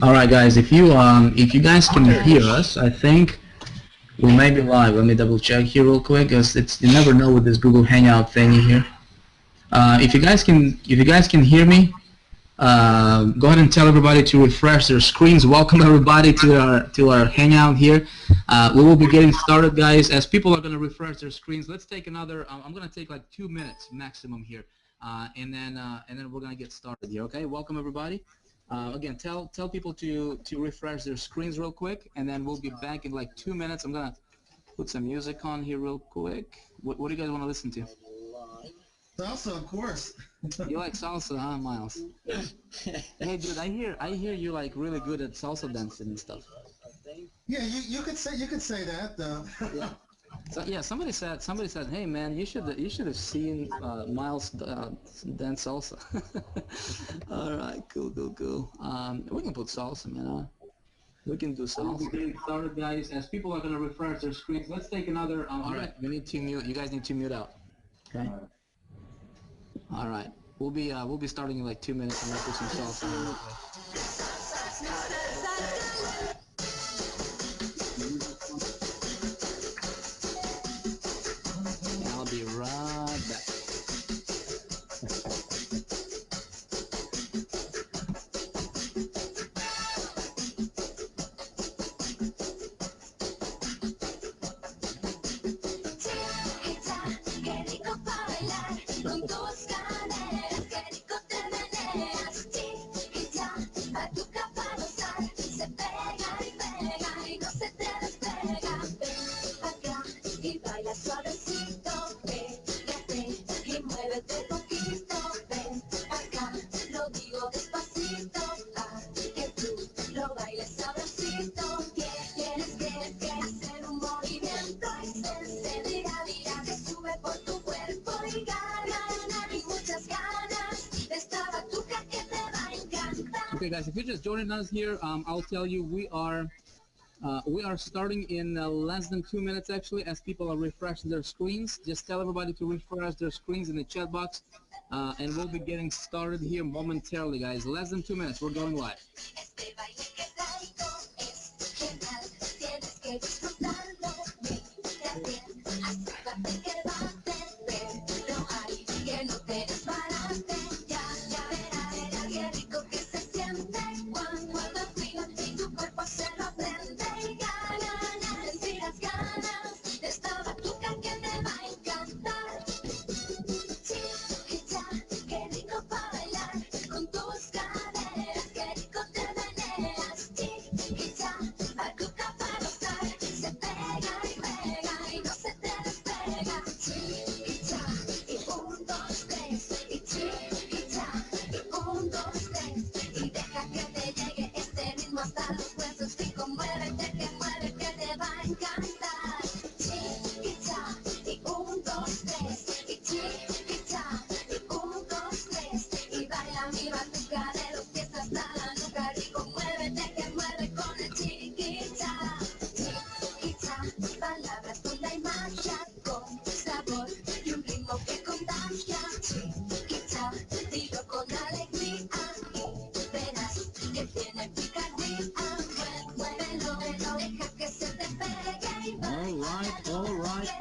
All right, guys. If you guys can hear us, I think we may be live. Let me double check here real quick, because you never know with this Google Hangout thingy here. If you guys can hear me, go ahead and tell everybody to refresh their screens. Welcome everybody to our Hangout here. We will be getting started, guys. As people are going to refresh their screens, let's take another. I'm going to take like 2 minutes maximum here, and then we're going to get started here. Okay. Welcome everybody. Again, tell people to refresh their screens real quick, and then we'll be back in like 2 minutes. I'm gonna put some music on here real quick. What do you guys want to listen to? Salsa, of course. You like salsa, huh, Miles? Hey, dude, I hear you like really good at salsa dancing and stuff. Yeah, you could say that. Yeah. So yeah, somebody said, hey man, you should have seen Miles dance salsa. All right, cool. We can put salsa, man. We can do salsa. We're getting started, guys. As people are gonna refresh their screens, let's take another. All right, we need to mute. You guys need to mute out. Okay. All right, we'll be starting in like 2 minutes, and we'll put some salsa in real quick. I'll be right back. Okay, guys, if you're just joining us here, I'll tell you we are starting in less than 2 minutes, actually, as people are refreshing their screens. Just tell everybody to refresh their screens in the chat box, and we'll be getting started here momentarily, guys. Less than 2 minutes, we're going live.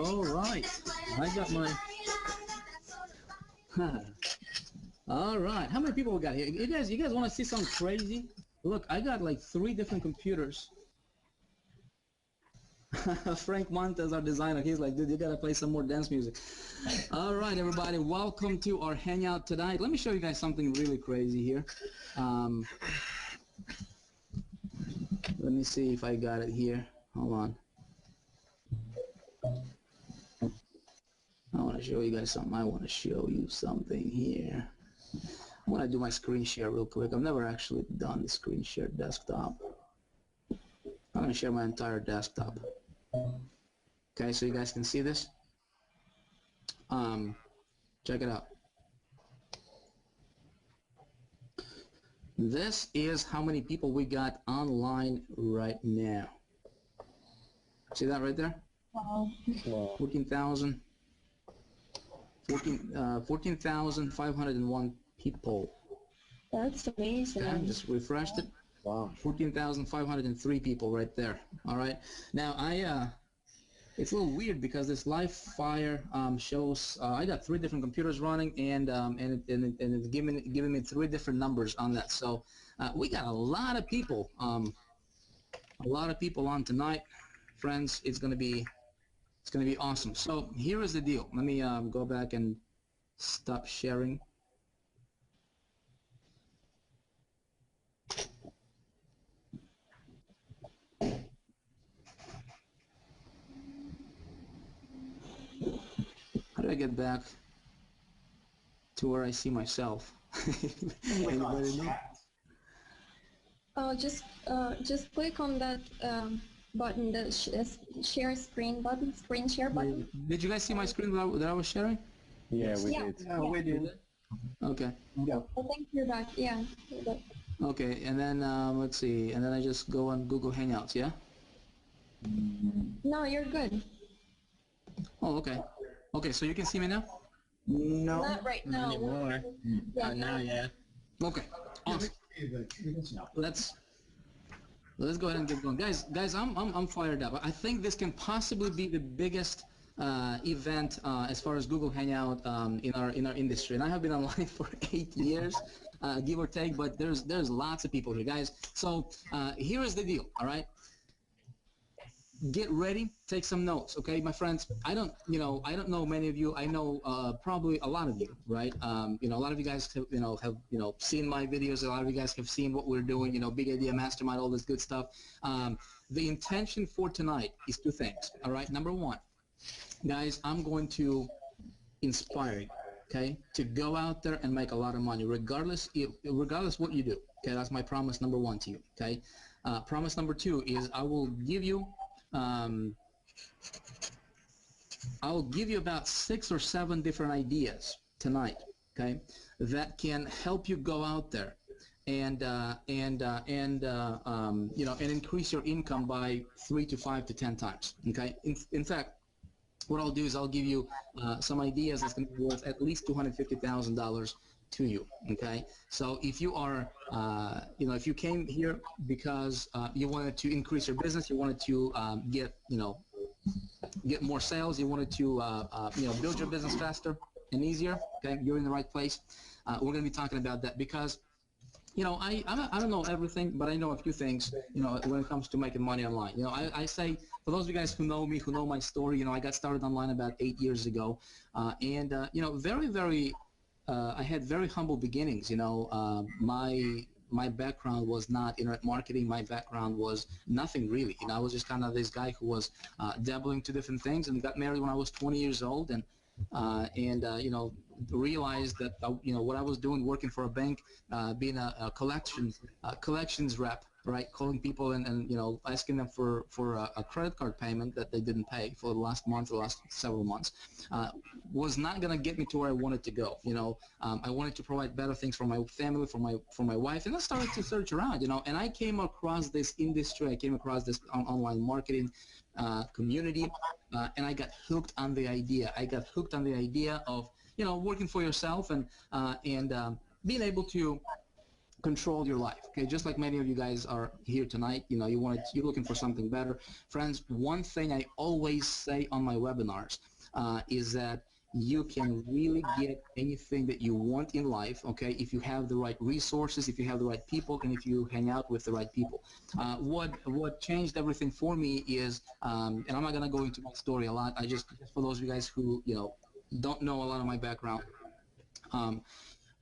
All right. I got my. All right. How many people we got here? You guys want to see something crazy? Look, I got like 3 different computers. Frank Montes, our designer, he's like, dude, you gotta play some more dance music. All right, everybody, welcome to our hangout tonight. Let me show you guys something really crazy here. Let me see if I got it here. Hold on. I want to show you guys something. I want to show you something here. I'm going to do my screen share real quick. I've never actually done the screen share desktop. I'm going to share my entire desktop. Okay, so you guys can see this. Check it out. This is how many people we got online right now. See that right there? Wow. 14,000. 14,501 people. That's amazing. Okay, just refreshed it. Wow. 14,503 people right there. All right. Now it's a little weird because this live fire shows I got 3 different computers running, and it's giving me 3 different numbers on that. So we got a lot of people on tonight, friends. It's gonna be awesome. So here is the deal. Let me go back and stop sharing. How do I get back to where I see myself? Anybody know? Just click on that button, the share screen button, screen share button. Did you guys see my screen that I was sharing? Yeah, we did. Yeah, we did. Okay. Yeah. I think you're back. Yeah. You're back. Okay, and then let's see, and then I just go on Google Hangouts, yeah? No, you're good. Oh, okay. Okay, so you can see me now? No. Not right now. Not anymore. Yeah. Now, yeah. Okay. Awesome. Let's go ahead and get going, guys. I'm fired up. I think this can possibly be the biggest event as far as Google Hangout in our industry. And I have been online for 8 years, give or take. But there's lots of people here, guys. So here is the deal. All right. Get ready, take some notes, okay, my friends. I don't know many of you. I know probably a lot of you, right? A lot of you guys have seen my videos. A lot of you guys have seen what we're doing. Big idea mastermind, all this good stuff. The intention for tonight is 2 things. All right, number 1, guys, I'm going to inspire you, okay, to go out there and make a lot of money, regardless what you do. Okay, that's my promise number 1 to you. Okay, promise number 2 is I will give you about 6 or 7 different ideas tonight, okay, that can help you go out there and increase your income by 3 to 5 to 10 times. Okay, in fact, what I'll do is I'll give you some ideas that's going to be worth at least $250,000 to you. Okay, so if you are if you came here because you wanted to increase your business, you wanted to get more sales, you wanted to build your business faster and easier, okay, you're in the right place. We're going to be talking about that because I don't know everything, but I know a few things, when it comes to making money online. I say, for those of you guys who know me, who know my story, I got started online about 8 years ago, and I had very humble beginnings. My background was not internet marketing. My background was nothing really. I was just kind of this guy who was dabbling to different things, and got married when I was 20 years old, and realized that what I was doing, working for a bank, being a collections rep, right, calling people and asking them for a credit card payment that they didn't pay for the last month or last several months, was not going to get me to where I wanted to go. I wanted to provide better things for my family, for my wife, and I started to search around, and I came across this industry. I came across this online marketing community, and I got hooked on the idea. I got hooked on the idea of working for yourself and being able to control your life. Okay, just like many of you guys are here tonight. You're looking for something better, friends. One thing I always say on my webinars is that you can really get anything that you want in life, okay, if you have the right resources, if you have the right people, and if you hang out with the right people. What changed everything for me is, and I'm not going to go into my story a lot, just for those of you guys who don't know a lot of my background,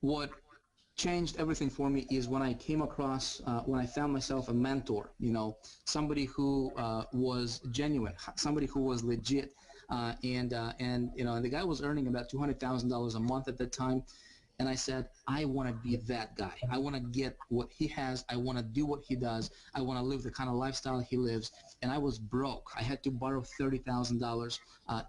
what changed everything for me is when I came across, when I found myself a mentor, somebody who was genuine, somebody who was legit, and the guy was earning about $200,000 a month at that time, and I said, I want to be that guy. I want to get what he has. I want to do what he does. I want to live the kind of lifestyle he lives. And I was broke. I had to borrow $30,000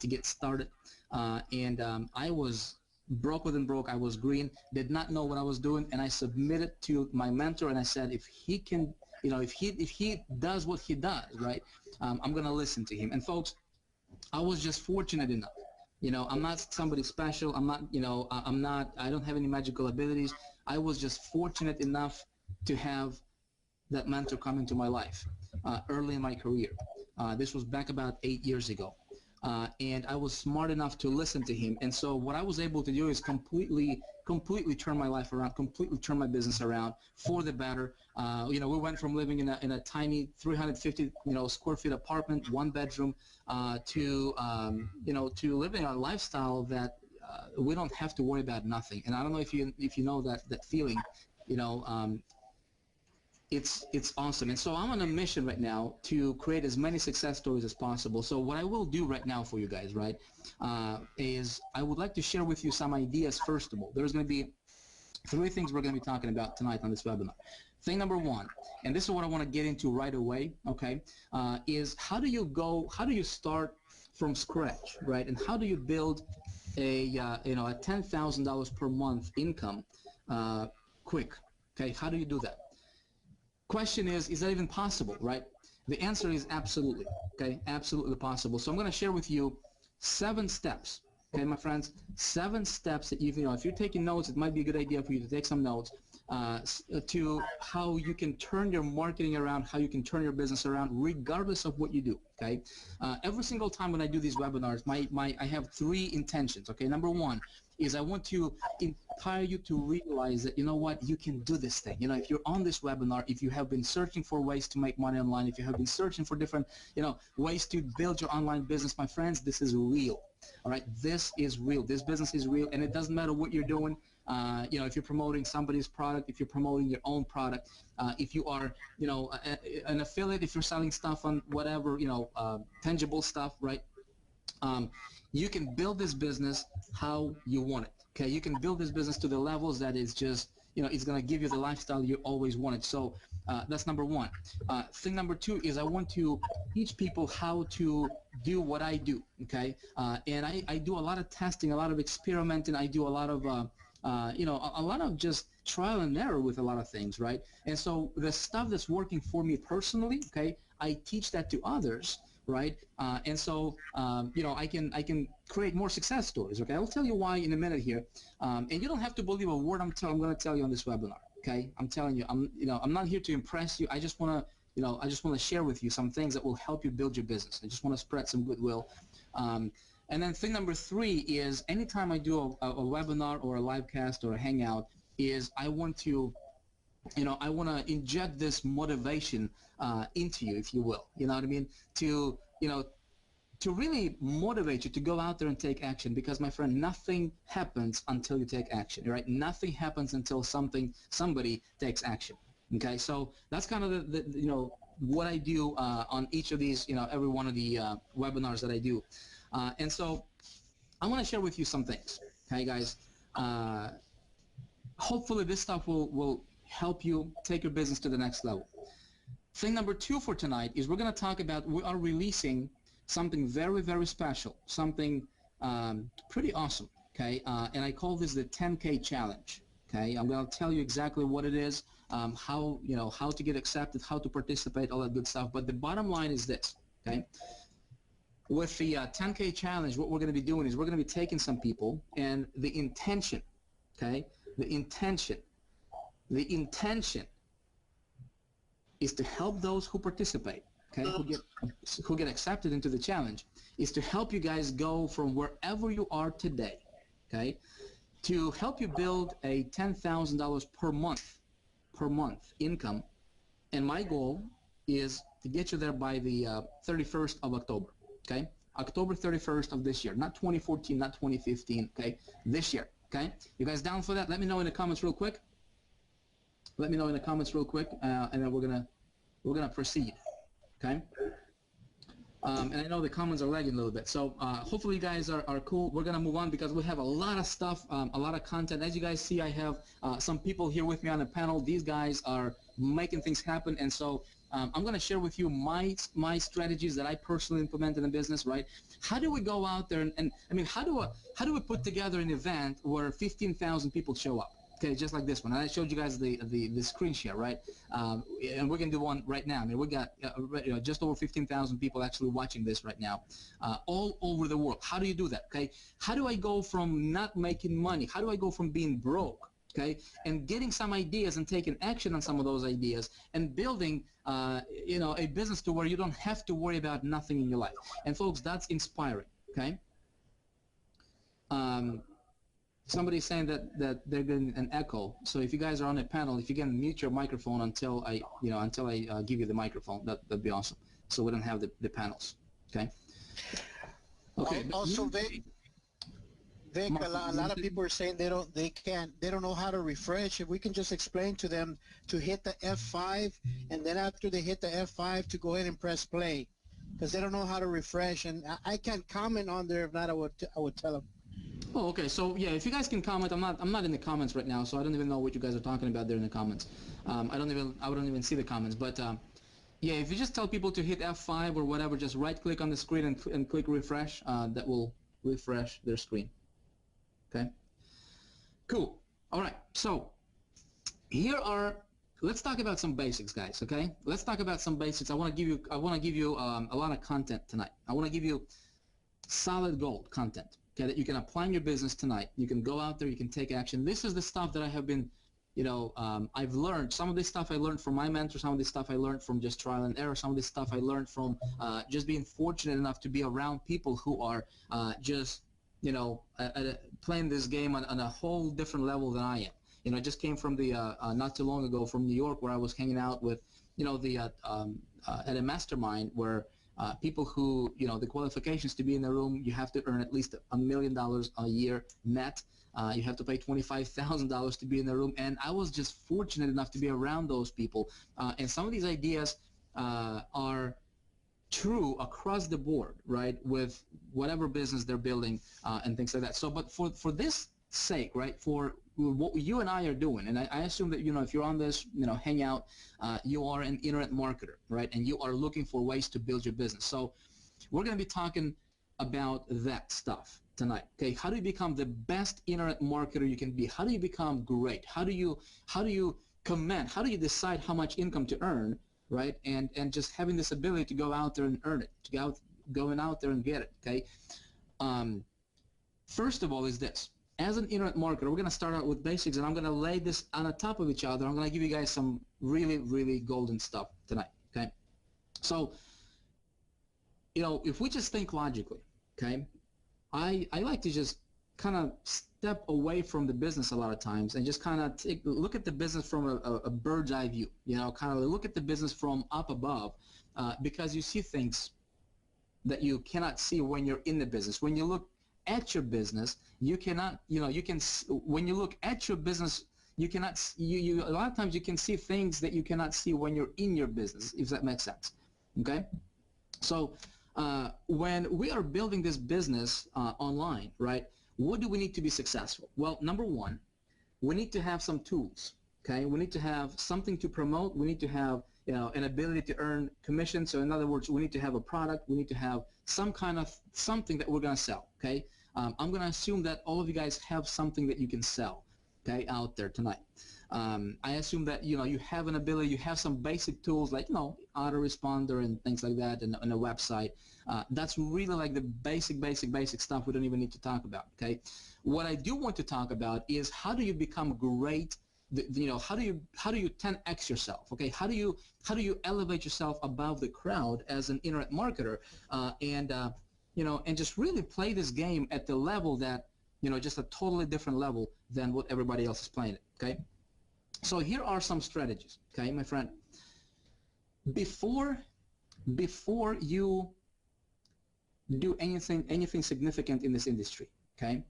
to get started, and I was broker than broke. I was green, did not know what I was doing, and I submitted to my mentor, and I said, if he can, if he does what he does, right, I'm gonna listen to him. And folks, I was just fortunate enough. I'm not somebody special. I'm not, I don't have any magical abilities. I was just fortunate enough to have that mentor come into my life early in my career. This was back about 8 years ago. And I was smart enough to listen to him. And so what I was able to do is completely turn my life around, completely turn my business around for the better. We went from living in a tiny 350 square feet apartment, 1 bedroom, to living a lifestyle that we don't have to worry about nothing. And I don't know if you know that feeling, it's awesome. And so I'm on a mission right now to create as many success stories as possible. So what I will do right now for you guys, right, is I would like to share with you some ideas. First of all, there's going to be 3 things we're going to be talking about tonight on this webinar. Thing number 1, and this is what I want to get into right away, okay, is how do you start from scratch, right, and how do you build a $10,000 per month income quick, okay? How do you do that? Question is that even possible, right? The answer is absolutely, okay? Absolutely possible. So I'm going to share with you 7 steps, okay, my friends? 7 steps that if you're taking notes, it might be a good idea for you to take some notes to how you can turn your marketing around, how you can turn your business around, regardless of what you do, okay? Every single time when I do these webinars, I have 3 intentions, okay? Number 1 is I want to inspire you to realize that, you can do this thing. If you're on this webinar, if you have been searching for ways to make money online, if you have been searching for different, ways to build your online business, my friends, this is real. All right, this is real. This business is real, and it doesn't matter what you're doing. If you're promoting somebody's product, if you're promoting your own product, if you are, an affiliate, if you're selling stuff on whatever, tangible stuff, right? You can build this business how you want it. Okay, you can build this business to the levels that is just, it's going to give you the lifestyle you always wanted. So that's number 1. Thing number 2 is I want to teach people how to do what I do. Okay, and I do a lot of testing, a lot of experimenting. I do a lot of a lot of just trial and error with a lot of things, right? And so the stuff that's working for me personally, okay, I teach that to others. Right, and so I can create more success stories. Okay, I'll tell you why in a minute here, and you don't have to believe a word I'm going to tell you on this webinar. Okay, I'm telling you, I'm not here to impress you. I just want to share with you some things that will help you build your business. I just want to spread some goodwill. And then thing number 3 is anytime I do a webinar or a live cast or a hangout, is I want to I want to inject this motivation into you, if you will. You know what I mean? To really motivate you to go out there and take action. Because, my friend, nothing happens until you take action. Right? Nothing happens until somebody takes action. Okay? So that's kind of the what I do on each of these, every one of the webinars that I do. And so I want to share with you some things. Okay, guys? Hopefully this stuff will help you take your business to the next level. Thing number 2 for tonight is we're going to talk about, we are releasing something very, very special, something pretty awesome, okay? And I call this the 10K challenge, okay? I'm going to tell you exactly what it is, how to get accepted, how to participate, all that good stuff. But the bottom line is this, okay? With the 10K challenge, what we're going to be doing is we're going to be taking some people, and the intention, okay? The intention is to help those who participate, okay, who get accepted into the challenge, is to help you guys go from wherever you are today, okay, to help you build a $10,000 per month income. And my goal is to get you there by the 31st of October, okay, October 31st of this year, not 2014, not 2015, okay, this year, okay. You guys down for that? Let me know in the comments real quick. Let me know in the comments real quick, and then we're gonna proceed. Okay. And I know the comments are lagging a little bit, so hopefully you guys are cool. We're gonna move on because we have a lot of stuff, a lot of content. As you guys see, I have some people here with me on the panel. These guys are making things happen, and so I'm gonna share with you my strategies that I personally implement in the business. Right? How do we go out there and I mean, how do we put together an event where 15,000 people show up? Okay, just like this one. And I showed you guys the screen share, right? And we're going to do one right now. I mean, we got just over 15,000 people actually watching this right now, all over the world. How do you do that? Okay, how do I go from not making money? How do I go from being broke, okay, and getting some ideas and taking action on some of those ideas and building, you know, a business to where you don't have to worry about nothing in your life. And folks, that's inspiring, okay? Somebody's saying that they're getting an echo. So if you guys are on a panel, if you can mute your microphone until I give you the microphone, that'd be awesome. So we don't have the panels, okay? Okay. Also, Vic, a lot of people are saying they don't know how to refresh. If we can just explain to them to hit the F5, and then after they hit the F5 to go ahead and press play, because they don't know how to refresh. And I can't comment on there. If not, I would tell them. Oh, okay. So yeah, if you guys can comment, I'm not in the comments right now, so I don't even know what you guys are talking about there in the comments. I wouldn't even see the comments. But yeah, if you just tell people to hit F5 or whatever, just right-click on the screen and click refresh, that will refresh their screen. Okay. Cool. All right. So let's talk about some basics, guys. Okay. Let's talk about some basics. I want to give you a lot of content tonight. I want to give you solid gold content. Okay, that you can apply in your business tonight. You can go out there. You can take action. This is the stuff that I have been, you know, I've learned. Some of this stuff I learned from my mentor. Some of this stuff I learned from just trial and error. Some of this stuff I learned from just being fortunate enough to be around people who are just, you know, playing this game on a whole different level than I am. You know, I just came from the not too long ago from New York, where I was hanging out with, you know, the at a mastermind where people who, you know, the qualifications to be in the room, you have to earn at least $1 million a year net. You have to pay $25,000 to be in the room, and I was just fortunate enough to be around those people. And some of these ideas are true across the board, right, with whatever business they're building and things like that. So, but for this sake, right, for what you and I are doing, and I assume that, you know, if you're on this, you know, hangout, you are an internet marketer, right, and you are looking for ways to build your business. So we're going to be talking about that stuff tonight. Okay, how do you become the best internet marketer you can be? How do you become great? How do you command? How do you decide how much income to earn, right? And just having this ability to go out there and earn it, to going out there and get it. Okay. First of all, is this. As an internet marketer, we're going to start out with basics, and I'm going to lay this on the top of each other. I'm going to give you guys some really, really golden stuff tonight, okay? So, you know, if we just think logically, okay, I like to just kind of step away from the business a lot of times and just kind of look at the business from a bird's eye view, you know, kind of look at the business from up above, because you see things that you cannot see when you're in the business. When you look at your business, you cannot, you know, you can, when you look at your business, you cannot, you a lot of times you can see things that you cannot see when you're in your business, if that makes sense, okay? So when we are building this business online, right, what do we need to be successful? Well, number one, we need to have some tools, okay? We need to have something to promote. We need to have, you know, an ability to earn commission. So in other words, we need to have a product. We need to have some kind of something that we're going to sell, okay? I'm going to assume that all of you guys have something that you can sell, okay, out there tonight. I assume that, you know, you have an ability, you have some basic tools like, you know, autoresponder and things like that, and a website. That's really like the basic stuff we don't even need to talk about, okay? What I do want to talk about is how do you become great, you know, how do you 10x yourself, okay? How do you elevate yourself above the crowd as an internet marketer, you know, and just really play this game at the level that, you know, just a totally different level than what everybody else is playing it, okay? So here are some strategies, okay, my friend. Before you do anything significant in this industry, okay,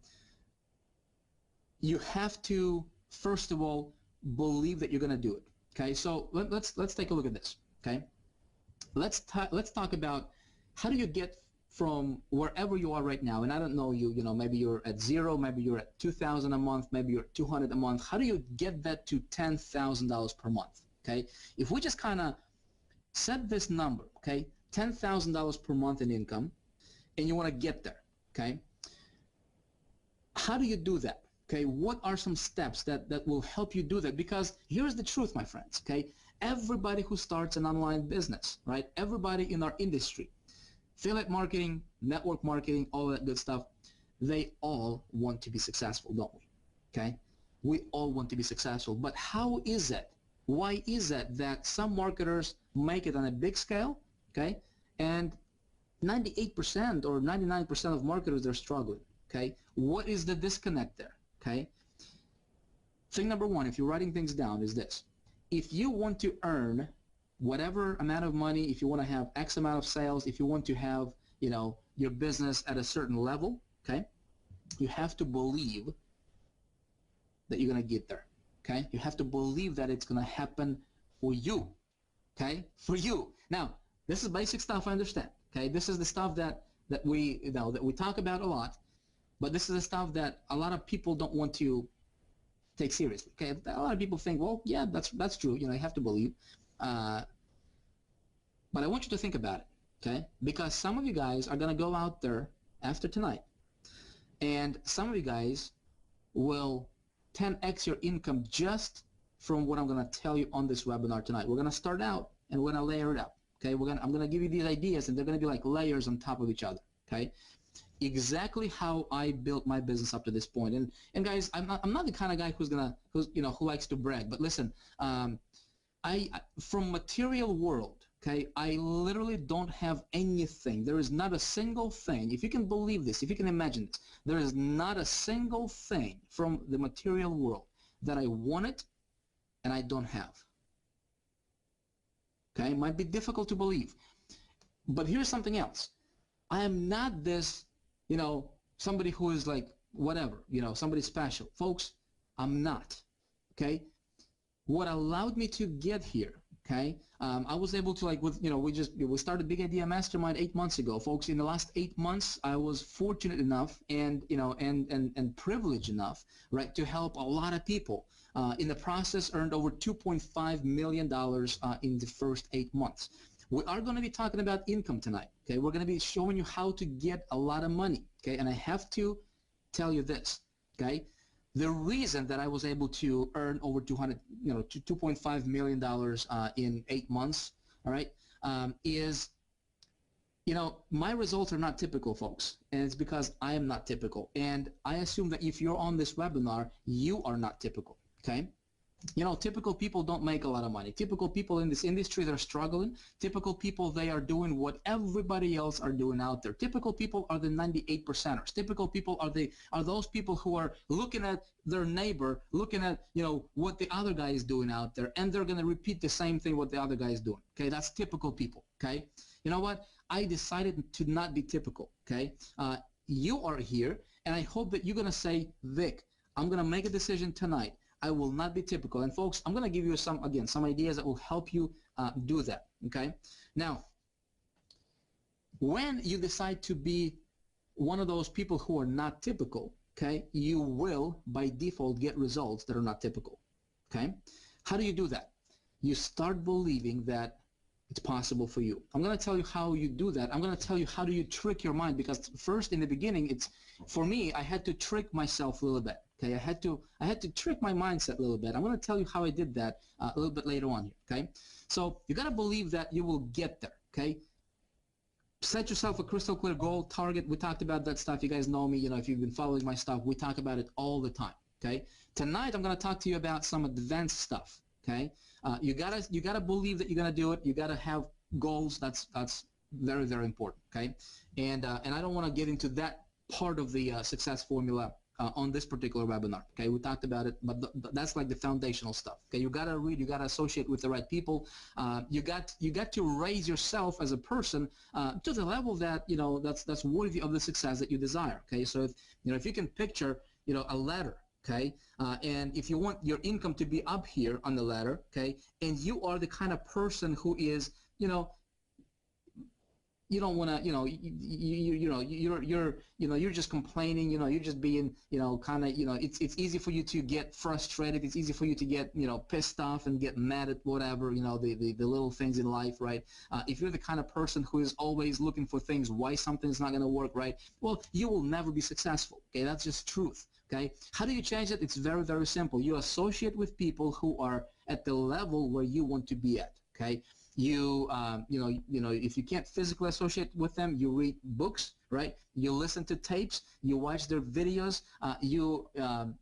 you have to, first of all, believe that you're going to do it, okay? So let's take a look at this, okay? Let's talk about how do you get from wherever you are right now, and I don't know you know, maybe you're at 0, maybe you're at 2,000 a month, maybe you're at 200 a month. How do you get that to $10,000 per month, okay? If we just kind of set this number, okay, $10,000 per month in income, and you want to get there, okay, how do you do that? Okay, what are some steps that will help you do that? Because here's the truth, my friends, okay? Everybody who starts an online business, right? Everybody in our industry, affiliate marketing, network marketing, all that good stuff, they all want to be successful, don't we? Okay? We all want to be successful. But how is it? Why is it that some marketers make it on a big scale, okay, and 98% or 99% of marketers, they're struggling, okay? What is the disconnect there, okay? Thing number one, if you're writing things down, is this. If you want to earn whatever amount of money, if you want to have X amount of sales, if you want to have, you know, your business at a certain level, okay, you have to believe that you're going to get there, okay? You have to believe that it's going to happen for you, okay? For you. Now, this is basic stuff, I understand, okay? This is the stuff that we, you know, that we talk about a lot, but this is the stuff that a lot of people don't want to take seriously, okay? A lot of people think, well, yeah, that's true, you know, you have to believe. But I want you to think about it, okay? Because some of you guys are going to go out there after tonight, and some of you guys will 10x your income just from what I'm going to tell you on this webinar tonight. We're going to start out and we're going to layer it up, okay? I'm going to give you these ideas, and they're going to be like layers on top of each other, okay? Exactly how I built my business up to this point. And guys, I'm not the kind of guy who likes to brag, but listen, from material world, okay, I literally don't have anything. There is not a single thing. If you can believe this, if you can imagine this, there is not a single thing from the material world that I wanted and I don't have. Okay, it might be difficult to believe, but here's something else. I am not this, you know, somebody who is like whatever, you know, somebody special. Folks, I'm not, okay? What allowed me to get here, okay, I was able to, like, with, you know, we started Big Idea Mastermind 8 months ago, folks. In the last 8 months, I was fortunate enough and, you know, and privileged enough, right, to help a lot of people. In the process, earned over $2.5 million in the first 8 months. We are going to be talking about income tonight, okay? We're going to be showing you how to get a lot of money, okay? And I have to tell you this, okay? The reason that I was able to earn over $2.5 million in 8 months, all right, is, you know, my results are not typical, folks, and it's because I am not typical. And I assume that if you're on this webinar, you are not typical, okay? You know, typical people don't make a lot of money. Typical people in this industry that are struggling, typical people, they are doing what everybody else are doing out there. Typical people are the 98%ers. Typical people are those people who are looking at their neighbor, looking at, you know, what the other guy is doing out there, and they're going to repeat the same thing what the other guy is doing. Okay, that's typical people. Okay, you know what? I decided to not be typical. Okay, you are here, and I hope that you're going to say, Vic, I'm going to make a decision tonight. I will not be typical. And folks, I'm going to give you some ideas that will help you do that, okay? Now, when you decide to be one of those people who are not typical, okay, you will, by default, get results that are not typical, okay? How do you do that? You start believing that it's possible for you. I'm going to tell you how you do that. I'm going to tell you how do you trick your mind, because first, in the beginning, for me, I had to trick myself a little bit. Okay, I had to trick my mindset a little bit. I'm going to tell you how I did that a little bit later on here. Okay, so you got to believe that you will get there. Okay, set yourself a crystal clear goal, target. We talked about that stuff. You guys know me. You know, if you've been following my stuff, we talk about it all the time. Okay, tonight I'm going to talk to you about some advanced stuff. Okay, you gotta believe that you're going to do it. You got to have goals. That's very, very important. Okay, and I don't want to get into that part of the success formula on this particular webinar. Okay, we talked about it, but that's like the foundational stuff. Okay, you gotta read, you gotta associate with the right people. You got to raise yourself as a person to the level that, you know, that's worthy of the success that you desire. Okay, so if you can picture, you know, a ladder. Okay, and if you want your income to be up here on the ladder, okay, and you are the kind of person who is, you know, you don't want to, you know, you're just complaining, you know, you're just being, you know, kind of, you know, it's easy for you to get frustrated. It's easy for you to get, you know, pissed off and get mad at whatever, you know, the little things in life, right? If you're the kind of person who is always looking for things, why something's not going to work, right? Well, you will never be successful. Okay, that's just truth. Okay, how do you change it? It's very, very simple. You associate with people who are at the level where you want to be at. Okay, If you can't physically associate with them, you read books, right? You listen to tapes, you watch their videos, you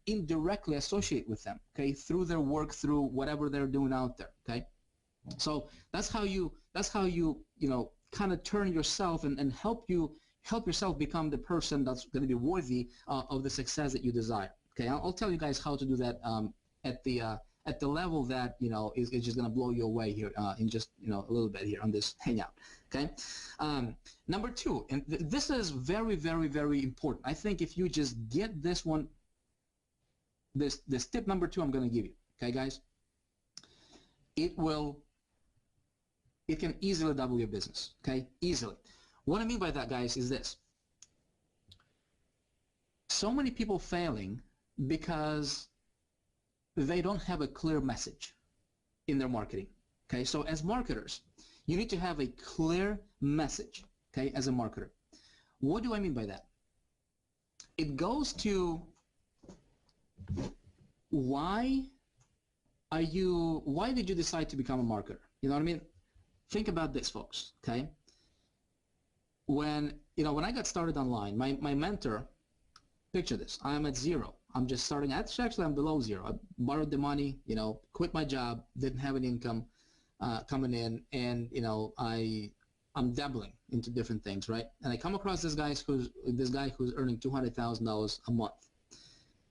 indirectly associate with them, okay, through their work, through whatever they're doing out there, okay? So that's how you kind of turn yourself and help yourself become the person that's going to be worthy of the success that you desire. Okay, I'll tell you guys how to do that at the level that is just going to blow you away here in just a little bit here on this hangout. Okay, number two, and this is very, very, very important. I think if you just get this one, this tip number two, I'm going to give you. Okay, guys, it can easily double your business. Okay, easily. What I mean by that, guys, is this. So many people failing because they don't have a clear message in their marketing. Okay, so as marketers, you need to have a clear message, okay, as a marketer. What do I mean by that? It goes to why did you decide to become a marketer? You know what I mean? Think about this, folks, okay? When I got started online, my mentor, picture this, I'm at zero. I'm just starting, actually I'm below zero. I borrowed the money, quit my job, didn't have any income coming in, and I'm dabbling into different things, right? And I come across this guy who's earning $200,000 a month.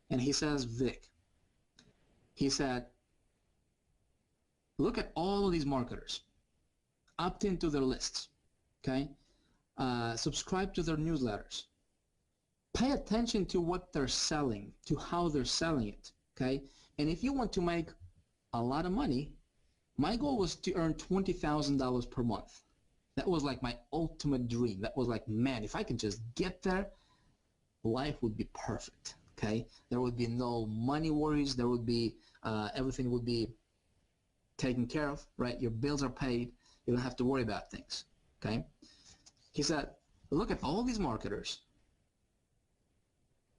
And he says, Vic, he said, look at all of these marketers, opt into their lists, okay? Subscribe to their newsletters. Pay attention to what they're selling, to how they're selling it, okay? And if you want to make a lot of money, my goal was to earn $20,000 per month. That was like my ultimate dream. That was like, man, if I could just get there, life would be perfect, okay? There would be no money worries. There would be, everything would be taken care of, right? Your bills are paid. You don't have to worry about things, okay? He said, look at all these marketers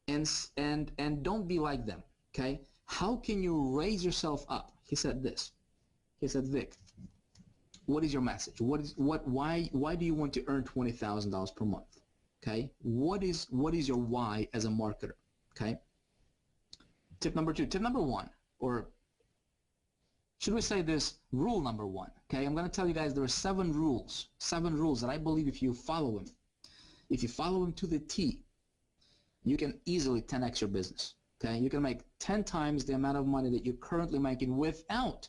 and don't be like them, okay? How can you raise yourself up? He said this. He said, Vic, what is your message? Why do you want to earn $20,000 per month? Okay? What is your why as a marketer? Okay? Tip number two. Tip number one, or should we say this, rule number one, okay? I'm going to tell you guys there are 7 rules that I believe if you follow them to the T, you can easily 10x your business, okay? You can make 10 times the amount of money that you're currently making without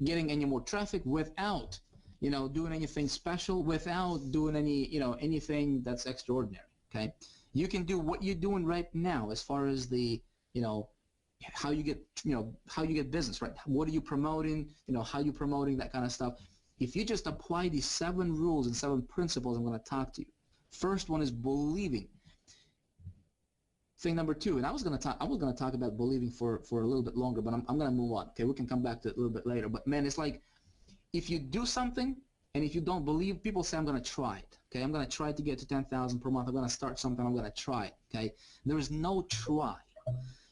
getting any more traffic, without, doing anything special, without doing any, anything that's extraordinary, okay? You can do what you're doing right now as far as the, how you get business, right? What are you promoting? How you promoting, that kind of stuff. If you just apply these 7 rules and 7 principles I'm going to talk to you. First one is believing. Thing number 2, and I was going to talk about believing for a little bit longer, but I'm going to move on. Okay, we can come back to it a little bit later. But man, it's like if you do something and if you don't believe, people say I'm going to try it. Okay, I'm going to try to get to 10,000 per month. I'm going to start something. I'm going to try it. Okay, there is no try.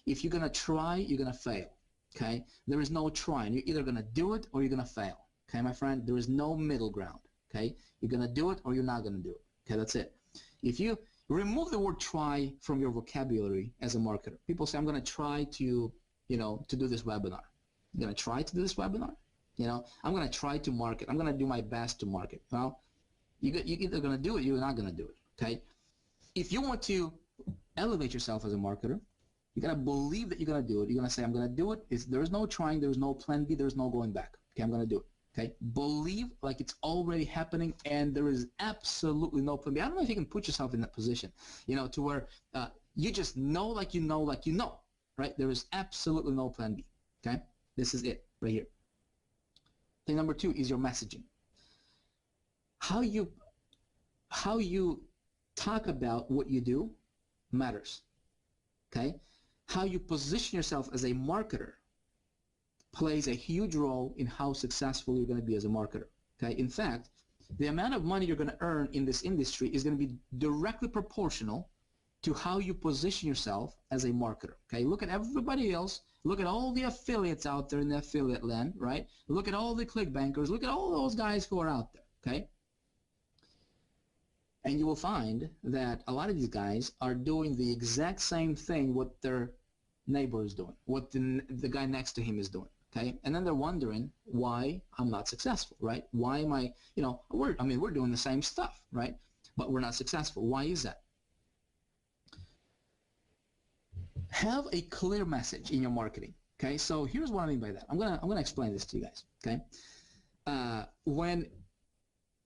If you're going to try, you're going to fail, okay? There is no trying. You're either going to do it or you're going to fail, okay, my friend? There is no middle ground, okay? You're going to do it or you're not going to do it, okay? That's it. If you remove the word try from your vocabulary as a marketer, people say, I'm going to try to, to do this webinar. You're going to try to do this webinar? I'm going to try to market. I'm going to do my best to market. Well, you're either going to do it or you're not going to do it, okay? If you want to elevate yourself as a marketer, you got to believe that you're going to do it. You're going to say, I'm going to do it. There's no trying. There's no plan B. There's no going back. Okay, I'm going to do it. Okay, believe like it's already happening and there is absolutely no plan B. I don't know if you can put yourself in that position, to where you just know like you know, right? There is absolutely no plan B. Okay, this is it right here. Thing number 2 is your messaging. How you talk about what you do matters. Okay. How you position yourself as a marketer plays a huge role in how successful you're going to be as a marketer. Okay? In fact, the amount of money you're going to earn in this industry is going to be directly proportional to how you position yourself as a marketer. Okay, look at everybody else. Look at all the affiliates out there in the affiliate land, right? Look at all the click bankers. Look at all those guys who are out there, okay? And you will find that a lot of these guys are doing the exact same thing what their neighbor is doing, what the guy next to him is doing, okay? And then they're wondering why I'm not successful, right? Why am I, you know, we're doing the same stuff, right? But we're not successful. Why is that? Have a clear message in your marketing. Okay, so here's what I mean by that. I'm gonna explain this to you guys. Okay, when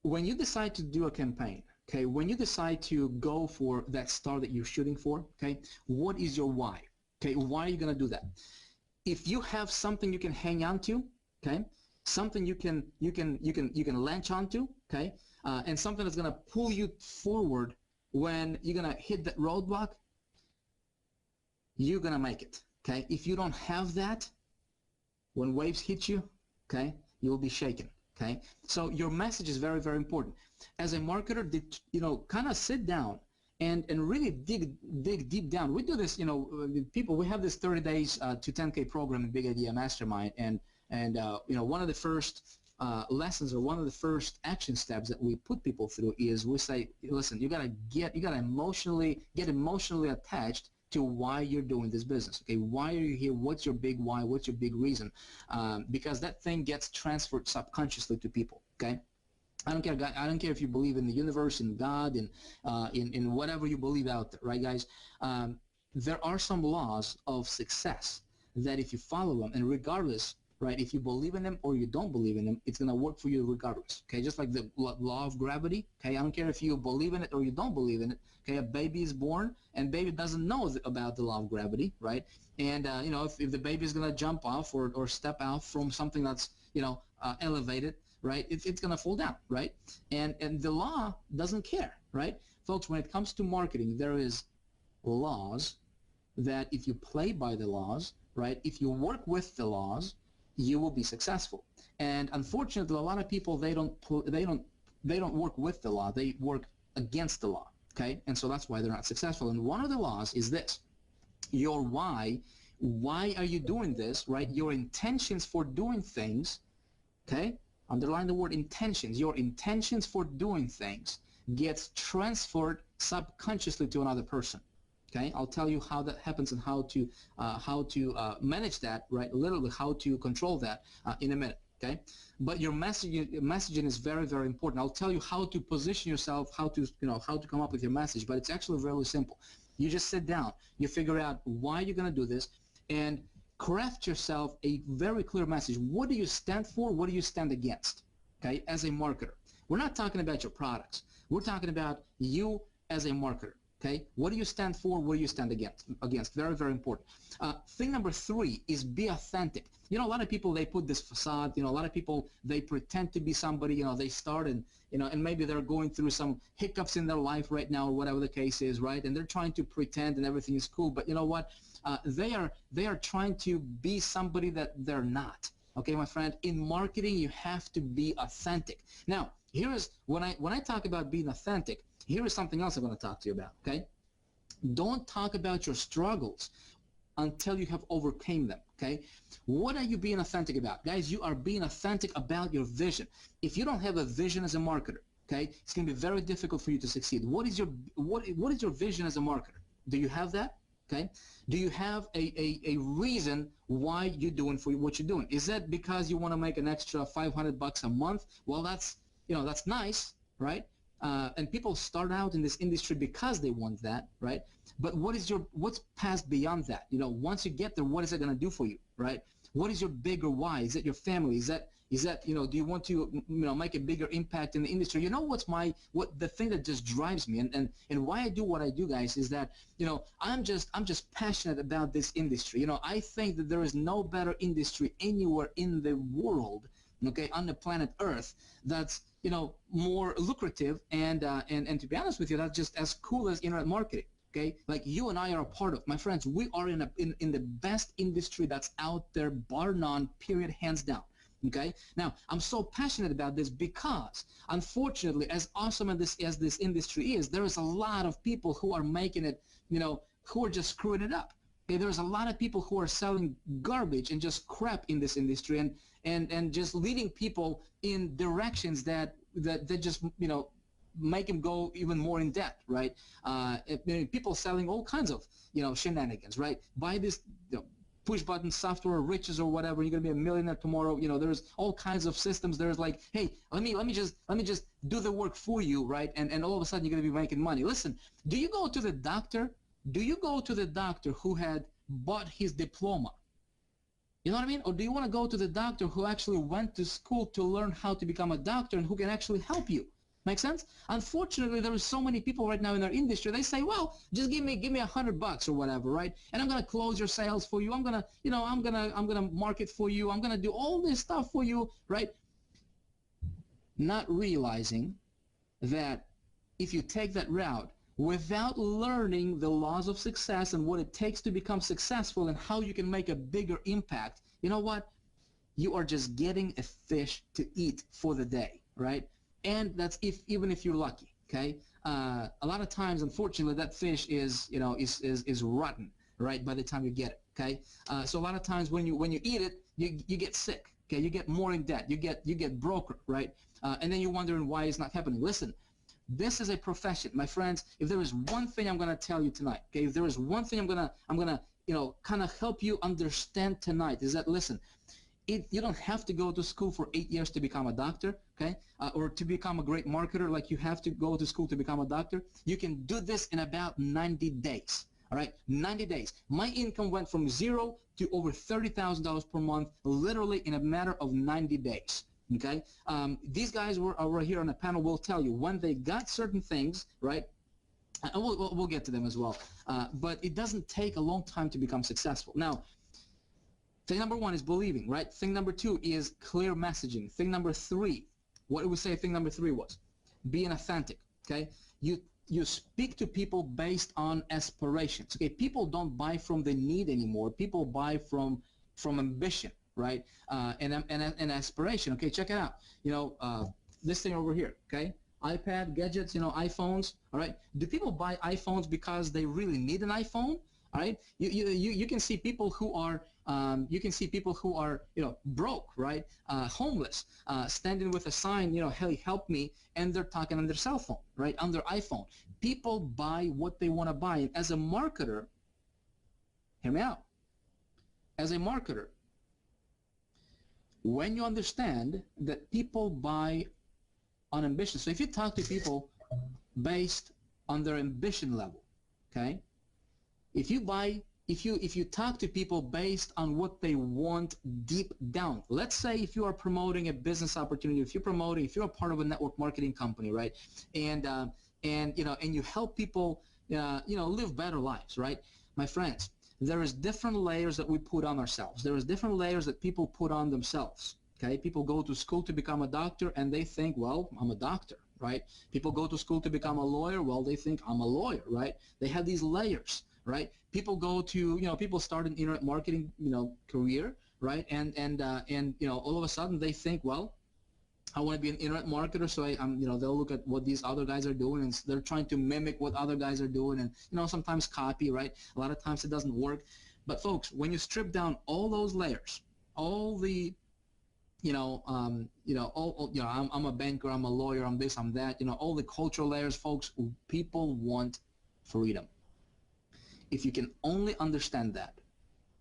you decide to do a campaign, okay, when you decide to go for that star that you're shooting for, okay, what is your why? Okay, why are you gonna do that? If you have something you can hang on to, okay, something you can latch onto, okay, and something that's gonna pull you forward when you're gonna hit that roadblock, you're gonna make it. Okay, if you don't have that, when waves hit you, okay, you'll be shaken. Okay, so your message is very, very important. As a marketer, you know, kind of sit down and really dig deep down. We do this, you know, people. We have this 30 days to 10K program in Big Idea Mastermind, and you know, one of the first lessons or one of the first action steps that we put people through is we say, listen, you gotta get emotionally attached to why you're doing this business. Okay, why are you here? What's your big why? What's your big reason? Because that thing gets transferred subconsciously to people. Okay, I don't care if you believe in the universe, in God, in whatever you believe out there, right, guys? There are some laws of success that if you follow them, and regardless, right, if you believe in them or you don't believe in them, it's going to work for you regardless. Okay, just like the law of gravity. Okay, I don't care if you believe in it or you don't believe in it. Okay, a baby is born and baby doesn't know about the law of gravity, right? And you know, if the baby is going to jump off or step out from something that's, you know, elevated, right, it's going to fall down, right? And the law doesn't care, right? Folks, when it comes to marketing, there is laws that if you play by the laws, right, if you work with the laws, you will be successful. And unfortunately, a lot of people, they don't work with the law, they work against the law. Okay, and so that's why they're not successful. And one of the laws is this: your why. Why are you doing this, right? Your intentions for doing things, okay, underline the word intentions. Your intentions for doing things gets transferred subconsciously to another person. Okay, I'll tell you how that happens and how to manage that, right? Literally how to control that in a minute. Okay, but your messaging is very, very important. I'll tell you how to position yourself, how to come up with your message. But it's actually really simple. You just sit down, you figure out why you're going to do this, and craft yourself a very clear message. What do you stand for? What do you stand against? Okay, as a marketer, we're not talking about your products. We're talking about you as a marketer. Okay, what do you stand for? What do you stand against? Very, very important. Thing number 3 is be authentic. You know, a lot of people, they put this facade. You know, a lot of people, they pretend to be somebody. You know, they start and, you know, and maybe they're going through some hiccups in their life right now or whatever the case is, right? And they're trying to pretend and everything is cool. But you know what? They are trying to be somebody that they're not. Okay, my friend. In marketing, you have to be authentic. Now, here is when I talk about being authentic. Here is something else I'm going to talk to you about, okay? Don't talk about your struggles until you have overcame them, okay? What are you being authentic about? Guys, you are being authentic about your vision. If you don't have a vision as a marketer, okay, it's going to be very difficult for you to succeed. What is your vision as a marketer? Do you have that? Okay? Do you have a reason why you're doing for what you're doing? Is that because you want to make an extra $500 a month? Well, that's nice, right? And people start out in this industry because they want that, right? But what's past beyond that? You know, once you get there, what is it going to do for you, right? What is your bigger why? Is it your family? Is that you know, do you want to make a bigger impact in the industry? You know, what the thing that just drives me and why I do what I do, guys, is that, you know, I'm just passionate about this industry. You know, I think that there is no better industry anywhere in the world, okay, on the planet Earth, that's, you know, more lucrative and to be honest with you, that's just as cool as internet marketing. Okay, like you and I are a part of. My friends, we are in the best industry that's out there, bar none, period, hands down. Okay. Now, I'm so passionate about this because, unfortunately, as awesome as this industry is, there is a lot of people who are making it, you know, who are just screwing it up. Okay, there's a lot of people who are selling garbage and just crap in this industry, and just leading people in directions that just, you know, make them go even more in debt, right? People selling all kinds of, you know, shenanigans, right? Buy this, you know, push button software, riches or whatever, you're gonna be a millionaire tomorrow. You know, there's all kinds of systems. There's like, hey, let me just do the work for you, right? And all of a sudden you're gonna be making money. Listen, do you go to the doctor? Do you go to the doctor who had bought his diploma? You know what I mean? Or do you want to go to the doctor who actually went to school to learn how to become a doctor and who can actually help you? Make sense? Unfortunately, there are so many people right now in our industry. They say, "Well, just give me $100 or whatever, right? And I'm gonna close your sales for you. I'm gonna, you know, I'm gonna market for you. I'm gonna do all this stuff for you, right?" Not realizing that if you take that route without learning the laws of success and what it takes to become successful and how you can make a bigger impact, you know what? You are just getting a fish to eat for the day, right? And that's even if you're lucky, okay? A lot of times, unfortunately, that fish is, you know, is rotten, right, by the time you get it, okay? So a lot of times when you eat it, you get sick, okay? You get more in debt, you get broker, right? And then you're wondering why it's not happening. Listen, this is a profession, my friends. If there is one thing I'm going to tell you tonight, okay? If there is one thing I'm gonna you know, kind of help you understand tonight, is that, listen, you don't have to go to school for 8 years to become a doctor, okay? Or to become a great marketer like you have to go to school to become a doctor. You can do this in about 90 days, all right? 90 days. My income went from 0 to over $30,000 per month, literally in a matter of 90 days, okay? These guys were here on the panel will tell you when they got certain things, right? And we'll get to them as well. But it doesn't take a long time to become successful. Now, thing number one is believing, right? Thing number two is clear messaging. Thing number three, what do we say thing number three was? Being authentic, okay? You speak to people based on aspirations, okay? People don't buy from the need anymore. People buy from ambition, right? And aspiration, okay? Check it out. You know, this thing over here, okay? iPad, gadgets, you know, iPhones, all right? Do people buy iPhones because they really need an iPhone? All right, you can see people who are you know, broke, right, homeless, standing with a sign, you know, hey, help me, and they're talking on their cell phone, right, on their iPhone. People buy what they want to buy, and as a marketer, hear me out. As a marketer, when you understand that people buy on ambition, so if you talk to people based on their ambition level, okay. If you talk to people based on what they want deep down, let's say if you are promoting a business opportunity, if you're a part of a network marketing company, right, and you know, and you help people, you know, live better lives, right, my friends, there is different layers that we put on ourselves. There is different layers that people put on themselves. Okay, people go to school to become a doctor, and they think, well, I'm a doctor, right? People go to school to become a lawyer, well, they think I'm a lawyer, right? They have these layers. Right? People go to, you know, people start an internet marketing, you know, career, right? And you know, all of a sudden they think, well, I want to be an internet marketer, so I'm, you know, they'll look at what these other guys are doing, and they're trying to mimic what other guys are doing, and, you know, sometimes copy, right? A lot of times it doesn't work. But folks, when you strip down all those layers, all the, you know, you know, I'm a banker, I'm a lawyer, I'm this, I'm that, you know, all the cultural layers, folks, people want freedom. If you can only understand that,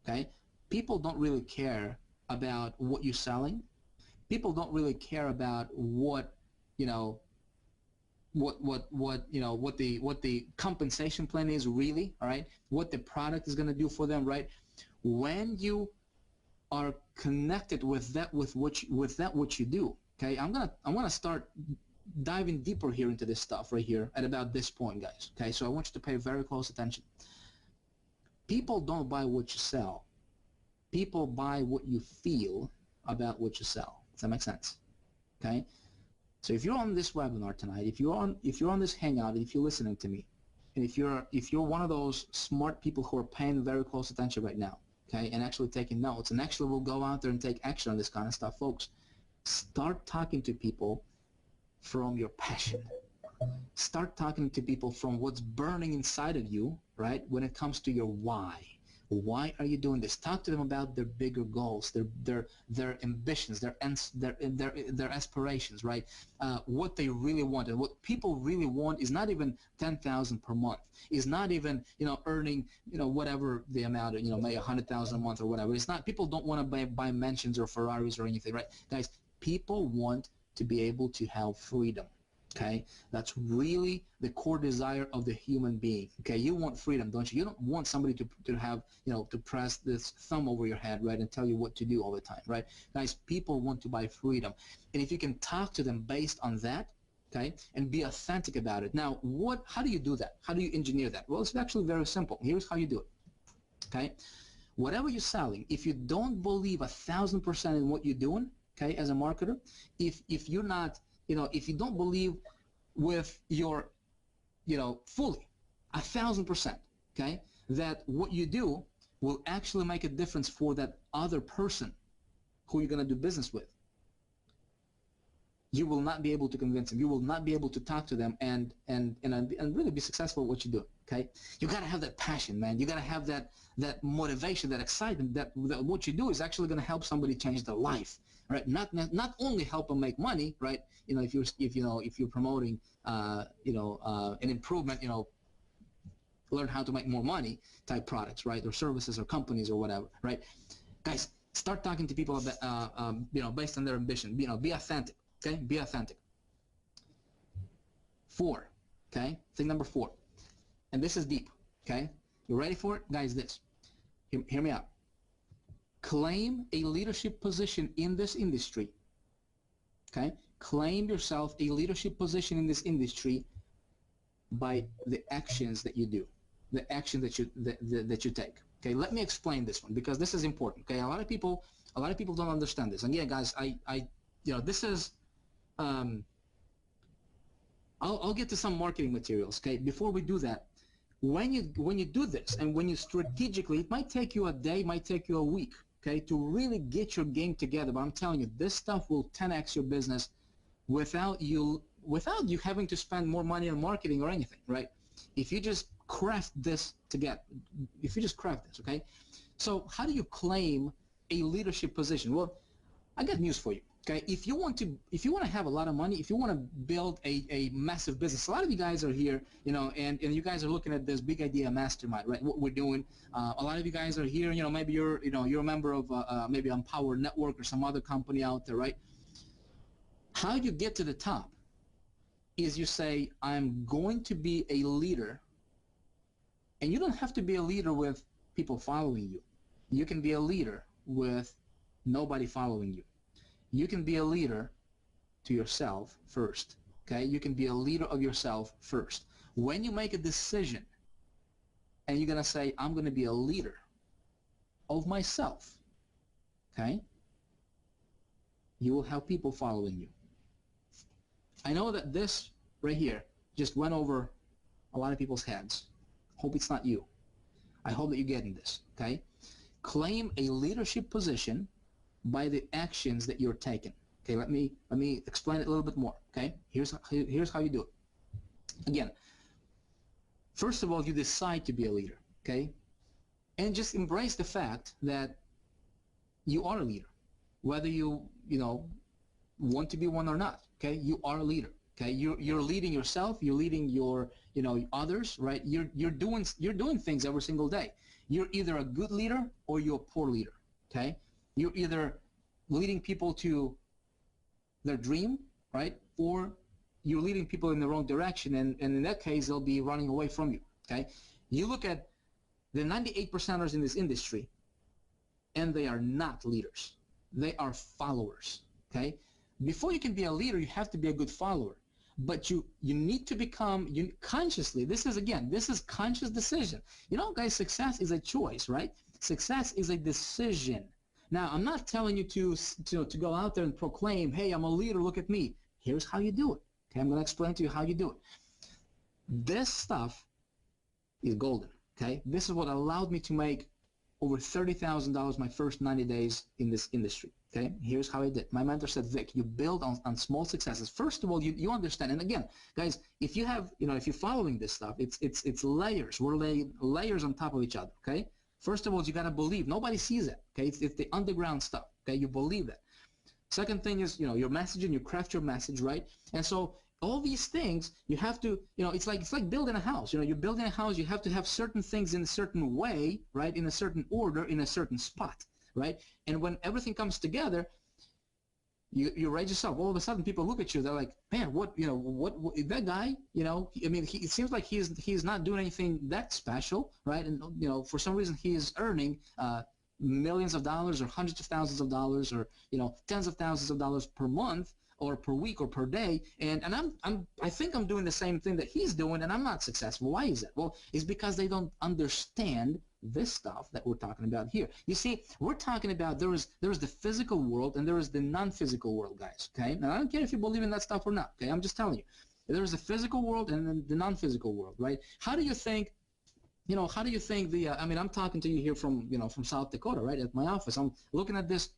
okay, people don't really care about what you're selling. People don't really care about what, you know, what you know, what the compensation plan is really, all right, what the product is going to do for them, right? When you are connected with what you do, okay, I'm gonna start diving deeper here into this stuff right here at about this point, guys, okay? So I want you to pay very close attention. People don't buy what you sell. People buy what you feel about what you sell. Does that make sense? Okay? So if you're on this webinar tonight, if you're on this hangout, if you're listening to me, and if you're one of those smart people who are paying very close attention right now, okay, and actually taking notes, and actually will go out there and take action on this kind of stuff. Folks, start talking to people from your passion. Start talking to people from what's burning inside of you, right, when it comes to your why. Why are you doing this? Talk to them about their bigger goals, their ambitions, their aspirations, right? What they really want. And what people really want is not even 10,000 per month. Is not even, you know, earning, you know, whatever the amount, you know, maybe 100,000 a month or whatever. It's not. People don't want to buy mansions or Ferraris or anything, right? Guys, people want to be able to have freedom. Okay, that's really the core desire of the human being. Okay, you want freedom, don't you? You don't want somebody to have, you know, to press this thumb over your head, right, and tell you what to do all the time, right? Guys, people want to buy freedom, and if you can talk to them based on that, okay, and be authentic about it. Now, how do you do that? How do you engineer that? Well, it's actually very simple. Here's how you do it. Okay, whatever you're selling, if you don't believe 1,000% in what you're doing, okay, as a marketer, if you're not, you know, if you don't believe with your, you know, fully 1,000%, okay, that what you do will actually make a difference for that other person who you're going to do business with, you will not be able to convince them. You will not be able to talk to them and really be successful at what you do. Okay, you got to have that passion, man. You got to have that motivation, that excitement, that what you do is actually going to help somebody change their life, right? Not only help them make money, right? You know, if you're promoting, an improvement, you know, learn how to make more money type products, right, or services or companies or whatever, right? Guys, start talking to people about, you know, based on their ambition. You know, be authentic. Okay, be authentic. 4, okay, thing number 4, and this is deep, okay, you ready for it? Guys, this, hear me out. Claim a leadership position in this industry, okay, claim yourself a leadership position in this industry by the actions that you do, the action that you take. Okay, let me explain this one because this is important. Okay, a lot of people don't understand this, and yeah, guys, you know, this is, I'll get to some marketing materials. Okay, before we do that, when you do this and when you strategically, it might take you a day, might take you a week, okay, to really get your game together. But I'm telling you, this stuff will 10x your business without you having to spend more money on marketing or anything, right? If you just craft this together, if you just craft this, okay. So how do you claim a leadership position? Well, I got news for you. Okay, if you want to have a lot of money, if you want to build a massive business, a lot of you guys are here, you know, and you guys are looking at this big idea mastermind, right? What we're doing. A lot of you guys are here, you know, maybe you're a member of maybe Empower Network or some other company out there, right? How you get to the top is you say, I'm going to be a leader, and you don't have to be a leader with people following you. You can be a leader with nobody following you. You can be a leader to yourself first, okay? You can be a leader of yourself first. When you make a decision and you're going to say, I'm going to be a leader of myself, okay? You will have people following you. I know that this right here just went over a lot of people's heads. Hope it's not you. I hope that you're getting this, okay? Claim a leadership position by the actions that you're taking. Okay, let me explain it a little bit more. Okay, here's how you do it. Again, first of all, you decide to be a leader. Okay, and just embrace the fact that you are a leader, whether you want to be one or not. Okay, you are a leader. Okay, you're leading yourself. You're leading your others. Right. You're doing things every single day. You're either a good leader or you're a poor leader. Okay. You're either leading people to their dream, right, or you're leading people in the wrong direction, and in that case, they'll be running away from you, okay? You look at the 98%ers in this industry, and they are not leaders. They are followers, okay? Before you can be a leader, you have to be a good follower, but you need to become, consciously, this is conscious decision. You know, guys, success is a choice, right? Success is a decision. Now, I'm not telling you to go out there and proclaim, hey, I'm a leader, look at me. Here's how you do it. Okay, I'm going to explain to you how you do it. This stuff is golden, okay? This is what allowed me to make over $30,000 my first 90 days in this industry. Okay, here's how I did. My mentor said, Vic, you build on small successes. First of all, you understand. And again, guys, if you have, if you're following this stuff, it's layers. We're laying layers on top of each other. Okay. First of all, you got to believe. Nobody sees it. Okay, it's the underground stuff. Okay, you believe that. Second thing is, your messaging. You craft your message, right? And so all these things you have to, it's like building a house. You're building a house. You have to have certain things in a certain way, right? In a certain order, in a certain spot. Right? And when everything comes together, you raise yourself. All of a sudden, people look at you. They're like, "Man, what that guy? I mean, it seems like he's not doing anything that special, right? And for some reason, he is earning millions of dollars, or hundreds of thousands of dollars, or tens of thousands of dollars per month, or per week, or per day. And I think I'm doing the same thing that he's doing, and I'm not successful. Why is that? Well, it's because they don't understand this stuff that we're talking about here. You see, we're talking about there is the physical world and there is the non-physical world, guys. Okay, now I don't care if you believe in that stuff or not. Okay, I'm just telling you, there is the physical world and then the non-physical world, right? How do you think? How do you think the? I mean, I'm talking to you here from from South Dakota, right? At my office, I'm looking at this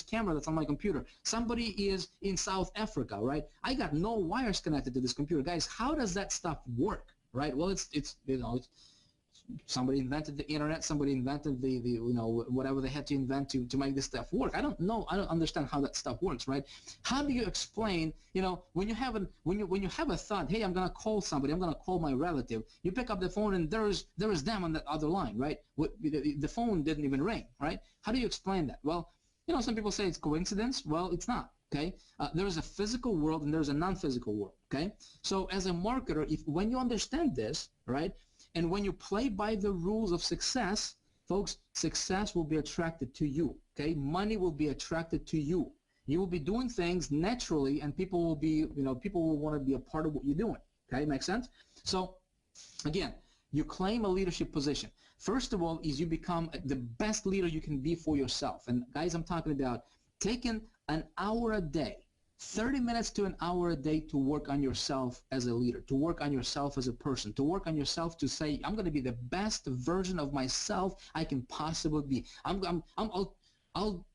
camera that's on my computer. Somebody is in South Africa, right? I got no wires connected to this computer, guys. How does that stuff work, right? Well, it's somebody invented the internet. Somebody invented the whatever they had to invent to make this stuff work. I don't know. I don't understand how that stuff works, right? How do you explain? When you have a thought, hey, I'm gonna call somebody. I'm gonna call my relative. You pick up the phone and there's them on that other line, right? The phone didn't even ring, right? How do you explain that? Well, some people say it's coincidence. Well, it's not. Okay, there's a physical world and there's a non-physical world. Okay, so as a marketer, when you understand this, right? And when you play by the rules of success, folks, success will be attracted to you, okay? Money will be attracted to you. You will be doing things naturally, and people will be, people will want to be a part of what you're doing, okay? Make sense? So, again, you claim a leadership position. First of all is you become the best leader you can be for yourself. And guys, I'm talking about taking an hour a day, 30 minutes to an hour a day to work on yourself as a leader, to work on yourself as a person, to work on yourself to say, I'm going to be the best version of myself I can possibly be. I'll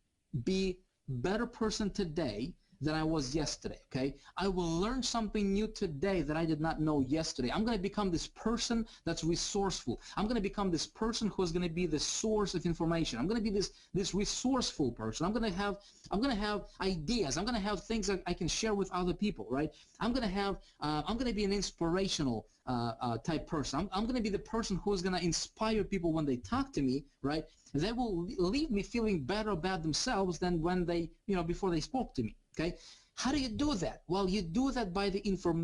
be a better person today than I was yesterday, okay? I will learn something new today that I did not know yesterday. I'm going to become this person that's resourceful. I'm going to become this person who's going to be the source of information. I'm going to be this resourceful person. I'm going to have ideas. I'm going to have things that I can share with other people, right? I'm going to be an inspirational type person. I'm going to be the person who's going to inspire people when they talk to me, right? They will leave me feeling better about themselves than when they, before they spoke to me. Okay, how do you do that? Well, you do that by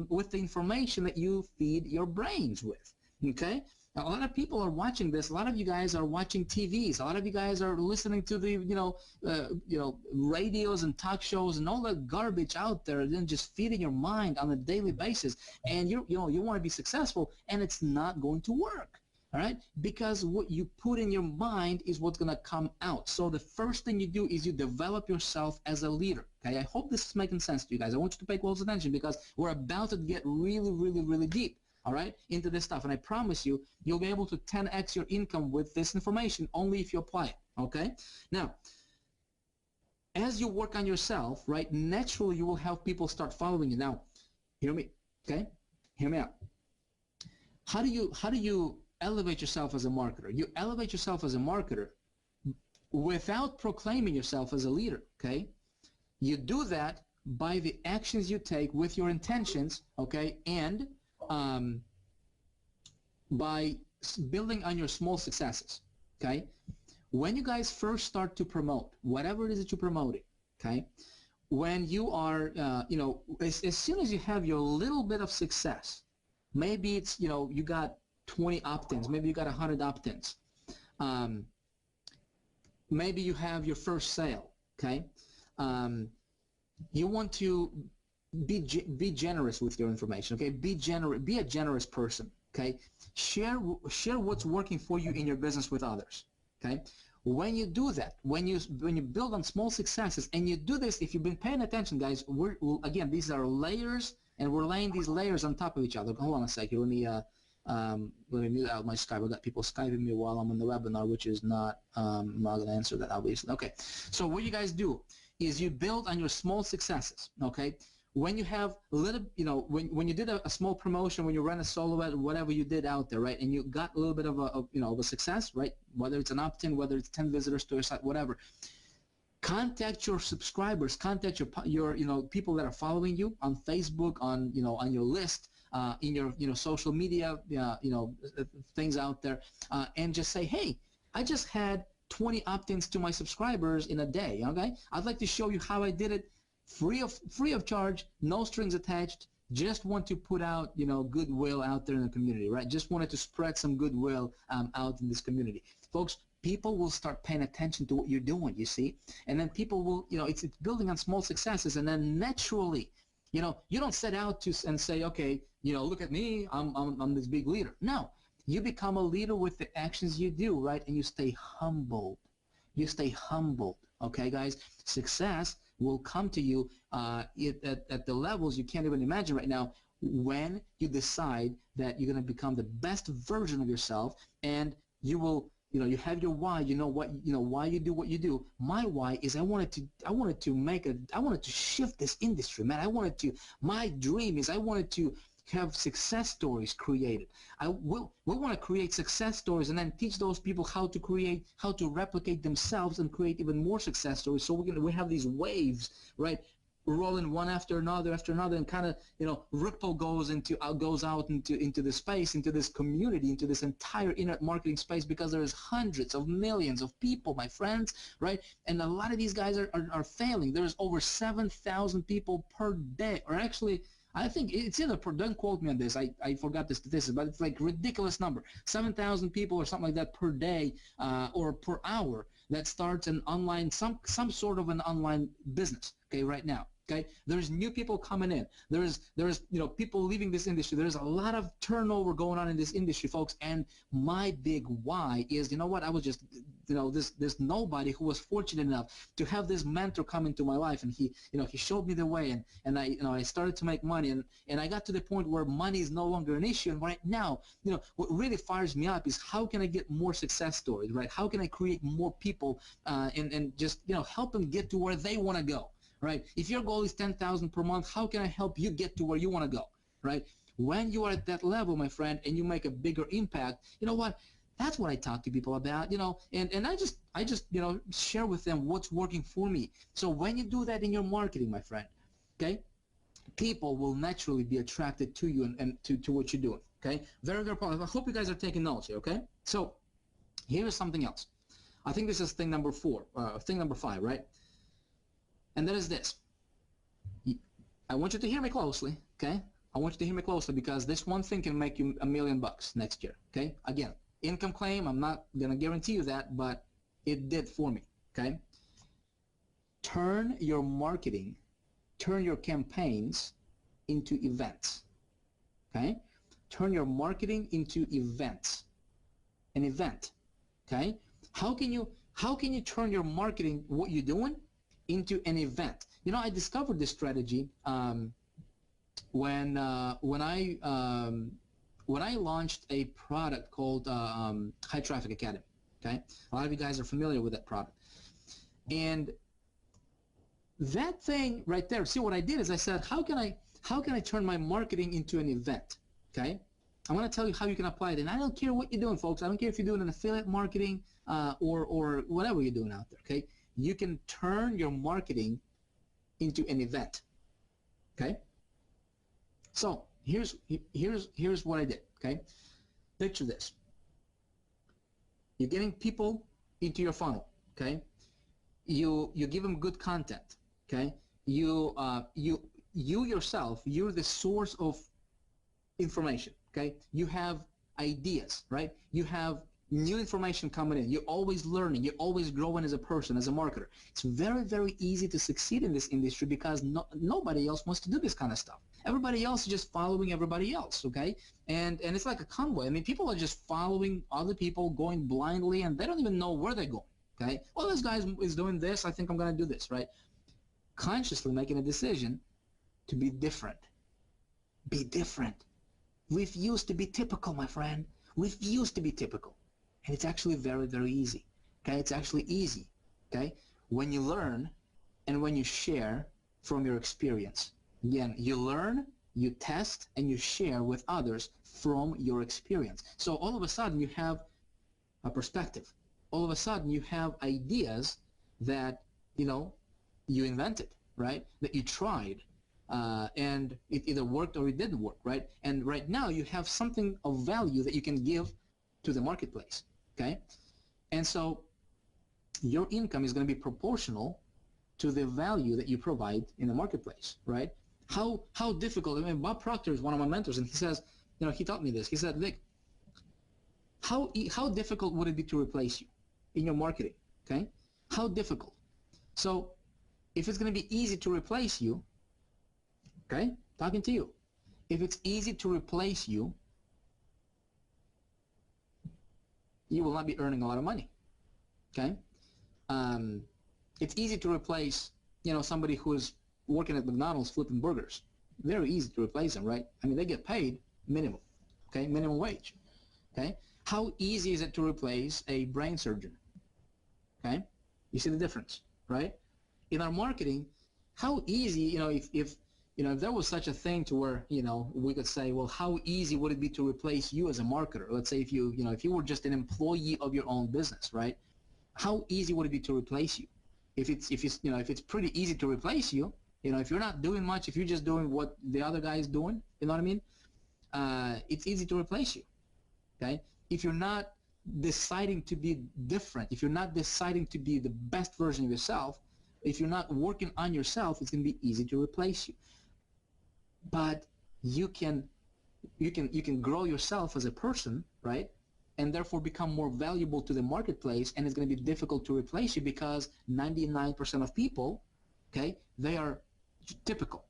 with the information that you feed your brains with. Okay, now, a lot of people are watching this. A lot of you guys are watching TVs. A lot of you guys are listening to the radios and talk shows and all that garbage out there, and then just feeding your mind on a daily basis. And you want to be successful, and it's not going to work. All right, because what you put in your mind is what's going to come out. So the first thing you do is you develop yourself as a leader. Okay, I hope this is making sense to you guys. I want you to pay close attention because we're about to get really, really, really deep, all right, into this stuff. And I promise you, you'll be able to 10x your income with this information only if you apply it, okay? Now, as you work on yourself, right, naturally you will have people start following you. Now, hear me, okay? Hear me out. How do you elevate yourself as a marketer? You elevate yourself as a marketer without proclaiming yourself as a leader, okay? You do that by the actions you take with your intentions, okay, and by building on your small successes, okay? When you guys first start to promote, whatever it is that you're promoting, okay, when you are, as soon as you have your little bit of success, maybe it's, you got 20 opt-ins, maybe you got 100 opt-ins. Maybe you have your first sale, okay? You want to be generous with your information, okay? Be a generous person, okay? Share what's working for you in your business with others, okay? When you do that, when you build on small successes, and you do this, if you've been paying attention, guys, again, these are layers, and we're laying these layers on top of each other. Hold on a second, let me Let me mute out my Skype. I got people Skyping me while I'm on the webinar, which is not, I'm not going to answer that, obviously. Okay, so what you guys do is you build on your small successes, okay? When you have a little, you know, when you did a small promotion, when you ran a solo ad, whatever you did out there, right, and you got a little bit of a you know, of a success, right, whether it's an opt-in, whether it's 10 visitors to your site, whatever, contact your subscribers, contact your you know, people that are following you on Facebook, on, you know, on your list, in your, you know, social media, you know, things out there, and just say, hey, I just had 20 opt-ins to my subscribers in a day, okay? I'd like to show you how I did it free of charge, no strings attached. Just want to put out, you know, goodwill out there in the community, right? Just wanted to spread some goodwill out in this community. Folks, people will start paying attention to what you're doing, you see? And then people will, you know, it's building on small successes, and then naturally, you know, you don't set out to and say, okay, you know, look at me, I'm this big leader. No, you become a leader with the actions you do, right? And you stay humbled. You stay humbled, okay, guys? Success will come to you at the levels you can't even imagine right now when you decide that you're going to become the best version of yourself, and you will, you know, you have your why, you know what, you know why you do what you do. My why is I wanted to shift this industry, man. My dream is I wanted to have success stories created. We want to create success stories and then teach those people how to replicate themselves and create even more success stories. So we have these waves, right, rolling one after another, and kind of, you know, ripple goes out into the space, into this community, into this entire internet marketing space, because there's hundreds of millions of people, my friends, right? And a lot of these guys are failing. There's over 7,000 people per day, or actually, I think it's either per, don't quote me on this, I forgot the statistics, but it's like ridiculous number, 7,000 people or something like that per day or per hour that starts an online, some sort of an online business, okay, right now. Okay, there's new people coming in. There's you know, people leaving this industry. There's a lot of turnover going on in this industry, folks. And my big why is, you know what? I was just, you know, this nobody who was fortunate enough to have this mentor come into my life, and he, you know, he showed me the way, and I, you know, I started to make money, and I got to the point where money is no longer an issue. And right now, you know, what really fires me up is how can I get more success stories, right? How can I create more people and just, you know, help them get to where they want to go. Right? If your goal is 10,000 per month, how can I help you get to where you want to go? Right? When you are at that level, my friend, and you make a bigger impact, you know what? That's what I talk to people about, you know, and I just, you know, share with them what's working for me. So when you do that in your marketing, my friend, okay, people will naturally be attracted to you and to what you're doing, okay? Very, very important. I hope you guys are taking notes here, okay? So here is something else. I think this is thing number 5, right? And that is this. I want you to hear me closely, okay? I want you to hear me closely, because this one thing can make you $1 million next year, okay? Again, income claim, I'm not going to guarantee you that, but it did for me, okay? Turn your marketing, turn your campaigns into events, okay? Turn your marketing into events. An event, okay? How can you turn your marketing, what you're doing, into an event? You know, I discovered this strategy when I launched a product called High Traffic Academy. Okay, a lot of you guys are familiar with that product, and that thing right there. See, what I did is I said, how can I turn my marketing into an event? Okay, I'm going to tell you how you can apply it, and I don't care what you're doing, folks. I don't care if you're doing an affiliate marketing or whatever you're doing out there. Okay. You can turn your marketing into an event, okay? So here's what I did, okay? Picture this. You're getting people into your funnel, okay? You give them good content, okay? You yourself, you're the source of information, okay? You have ideas, right? You have new information coming in. You're always learning. You're always growing as a person, as a marketer. It's very, very easy to succeed in this industry because nobody else wants to do this kind of stuff. Everybody else is just following everybody else, okay? And it's like a convoy. I mean, people are just following other people, going blindly, and they don't even know where they're going, okay? Well, this guy is doing this. I think I'm going to do this, right? Consciously making a decision to be different. Be different. Refuse to be typical, my friend. Refuse to be typical. And it's actually very, very easy. Okay, it's actually easy. Okay, when you learn and when you share from your experience. Again, you learn, you test, and you share with others from your experience. So all of a sudden you have a perspective. All of a sudden you have ideas that, you know, you invented, right? That you tried, and it either worked or it didn't work, right? And right now you have something of value that you can give to the marketplace, okay? And so your income is going to be proportional to the value that you provide in the marketplace, right? How difficult, I mean, Bob Proctor is one of my mentors, and he says, you know, he taught me this. He said, Vic, how difficult would it be to replace you in your marketing, okay? How difficult? So if it's going to be easy to replace you, okay, talking to you, if it's easy to replace you, you will not be earning a lot of money, okay? It's easy to replace, you know, somebody who is working at McDonald's flipping burgers. Very easy to replace them, right? I mean, they get paid minimum, okay, minimum wage, okay? How easy is it to replace a brain surgeon, okay? You see the difference, right? In our marketing, how easy, you know, if you know, if there was such a thing to where, you know, we could say, well, how easy would it be to replace you as a marketer? Let's say if you know, if you were just an employee of your own business, right? How easy would it be to replace you? If it's you know, if it's pretty easy to replace you, you know, if you're not doing much, if you're just doing what the other guy is doing, you know what I mean? It's easy to replace you, okay? If you're not deciding to be different, if you're not deciding to be the best version of yourself, if you're not working on yourself, it's going to be easy to replace you. But you can grow yourself as a person, right? And therefore become more valuable to the marketplace, and it's going to be difficult to replace you because 99% of people, okay, they are typical.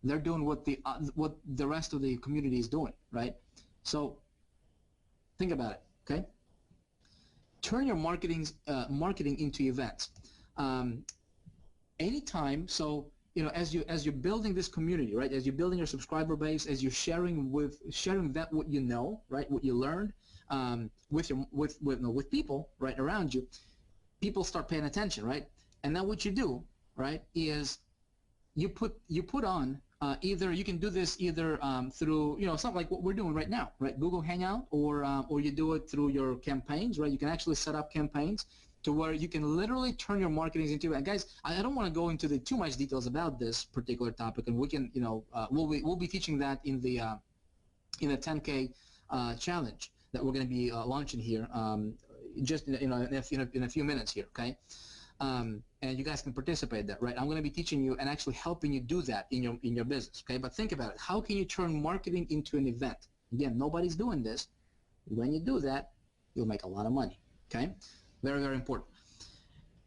They're doing what the rest of the community is doing, right? So think about it, okay? Turn your marketing into events. Anytime, so you know, as you're building this community, right? As you're building your subscriber base, as you're sharing that what you know, right? What you learned with people right around you, people start paying attention, right? And then what you do, right, is you put on either you can do this either through, you know, something like what we're doing right now, right? Google Hangout, or you do it through your campaigns, right? You can actually set up campaigns to where you can literally turn your marketing into. And guys, I don't want to go into the too much details about this particular topic, and we can, you know, we'll be teaching that in the 10K challenge that we're going to be launching here, just in a few minutes here, okay? And you guys can participate in that, right? I'm going to be teaching you and actually helping you do that in your business, okay? But think about it. How can you turn marketing into an event? Again, nobody's doing this. When you do that, you'll make a lot of money, okay? Very, very important.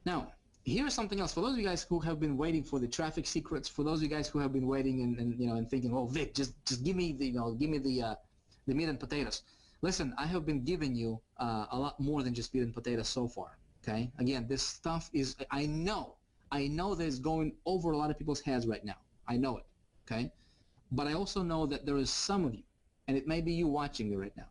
Now, here's something else. For those of you guys who have been waiting for the traffic secrets, for those of you guys who have been waiting and you know, and thinking, oh, Vic, just give me the, you know, give me the meat and potatoes. Listen, I have been giving you a lot more than just meat and potatoes so far. Okay. Again, this stuff is, I know that it's going over a lot of people's heads right now. I know it. Okay. But I also know that there is some of you, and it may be you watching me right now,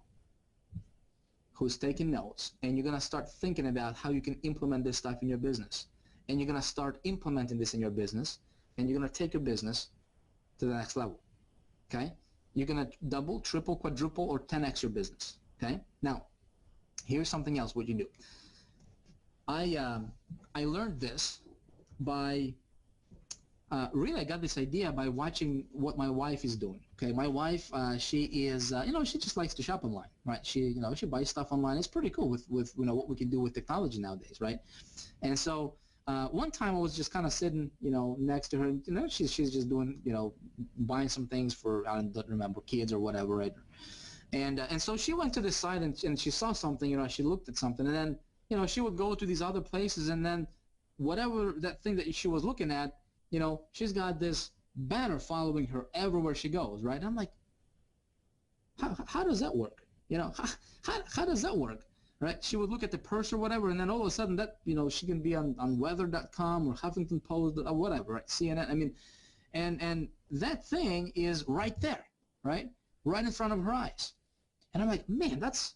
who's taking notes, and you're going to start thinking about how you can implement this stuff in your business. And you're going to start implementing this in your business, and you're going to take your business to the next level. Okay. You're going to double, triple, quadruple, or 10x your business. Okay. Now, here's something else what you do. I learned this by really, I got this idea by watching what my wife is doing. Okay, my wife, she is, you know, she just likes to shop online, right? She, you know, she buys stuff online. It's pretty cool with you know, what we can do with technology nowadays, right? And so one time I was just kind of sitting, you know, next to her. You know, she's just doing, you know, buying some things for, I don't remember, kids or whatever, right? And so she went to the site and she saw something, you know, she looked at something, and then, you know, she would go to these other places, and then whatever that thing that she was looking at, you know, she's got this banner following her everywhere she goes, right? I'm like, how does that work? You know, how does that work, right? She would look at the purse or whatever, and then all of a sudden that, you know, she can be on weather.com or Huffington Post or whatever, right? CNN, I mean, and that thing is right there, right? right in front of her eyes. And I'm like, man, that's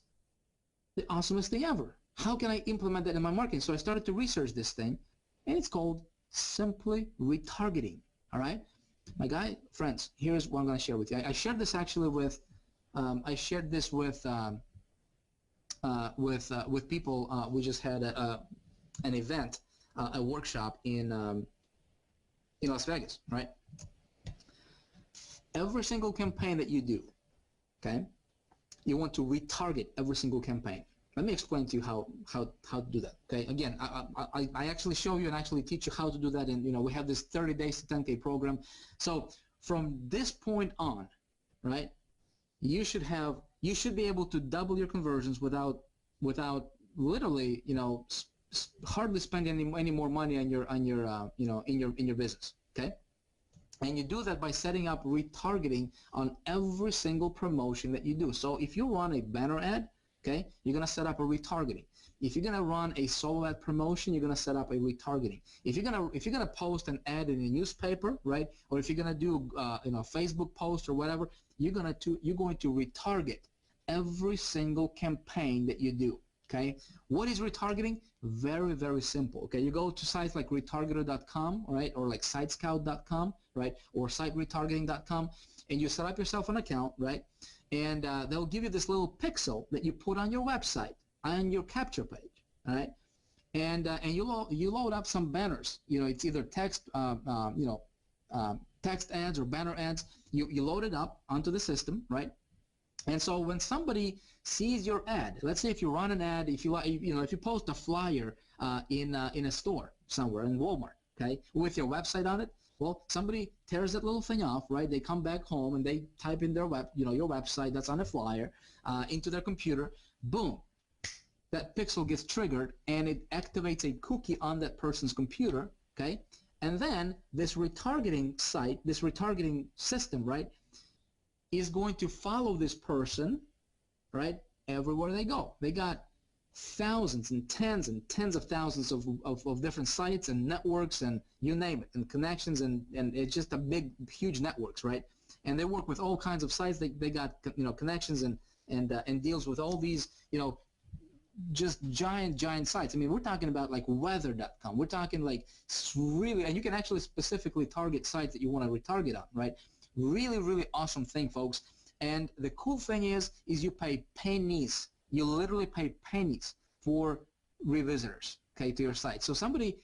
the awesomest thing ever. How can I implement that in my marketing? So I started to research this thing, and it's called simply retargeting. All right, my guy friends, here's what I'm going to share with you. I shared this actually with with people. We just had an event, a workshop in Las Vegas, right? Every single campaign that you do, okay, you want to retarget every single campaign. Let me explain to you how to do that. Okay, again, I actually show you and actually teach you how to do that. And we have this 30 days to 10K program. So from this point on, right, you should be able to double your conversions without literally hardly spending any more money on your in your business. Okay. And you do that by setting up retargeting on every single promotion that you do. So if you run a banner ad, okay, you're going to set up a retargeting. If you're going to run a solo ad promotion, you're going to set up a retargeting. If you're going to post an ad in a newspaper, right, or if you're going to do Facebook post or whatever, you're going to retarget every single campaign that you do. Okay, what is retargeting? Very, very simple. Okay, you go to sites like retargeter.com, right, or like sitescout.com, right, or siteretargeting.com, and you set up yourself an account, right, and they'll give you this little pixel that you put on your website, on your capture page, all right, and you load up some banners. It's either text, text ads or banner ads. You load it up onto the system, right? And so when somebody sees your ad, let's say if you run an ad, if you post a flyer in a store somewhere in Walmart, okay, with your website on it, well, somebody tears that little thing off, right? They come back home and they type in their your website that's on a flyer into their computer. Boom, that pixel gets triggered and it activates a cookie on that person's computer, okay? And then this retargeting site, this retargeting system, right, is going to follow this person, right, everywhere they go. They got thousands and tens of thousands of different sites and networks and you name it, and connections, and it's just a big, huge networks, right? And they work with all kinds of sites. They got connections and deals with all these just giant sites. I mean, we're talking about like weather.com. We're talking like really, and you can actually specifically target sites that you want to retarget on, right? Really, really awesome thing, folks. And the cool thing is you pay pennies. You literally pay pennies for revisitors, okay, to your site. So somebody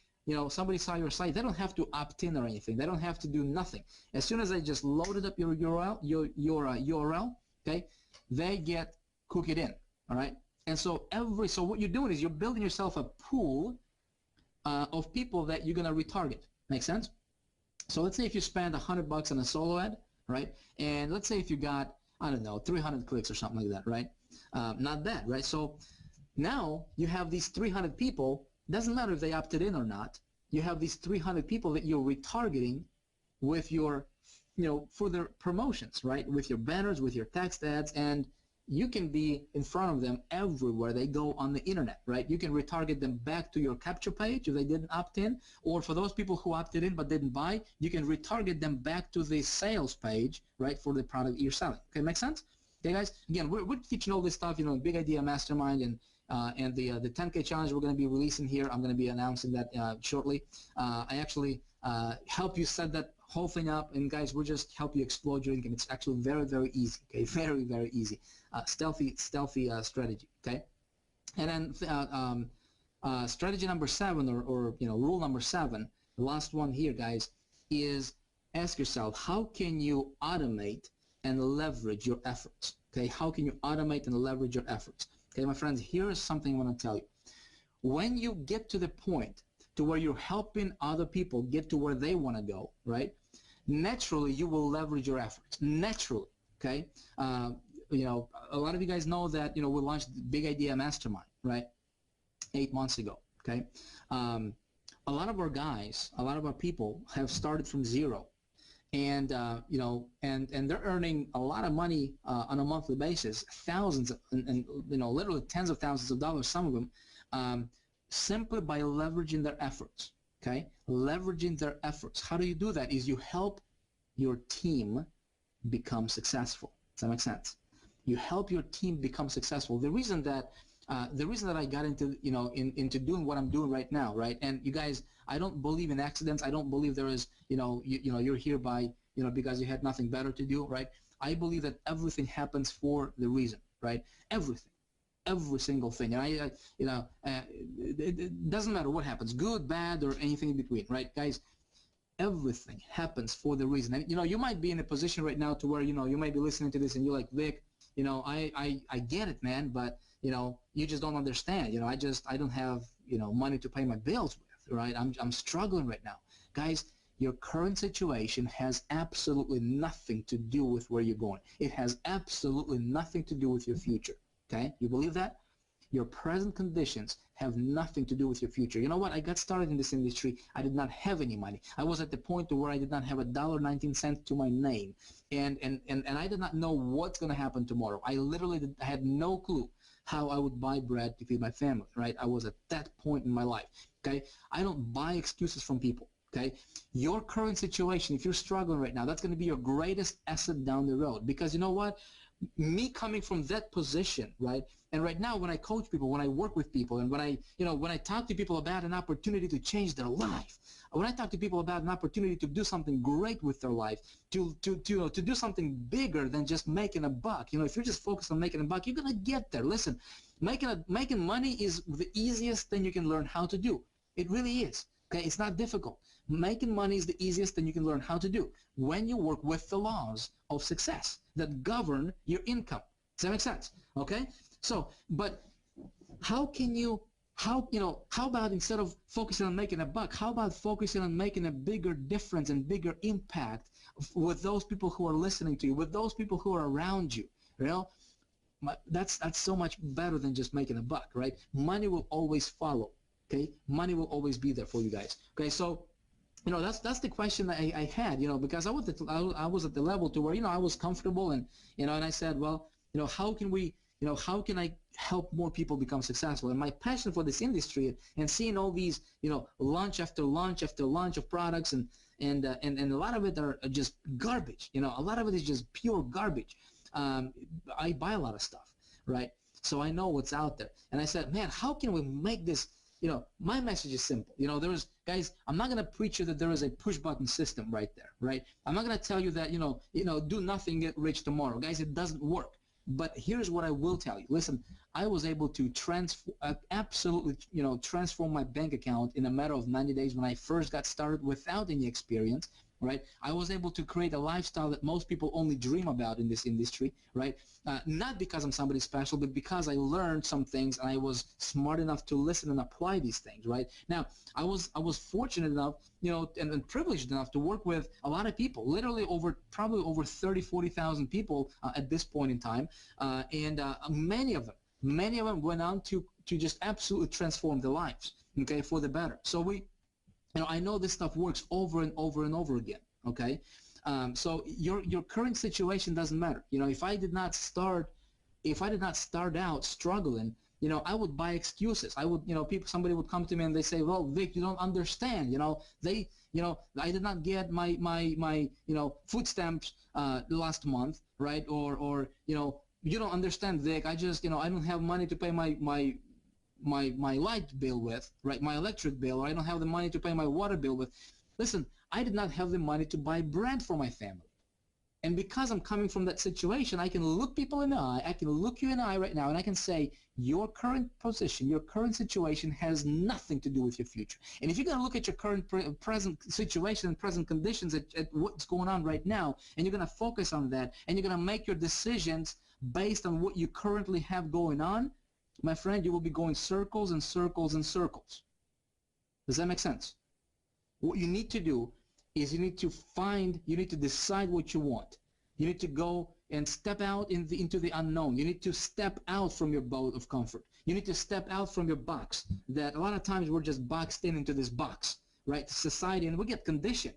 saw your site. They don't have to opt in or anything. They don't have to do nothing. As soon as they just loaded up your URL, okay, they get cookied in, all right. And so so what you're doing is you're building yourself a pool of people that you're gonna retarget. Make sense? So let's say if you spend $100 on a solo ad, right? And let's say if you got, I don't know, 300 clicks or something like that, right? Not bad, right? So now you have these 300 people. Doesn't matter if they opted in or not. You have these 300 people that you're retargeting with your, for their promotions, right? With your banners, with your text ads, and you can be in front of them everywhere they go on the internet, right? You can retarget them back to your capture page if they didn't opt in, or for those people who opted in but didn't buy, you can retarget them back to the sales page, right, for the product you're selling. Okay, make sense? Okay, guys. Again, we're teaching all this stuff, Big Idea Mastermind and the 10K challenge we're going to be releasing here. I'm going to be announcing that shortly. I actually help you set that whole thing up, and guys, we'll just help you explode your income. It's actually very, very easy. Okay, very, very easy. Stealthy strategy. Okay, and then strategy number 7, or rule number 7, the last one here, guys, is ask yourself, how can you automate and leverage your efforts? Okay, how can you automate and leverage your efforts? Okay, my friends, here is something I want to tell you. When you get to the point to where you're helping other people get to where they want to go, right? Naturally, you will leverage your efforts. Naturally, okay? A lot of you guys know that, we launched Big Idea Mastermind, right? 8 months ago, okay? A lot of our guys, a lot of our people have started from zero. And and they're earning a lot of money on a monthly basis, thousands and literally tens of thousands of dollars, some of them, simply by leveraging their efforts. Okay, leveraging their efforts. How do you do that? Is you help your team become successful. Does that make sense? You help your team become successful. The reason that I got into, into doing what I'm doing right now, right? And you guys, I don't believe in accidents. I don't believe there is, you're here by, because you had nothing better to do, right? I believe that everything happens for the reason, right? Everything. Every single thing. And it doesn't matter what happens, good, bad, or anything in between, right, guys? Everything happens for the reason. And you might be in a position right now to where you might be listening to this and you're like, Vic, I get it, man, but you just don't understand. I don't have money to pay my bills with, right? I'm struggling right now, guys. Your current situation has absolutely nothing to do with where you're going. It has absolutely nothing to do with your future. Okay, you believe that? Your present conditions have nothing to do with your future. You know what? I got started in this industry. I did not have any money. I was at the point to where I did not have $1.19 to my name, and I did not know what's going to happen tomorrow. I literally had no clue how I would buy bread to feed my family. Right? I was at that point in my life. Okay, I don't buy excuses from people. Okay, your current situation, if you're struggling right now, that's going to be your greatest asset down the road. Because you know what? Me coming from that position, right? And right now when I coach people, when I work with people, and when I talk to people about an opportunity to change their life, when I talk to people about an opportunity to do something great with their life, to do something bigger than just making a buck. If you're just focused on making a buck, you're gonna get there. Listen, making money is the easiest thing you can learn how to do. It really is. Okay, it's not difficult. Making money is the easiest thing you can learn how to do when you work with the laws of success that govern your income. Does that make sense? Okay? So, but how about instead of focusing on making a buck, how about focusing on making a bigger difference and bigger impact with those people who are listening to you, with those people who are around you? That's so much better than just making a buck, right? Money will always follow. Okay, money will always be there for you guys. Okay, so that's the question that I had, because I was at the level to where I was comfortable, and and I said, well, how can I help more people become successful? And my passion for this industry and seeing all these launch after launch after launch of products, and a lot of it are just garbage. A lot of it is just pure garbage. I buy a lot of stuff, right? So I know what's out there, and I said, man, how can we make this? My message is simple. Guys, I'm not going to preach you that there is a push-button system right there, right? I'm not going to tell you that, do nothing, get rich tomorrow. Guys, it doesn't work. But here's what I will tell you. Listen, I was able to absolutely, transform my bank account in a matter of 90 days when I first got started without any experience, right? I was able to create a lifestyle that most people only dream about in this industry, right? Not because I'm somebody special, but because I learned some things and I was smart enough to listen and apply these things, right? Now, I was fortunate enough, and privileged enough to work with a lot of people, literally probably over 30, 40,000 people at this point in time, and many of them went on to just absolutely transform their lives, okay, for the better. So I know this stuff works over and over and over again, okay? So your current situation doesn't matter. If I did not start out struggling, I would buy excuses. I would, somebody would come to me and they say, well, Vic, you don't understand. I did not get my food stamps last month, right? Or you don't understand, Vic. I just, I don't have money to pay my light bill with, right, my electric bill, or I don't have the money to pay my water bill with. Listen, I did not have the money to buy bread for my family. And because I'm coming from that situation, I can look people in the eye, I can look you in the eye right now, and I can say, your current position, your current situation has nothing to do with your future. And if you're going to look at your current present situation and present conditions at what's going on right now, and you're going to focus on that, and you're going to make your decisions based on what you currently have going on, my friend, you will be going circles and circles and circles. Does that make sense? What you need to do is you need to decide what you want. You need to go and step out into the unknown. You need to step out from your boat of comfort. You need to step out from your box, that a lot of times we're just boxed into this box, right? Society, and we get conditioned.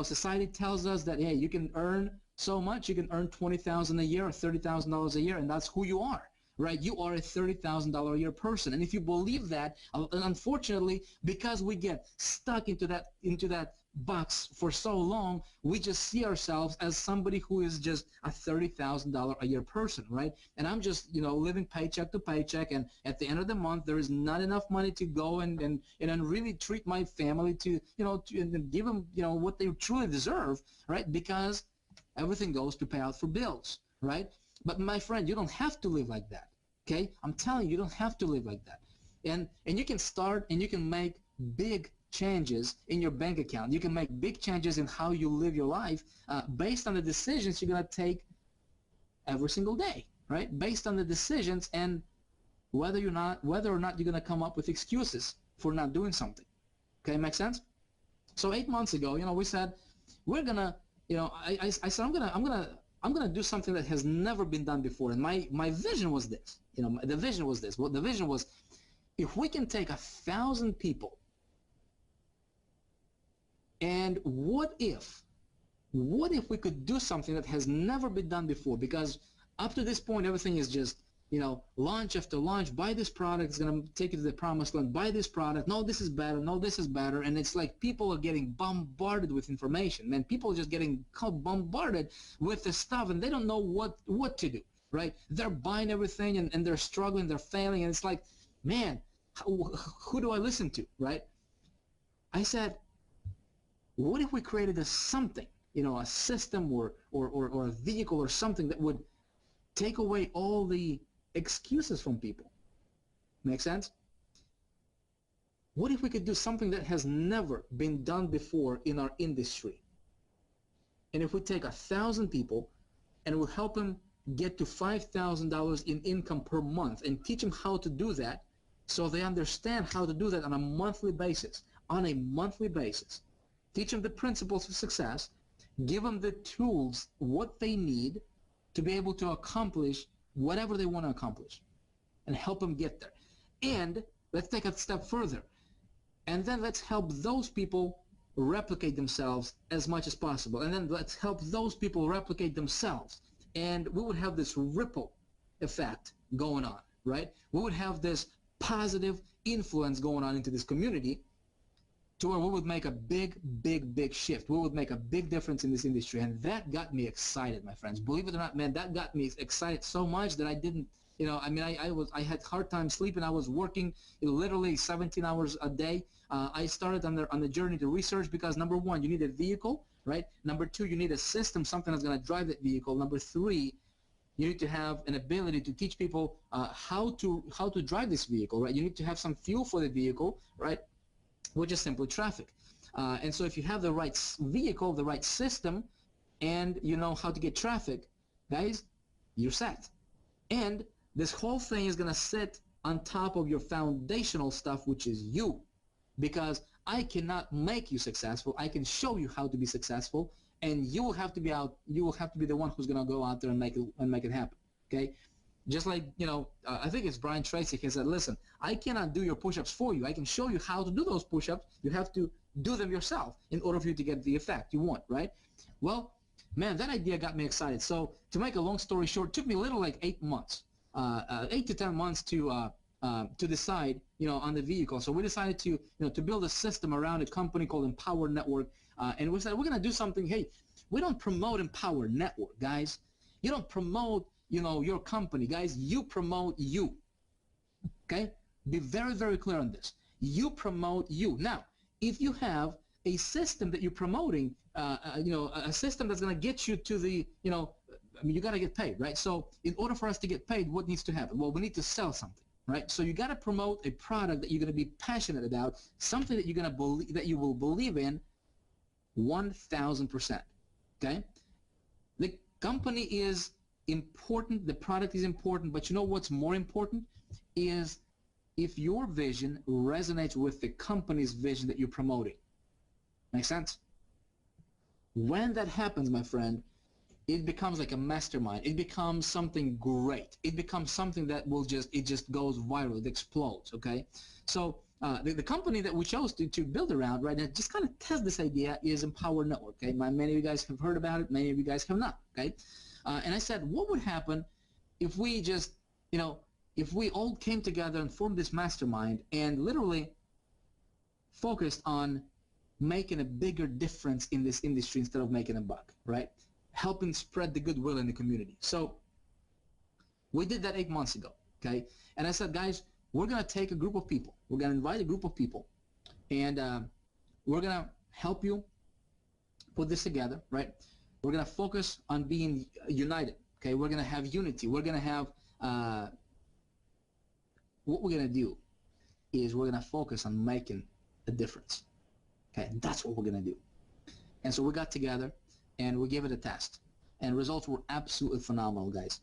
Society tells us that, hey, you can earn so much, you can earn $20,000 a year or $30,000 a year, and that's who you are. Right, you are a $30,000 a year person, and if you believe that, unfortunately, because we get stuck into that bucks for so long, we just see ourselves as somebody who is just a $30,000 a year person, right? And I'm just, living paycheck to paycheck, and at the end of the month, there is not enough money to go and really treat my family to, and give them, what they truly deserve, right? Because everything goes to pay out for bills, right? But my friend, you don't have to live like that, okay? I'm telling you, you don't have to live like that. And you can start and you can make big changes in your bank account. You can make big changes in how you live your life based on the decisions you're going to take every single day, right? Based on the decisions and whether or not you're going to come up with excuses for not doing something. Okay, make sense? So 8 months ago, we said we're going to, I said I'm going to do something that has never been done before. And my vision was this. The vision was this. Well, the vision was, if we can take 1,000 people, and what if we could do something that has never been done before? Because up to this point, everything is just, launch after launch. Buy this product, it's going to take you to the promised land. Buy this product. No, this is better. No, this is better. And it's like people are getting bombarded with information. Man, people are just getting bombarded with this stuff, and they don't know what to do, right? They're buying everything, and they're struggling, they're failing, and it's like, man, who do I listen to, right? I said, what if we created a something, a system or a vehicle or something that would take away all the excuses from people? Make sense? What if we could do something that has never been done before in our industry? And if we take 1,000 people and we'll help them get to $5,000 in income per month and teach them how to do that, so they understand how to do that on a monthly basis. Teach them the principles of success, give them the tools, what they need to be able to accomplish whatever they want to accomplish, and help them get there. And let's take a step further. And then let's help those people replicate themselves as much as possible. And then let's help those people replicate themselves. And we would have this ripple effect going on, right? We would have this positive influence going on into this community to where we would make a big shift. We would make a big difference in this industry. And that got me excited, my friends. Believe it or not, man, that got me excited so much that I didn't, I had hard time sleeping. I was working literally 17 hours a day. I started on the journey to research because, number one, you need a vehicle, right? Number two, you need a system, something that's going to drive that vehicle. Number three, you need to have an ability to teach people how to drive this vehicle, right? You need to have some fuel for the vehicle, right? Which is simply traffic. And so if you have the right vehicle, the right system, and you know how to get traffic, guys, you're set. And this whole thing is going to sit on top of your foundational stuff, which is you. Because I cannot make you successful. I can show you how to be successful, and you will have to be the one who's going to go out there and make it happen. Okay? Just like, I think it's Brian Tracy. He said, listen, I cannot do your push-ups for you. I can show you how to do those push-ups. You have to do them yourself in order for you to get the effect you want, right? Well, man, that idea got me excited. So to make a long story short, it took me a little like 8 months, 8 to 10 months to decide, on the vehicle. So we decided to build a system around a company called Empower Network. And we said, we're going to do something. Hey, we don't promote Empower Network, guys. You don't promote your company, guys. You promote you. Okay? Be very, very clear on this. You promote you. Now, if you have a system that you're promoting, a system that's going to get you to the, you got to get paid, right? So in order for us to get paid, what needs to happen? Well, we need to sell something, right? So you got to promote a product that you're going to be passionate about, something that you're going to believe, that you will believe in 1,000%. Okay? The company is important, the product is important, but you know what's more important is if your vision resonates with the company's vision that you're promoting. Make sense? When that happens, my friend, it becomes like a mastermind. It becomes something great. It becomes something that it just goes viral. It explodes, okay? So the company that we chose to build around, right, and just kind of test this idea is Empower Network, okay? Many of you guys have heard about it. Many of you guys have not, okay? And I said, what would happen if we just, if we all came together and formed this mastermind and literally focused on making a bigger difference in this industry instead of making a buck, right? Helping spread the goodwill in the community. So we did that 8 months ago, okay? And I said, guys, we're going to take a group of people. We're going to invite a group of people, and we're going to help you put this together, right? We're going to focus on being united, okay? We're going to have unity. We're going to have, what we're going to do is we're going to focus on making a difference, okay? That's what we're going to do. And so we got together, and we gave it a test, and results were absolutely phenomenal, guys.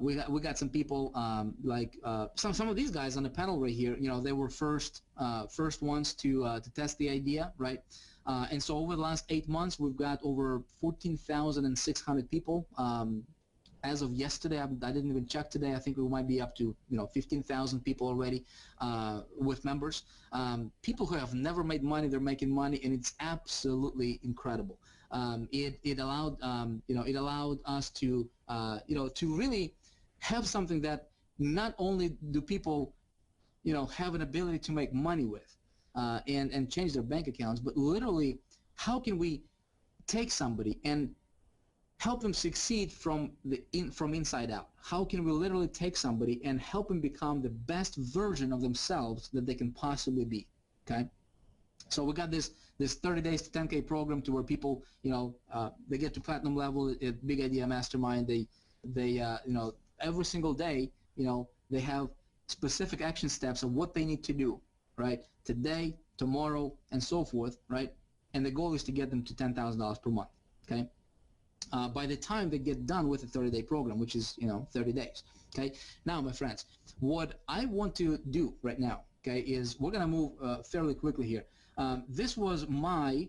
We got some people like some of these guys on the panel right here. You know, they were first ones to test the idea, right? And so over the last 8 months, we've got over 14,600 people. As of yesterday, I didn't even check today. I think we might be up to 15,000 people already with members. People who have never made money, they're making money, and it's absolutely incredible. It allowed it allowed us to to really have something that not only do people have an ability to make money with and change their bank accounts, but literally how can we take somebody and help them succeed from inside out? How can we literally take somebody and help them become the best version of themselves that they can possibly be? Okay. So we got this 30 days to 10K program to where people, they get to platinum level at Big Idea Mastermind. They every single day, they have specific action steps of what they need to do, right? Today, tomorrow, and so forth, right? And the goal is to get them to $10,000 per month, okay? By the time they get done with the 30-day program, which is 30 days, okay? Now, my friends, what I want to do right now, okay, is we're gonna move fairly quickly here. This was my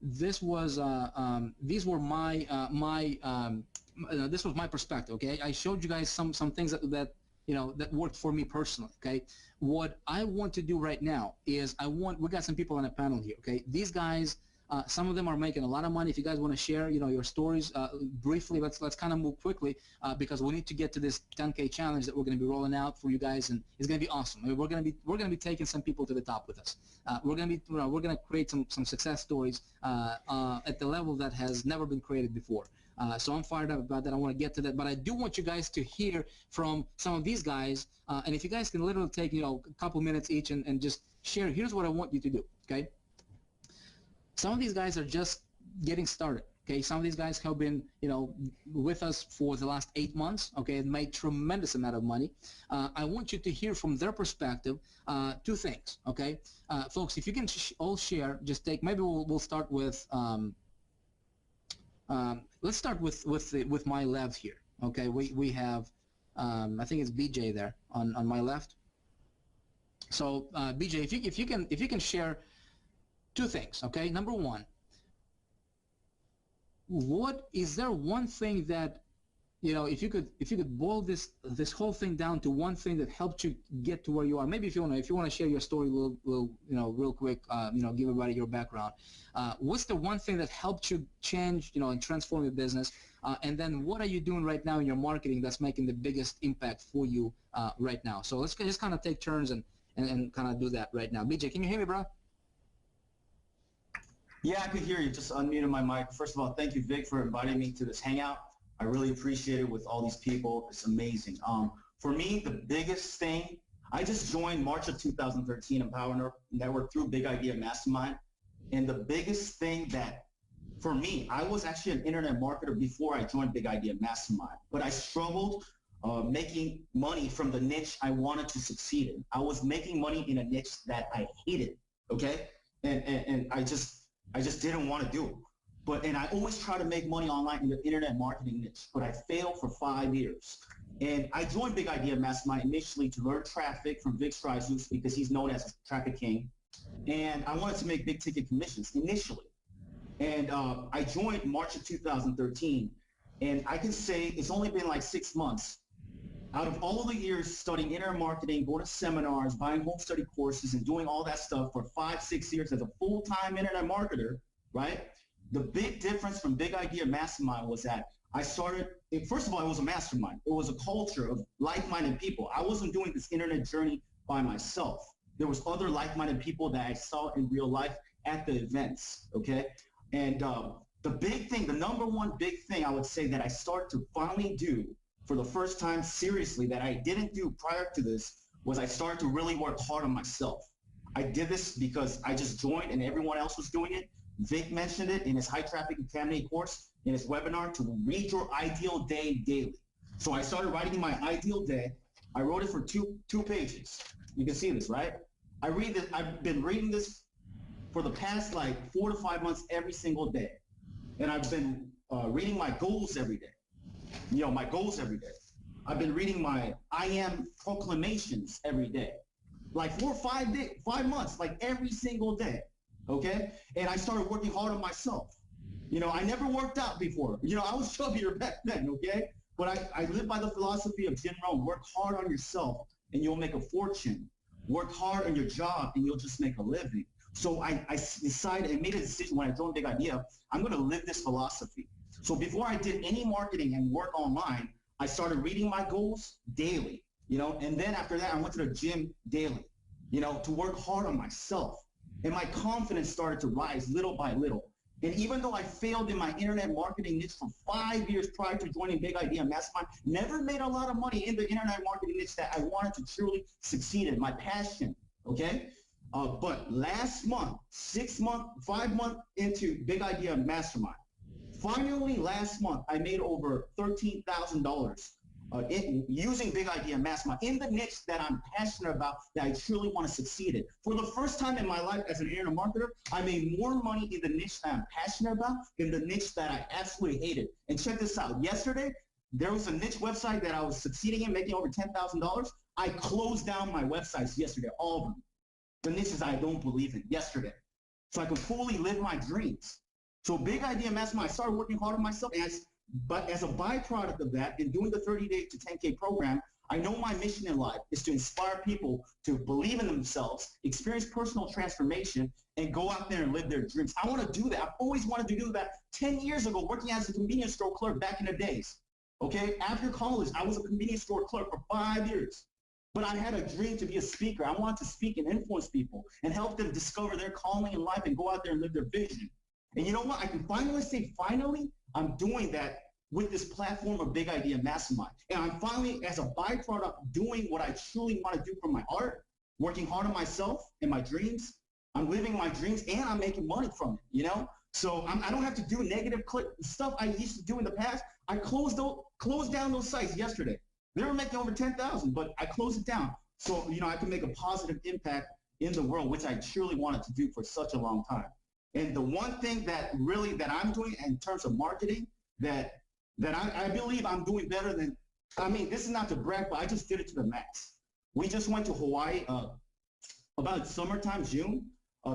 this was my perspective. Okay, I showed you guys some things that worked for me personally. Okay, what I want to do right now is we got some people on a panel here. Okay, these guys. Some of them are making a lot of money. If you guys want to share, your stories briefly, let's kind of move quickly because we need to get to this 10K challenge that we're going to be rolling out for you guys, and it's going to be awesome. I mean, we're going to be taking some people to the top with us. We're going to create some success stories at the level that has never been created before. So I'm fired up about that. I want to get to that, but I do want you guys to hear from some of these guys, and if you guys can literally take a couple minutes each and just share. Here's what I want you to do. Okay. Some of these guys are just getting started, okay? Some of these guys have been, with us for the last 8 months, okay, and made tremendous amount of money. I want you to hear from their perspective 2 things, okay? Folks, if you can all share, just take, maybe we'll start with, let's start with my left here, okay? We have, I think it's BJ there on my left. So BJ, if you can share 2 things, okay? Number 1, is there one thing that, if you could boil this whole thing down to one thing that helped you get to where you are? Maybe if you want to share your story, we'll real quick, give everybody your background. What's the one thing that helped you change, and transform your business? And then what are you doing right now in your marketing that's making the biggest impact for you right now? So let's just kind of take turns and kind of do that right now. BJ, can you hear me, bro? Yeah, I could hear you. Just unmuted my mic. First of all, thank you, Vic, for inviting me to this hangout. I really appreciate it with all these people. It's amazing. For me, the biggest thing, I just joined March of 2013 Empower Network through Big Idea Mastermind. And the biggest thing that, for me, I was actually an internet marketer before I joined Big Idea Mastermind, but I struggled making money from the niche I wanted to succeed in. I was making money in a niche that I hated, okay? And I just didn't want to do it. And I always try to make money online in the internet marketing niche, but I failed for 5 years. And I joined Big Idea Mastermind initially to learn traffic from Vic S because he's known as a traffic king. And I wanted to make big ticket commissions initially. And I joined March of 2013. And I can say it's only been like 6 months. Out of all of the years studying internet marketing, going to seminars, buying home study courses, and doing all that stuff for 5-6 years as a full-time internet marketer, right? The big difference from Big Idea Mastermind was that I started, first of all, it was a mastermind. It was a culture of like-minded people. I wasn't doing this internet journey by myself. there was other like-minded people that I saw in real life at the events, okay? And the big thing, the number one big thing I would say that I started to finally do for the first time seriously that I didn't do prior to this was I started to really work hard on myself. I did this because I just joined and everyone else was doing it. Vic mentioned it in his high traffic contaminate course in his webinar to read your ideal day daily. So I started writing my ideal day. I wrote it for two pages. You can see this, right? I've been reading this for the past like 4 to 5 months every single day. And I've been reading my goals every day. You know, my goals every day. I've been reading my I am proclamations every day. Like 4 or 5 months, like every single day, okay? And I started working hard on myself. You know, I never worked out before. You know, I was chubbier back then, okay? But I live by the philosophy of Jim Rohn, work hard on yourself and you'll make a fortune. Work hard on your job and you'll just make a living. So I decided and made a decision when I joined Big Idea, I'm gonna live this philosophy. So before I did any marketing and work online, I started reading my goals daily. You know, and then after that, I went to the gym daily, you know, to work hard on myself. And my confidence started to rise little by little. And even though I failed in my internet marketing niche for 5 years prior to joining Big Idea Mastermind, never made a lot of money in the internet marketing niche that I wanted to truly succeed in, my passion, okay? But last month, 5 months into Big Idea Mastermind, finally last month, I made over $13,000 using Big Idea Mastermind in the niche that I'm passionate about, that I truly want to succeed in. For the first time in my life as an internet marketer, I made more money in the niche that I'm passionate about than the niche that I absolutely hated. And check this out. Yesterday, there was a niche website that I was succeeding in, making over $10,000. I closed down my websites yesterday, all of them. The niches I don't believe in, yesterday. So I could fully live my dreams. So Big Idea Mastermind, I started working hard on myself, but as a byproduct of that, in doing the 30-day to 10K program, I know my mission in life is to inspire people to believe in themselves, experience personal transformation, and go out there and live their dreams. I want to do that. I've always wanted to do that 10 years ago, working as a convenience store clerk back in the days. Okay, after college, I was a convenience store clerk for 5 years. But I had a dream to be a speaker. I wanted to speak and influence people and help them discover their calling in life and go out there and live their vision. And you know what? I can finally say, finally, I'm doing that with this platform of Big Idea Mastermind. And I'm finally, as a byproduct, doing what I truly want to do for my art, working hard on myself and my dreams. I'm living my dreams and I'm making money from it, you know? So I don't have to do negative stuff I used to do in the past. I closed down those sites yesterday. They were making over 10,000, but I closed it down. So, you know, I can make a positive impact in the world, which I truly wanted to do for such a long time. And the one thing that really that I'm doing in terms of marketing that I believe I'm doing better than, I mean, this is not to brag, but I just did it to the max. We just went to Hawaii about summertime, June.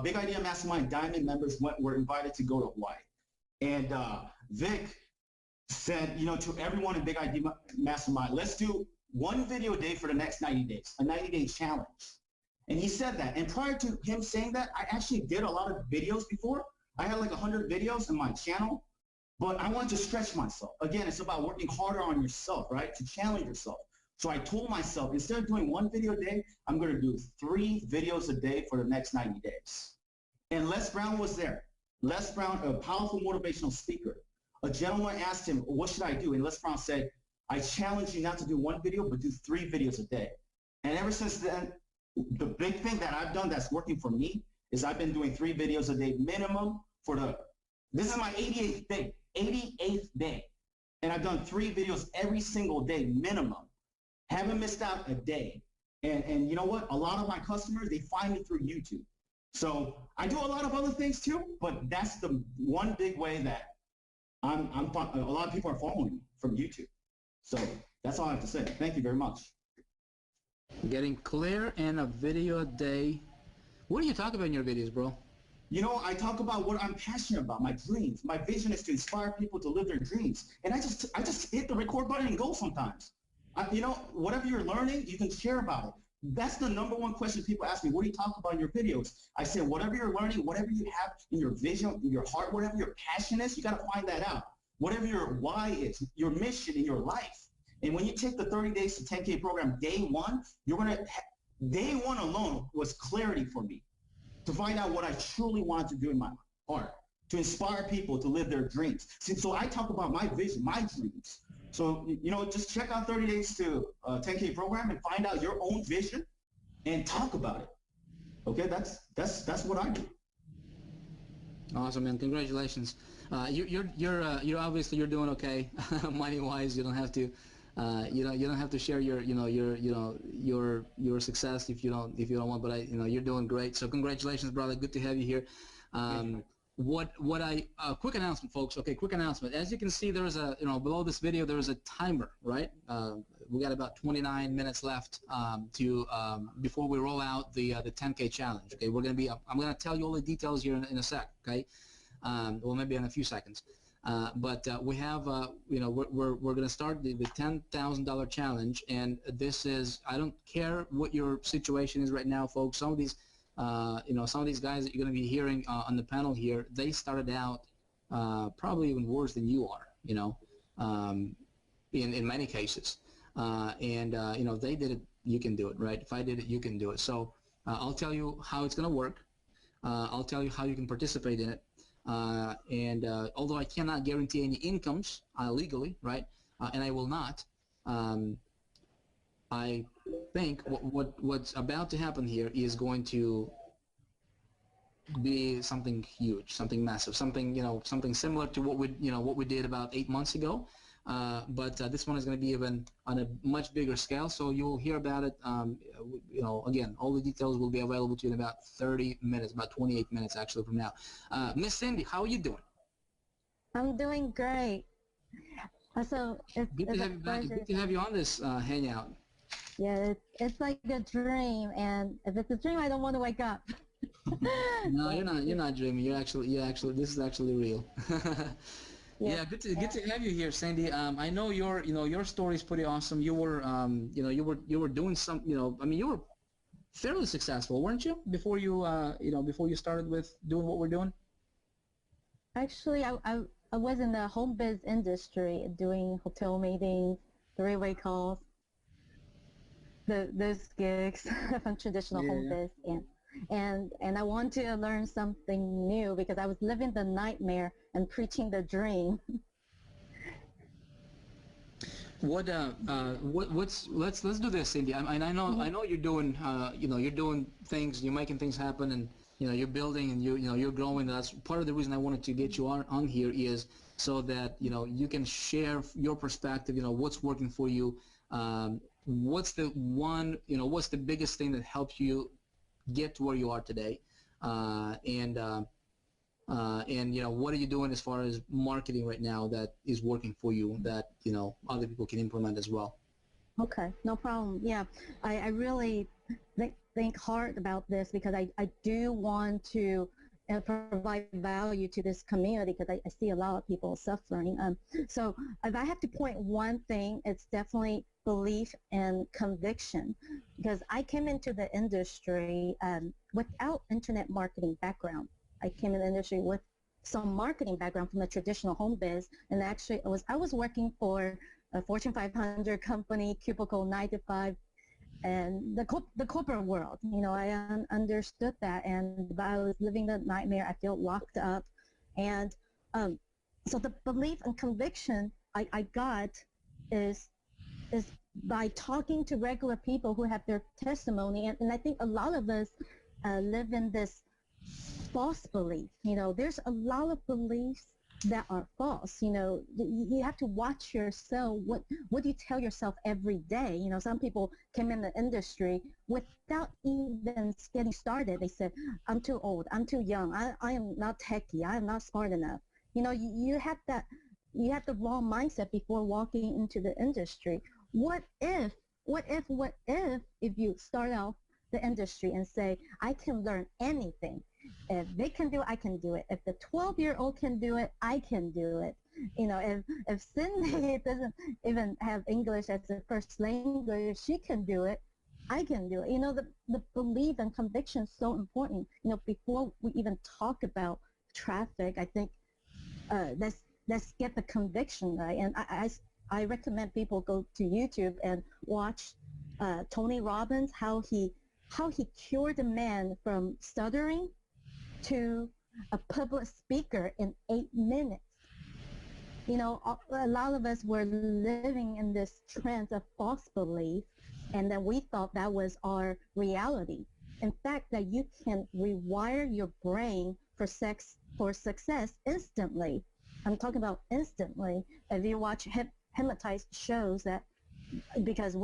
Big Idea Mastermind Diamond members were invited to go to Hawaii. And Vic said, you know, to everyone in Big Idea Mastermind, let's do one video a day for the next 90 days, a 90-day challenge. And he said that. And prior to him saying that, I actually did a lot of videos before. I had like 100 videos on my channel, but I wanted to stretch myself. Again, it's about working harder on yourself, right? To challenge yourself. So I told myself, instead of doing one video a day, I'm going to do 3 videos a day for the next 90 days. And Les Brown was there. Les Brown, a powerful motivational speaker. A gentleman asked him, what should I do? And Les Brown said, I challenge you not to do one video, but do 3 videos a day. And ever since then, the big thing that I've done that's working for me is I've been doing 3 videos a day minimum this is my 88th day, 88th day. And I've done 3 videos every single day minimum. Haven't missed out a day. And you know what? A lot of my customers, they find me through YouTube. So I do a lot of other things too, but that's the one big way that a lot of people are following me from YouTube. So that's all I have to say. Thank you very much. Getting clear and a video a day. What do you talk about in your videos, bro? You know, I talk about what I'm passionate about, my dreams. My vision is to inspire people to live their dreams. And I just hit the record button and go sometimes. You know, whatever you're learning, you can share about it. That's the #1 question people ask me. What do you talk about in your videos? I say, whatever you're learning, whatever you have in your vision, in your heart, whatever your passion is, you got to find that out. Whatever your why is, your mission in your life. And when you take the 30 days to 10K program day 1, you're going to Day one alone was clarity for me to find out what I truly wanted to do in my art, to inspire people to live their dreams. See, so I talk about my vision, my dreams. So, you know, just check out 30 Days to 10K program and find out your own vision and talk about it. Okay, that's what I do. Awesome, man! Congratulations. You're obviously you're doing okay, money wise. You don't have to, you don't have to share your your success if you don't want. But you're doing great. So congratulations, brother. Good to have you here. Quick announcement, folks. Okay, quick announcement. As you can see, there's a below this video there is a timer, right? We got about 29 minutes left before we roll out the 10K challenge. Okay, I'm gonna tell you all the details here in a sec. Okay, well maybe in a few seconds. But we have we're gonna start the $10,000 challenge, and this is, I don't care what your situation is right now, folks. Some of these some of these guys that you're going to be hearing on the panel here, they started out probably even worse than you are, in many cases. If they did it, you can do it, right? If I did it, you can do it. So I'll tell you how it's going to work. I'll tell you how you can participate in it. Although I cannot guarantee any incomes legally, right? And I will not. I think what's about to happen here is going to be something huge, something massive, something something similar to what we did about 8 months ago. But this one is going to be even on a much bigger scale. So you'll hear about it. Again, all the details will be available to you in about 30 minutes, about 28 minutes actually from now. Miss Cindy, how are you doing? I'm doing great. So it's good to have you on this hangout. Yeah, it's like a dream, and if it's a dream, I don't want to wake up. No, you're not dreaming. You're actually this is actually real. Yeah, good to have you here, Sandy. I know your story is pretty awesome. You were you were doing some, I mean, you were fairly successful, weren't you, before you before you started with doing what we're doing? Actually, I was in the home biz industry doing hotel meetings, three-way calls, those gigs from traditional home biz, and I want to learn something new because I was living the nightmare and preaching the dream. Let's do this, Cindy. I know you're doing you're doing things, you're making things happen, and you're building and you're growing. That's part of the reason I wanted to get you on here, is so that you can share your perspective. What's working for you. What's the what's the biggest thing that helps you get to where you are today, and what are you doing as far as marketing right now that is working for you that other people can implement as well? Okay, no problem. Yeah, I really think hard about this because I do want to provide value to this community because I see a lot of people suffering. So if I have to point one thing, it's definitely belief and conviction, because I came into the industry without internet marketing background. I came in the industry with some marketing background from the traditional home biz, and actually I was working for a Fortune 500 company, cubicle 9 to 5, and the corporate world. I understood that, and I was living the nightmare. I feel locked up, and so the belief and conviction I got is by talking to regular people who have their testimony, and I think a lot of us live in this false belief. There's a lot of beliefs that are false. You have to watch yourself. What do you tell yourself every day? Some people came in the industry without even getting started. They said, I'm too old, I'm too young, I am not techie, I am not smart enough. You have the wrong mindset before walking into the industry. What if you start off the industry and say, I can learn anything. If they can do it, I can do it. If the 12-year-old can do it, I can do it. If Cindy doesn't even have English as a first language, she can do it, I can do it. The belief and conviction is so important. Before we even talk about traffic, I think let's get the conviction right. And I recommend people go to YouTube and watch Tony Robbins, how he how he cured a man from stuttering to a public speaker in 8 minutes. You know, a lot of us were living in this trance of false belief, and then we thought that was our reality. In fact, that you can rewire your brain for success instantly. I'm talking about instantly. If you watch hypnotized shows, that because a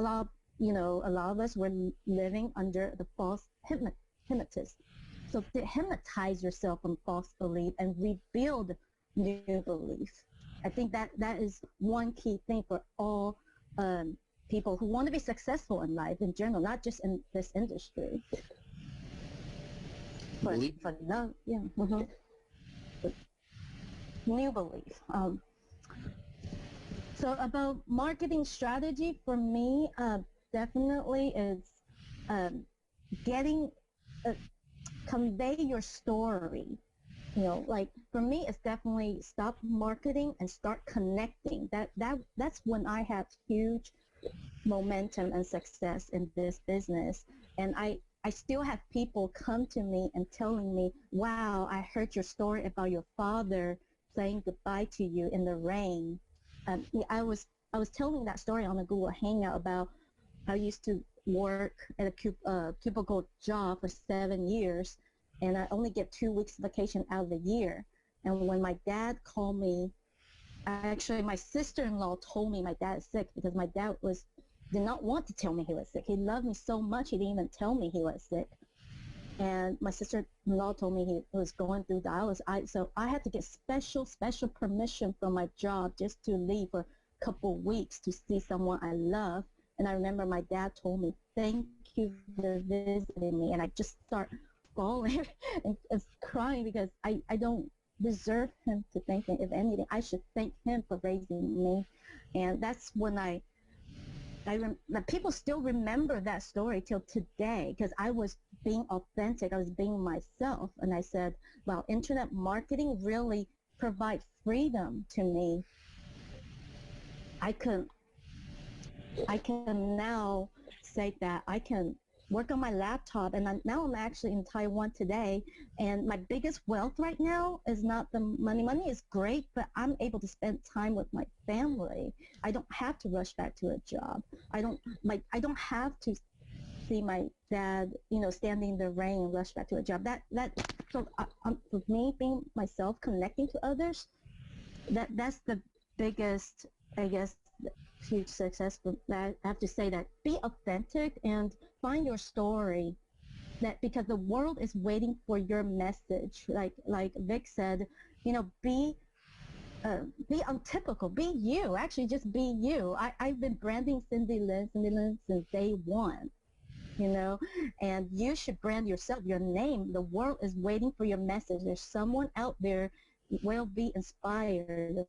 lot of us were living under the false hypnotist. So to hypnotize yourself from false belief and rebuild new belief. I think that is one key thing for all people who want to be successful in life in general, not just in this industry. But no, yeah. Mm-hmm. New belief. So about marketing strategy for me, definitely is convey your story. You know, like for me, it's definitely stop marketing and start connecting. That's when I have huge momentum and success in this business. And I still have people come to me and telling me, wow, I heard your story about your father saying goodbye to you in the rain. I was telling that story on a Google Hangout about how I used to work at a cubicle job for 7 years, and I only get 2 weeks vacation out of the year. And when my dad called me, actually my sister-in-law told me my dad is sick, because my dad did not want to tell me he was sick. He loved me so much he didn't even tell me he was sick. And my sister-in-law told me he was going through dialysis. So I had to get special permission from my job just to leave for a couple of weeks to see someone I love. And I remember my dad told me, thank you for visiting me. And I just start bawling and crying, because I don't deserve him to thank me. If anything, I should thank him for raising me. And that's when people still remember that story till today, because I was being authentic. I was being myself. And I said, well, internet marketing really provides freedom to me. I can now say that I can work on my laptop, and now I'm actually in Taiwan today, and my biggest wealth right now is not the money. Money is great, but I'm able to spend time with my family. I don't have to rush back to a job. I don't have to see my dad, standing in the rain and rush back to a job. So for me, being myself, connecting to others, that's the biggest, I guess, huge success for that. I have to say that be authentic and find your story, because the world is waiting for your message. Like Vic said, be untypical, be you. Actually, just be you. I've been branding Cindy Lin since day one, and you should brand yourself, your name. The world is waiting for your message. There's someone out there will be inspired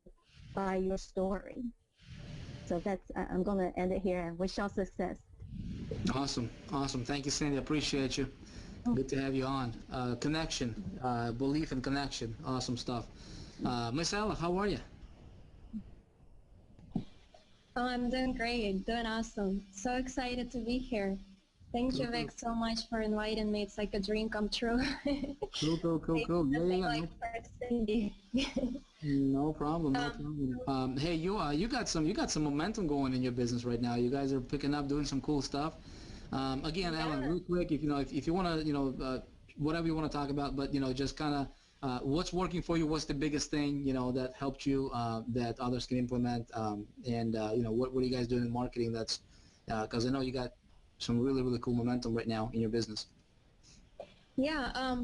by your story. So I'm going to end it here and wish y'all success. Awesome. Thank you, Sandy. I appreciate you. Good to have you on. Connection, belief and connection. Awesome stuff. Miss Ella, how are you? Oh, I'm doing great, doing awesome. So excited to be here. Thank you, Vic, so much for inviting me. It's like a dream come true. Cool. Yeah. No problem. Hey, you got some momentum going in your business right now. You guys are picking up, doing some cool stuff. Again, yeah. Alan, real quick, if you want to, whatever you want to talk about, but just kind of what's working for you. What's the biggest thing that helped you that others can implement, and what are you guys doing in marketing? That's because I know you got some really cool momentum right now in your business. Yeah.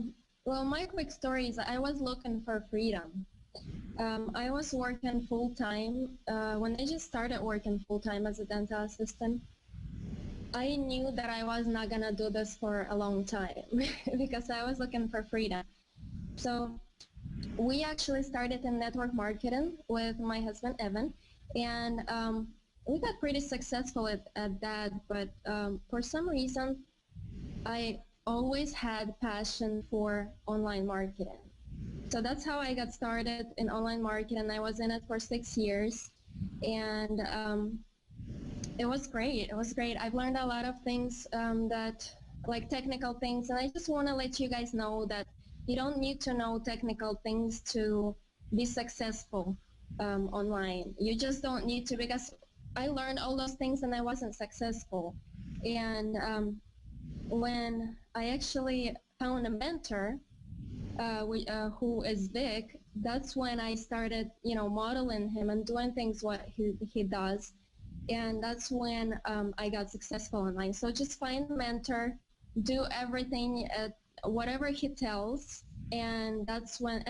Well, my quick story is I was looking for freedom. I was working full-time. When I just started working full-time as a dental assistant, I knew that I was not going to do this for a long time because I was looking for freedom. So we actually started in network marketing with my husband, Evan, and we got pretty successful at that, but for some reason, I always had passion for online marketing. So that's how I got started in online marketing. I was in it for 6 years, and It was great. It was great. I've learned a lot of things like technical things, and I just want to let you guys know that you don't need to know technical things to be successful online. You just don't need to, because I learned all those things and I wasn't successful. And when I actually found a mentor, who is Vic, that's when I started, modeling him and doing things what he does. And that's when I got successful online. So just find a mentor, do everything, whatever he tells, and that's when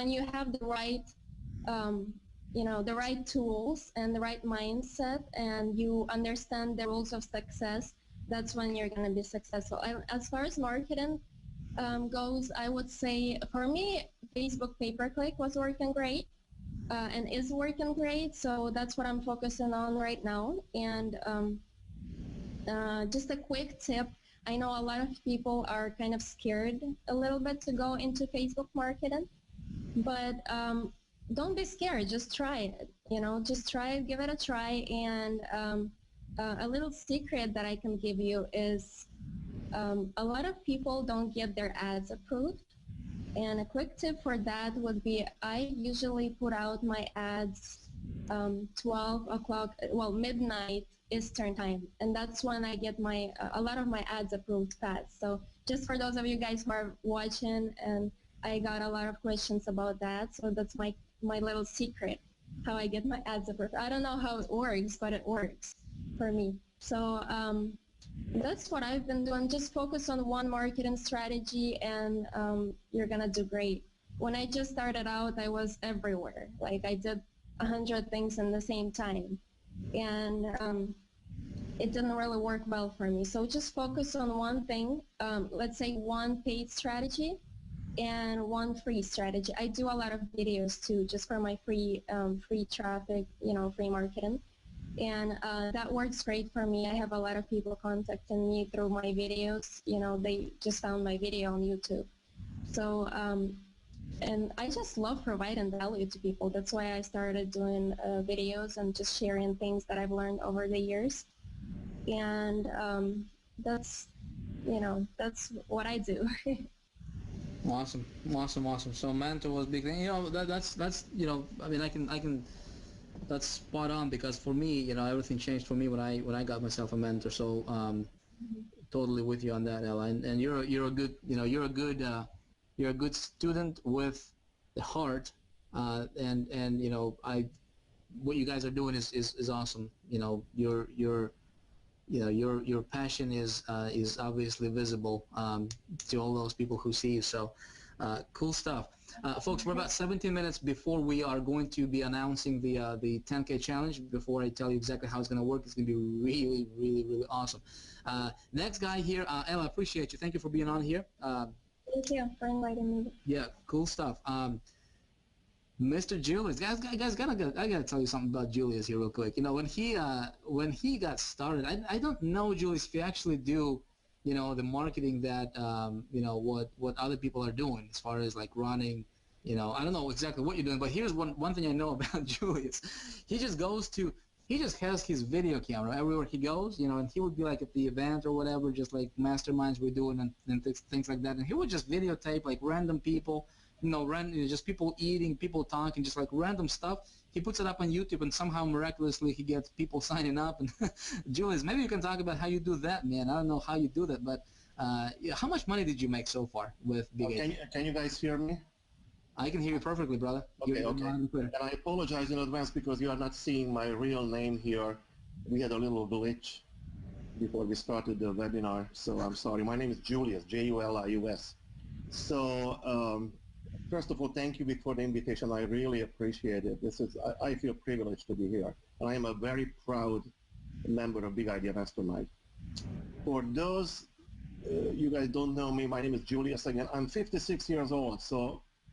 you have the right, the right tools and the right mindset, and you understand the rules of success, that's when you're going to be successful. And as far as marketing goes, I would say for me, Facebook pay-per-click was working great. And is working great, so that's what I'm focusing on right now. And just a quick tip, I know a lot of people are kind of scared a little bit to go into Facebook marketing, but don't be scared, just try it, just try it, give it a try. And a little secret that I can give you is a lot of people don't get their ads approved. And a quick tip for that would be, I usually put out my ads 12 o'clock, midnight Eastern time. And that's when I get a lot of my ads approved fast. So just for those of you guys who are watching, and I got a lot of questions about that. So that's my little secret, how I get my ads approved. I don't know how it works, but it works for me. So that's what I've been doing. Just focus on one marketing strategy, and you're gonna do great. When I just started out, I was everywhere. Like, I did 100 things in the same time, and it didn't really work well for me. So just focus on one thing. Let's say one paid strategy and one free strategy. I do a lot of videos too, just for my free traffic, free marketing. And that works great for me. I have a lot of people contacting me through my videos. They just found my video on YouTube. So, and I just love providing value to people. That's why I started doing videos and just sharing things that I've learned over the years. And that's what I do. Awesome. So mentor was big thing. That's I mean, I can. That's spot on, because for me, everything changed for me when I got myself a mentor. So totally with you on that, Ella. And you're a good you're a good student with the heart, and what you guys are doing is awesome. Your passion is obviously visible to all those people who see you. So cool stuff. Folks, we're about 17 minutes before we are going to be announcing the 10K challenge. Before I tell you exactly how it's going to work, it's going to be really, really, really awesome. Next guy here, Ella, I appreciate you. Thank you for being on here. Thank you for inviting me. Yeah, cool stuff. Mr. Julius, guys, I gotta tell you something about Julius here real quick. When he got started, I don't know, Julius, if you actually do the marketing that what other people are doing as far as like running, I don't know exactly what you're doing, but here's one thing I know about Julius. He just has his video camera everywhere he goes, and he would be like at the event or whatever, just like masterminds we're doing and things like that, and he would just videotape like random people, just people eating, people talking, just like random stuff. He puts it up on YouTube, and somehow miraculously he gets people signing up. And Julius, maybe you can talk about how you do that, man. I don't know how you do that, but how much money did you make so far with Big A? Can you guys hear me? I can hear you perfectly, brother. Okay. And I apologize in advance because you are not seeing my real name here. We had a little glitch before we started the webinar, so I'm sorry. My name is Julius, Julius. So first of all, thank you for the invitation. I really appreciate it. I feel privileged to be here, and I am a very proud member of Big Idea Mastermind. For those you guys don't know me, my name is Julius again. I'm 56 years old,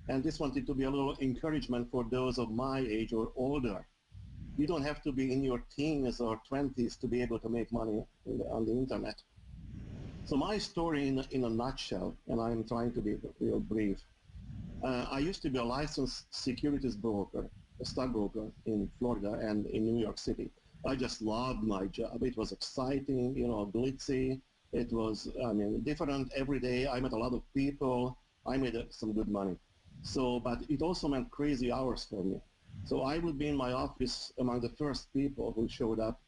and this wanted to be a little encouragement for those of my age or older. You don't have to be in your teens or 20s to be able to make money on the internet. So my story in a nutshell, and I'm trying to be real brief. I used to be a licensed securities broker, a stockbroker in Florida and in New York City. I just loved my job. It was exciting, you know, glitzy. It was, I mean, different every day. I met a lot of people. I made some good money. So, but it also meant crazy hours for me. So I would be in my office among the first people who showed up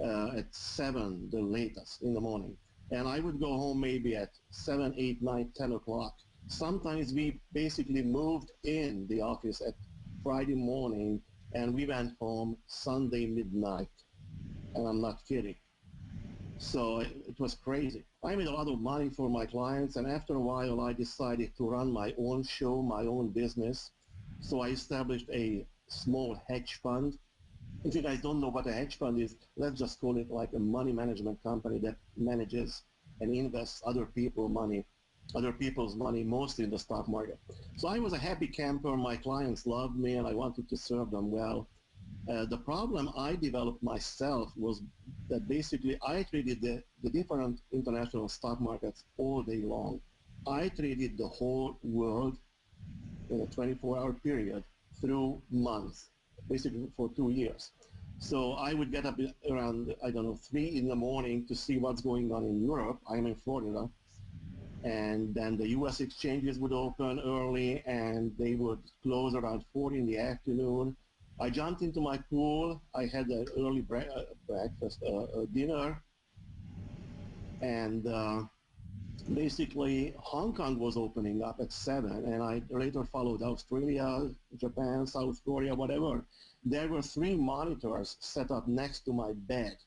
at 7, the latest, in the morning. And I would go home maybe at 7, 8, 9, 10 o'clock. Sometimes we basically moved in the office at Friday morning and we went home Sunday midnight. And I'm not kidding. So it was crazy. I made a lot of money for my clients, and after a while I decided to run my own show, my own business. So I established a small hedge fund. If you guys don't know what a hedge fund is, let's just call it like a money management company that manages and invests other people's money, mostly in the stock market. So I was a happy camper. My clients loved me, and I wanted to serve them well. The problem I developed myself was that basically I traded the different international stock markets all day long. I traded the whole world in a 24-hour period through months, basically for 2 years. So I would get up around, I don't know, 3 in the morning to see what's going on in Europe. I'm in Florida. And then the US exchanges would open early and they would close around 4 in the afternoon. I jumped into my pool. I had an early breakfast, dinner, and basically Hong Kong was opening up at 7, and I later followed Australia, Japan, South Korea, whatever. There were 3 monitors set up next to my bed.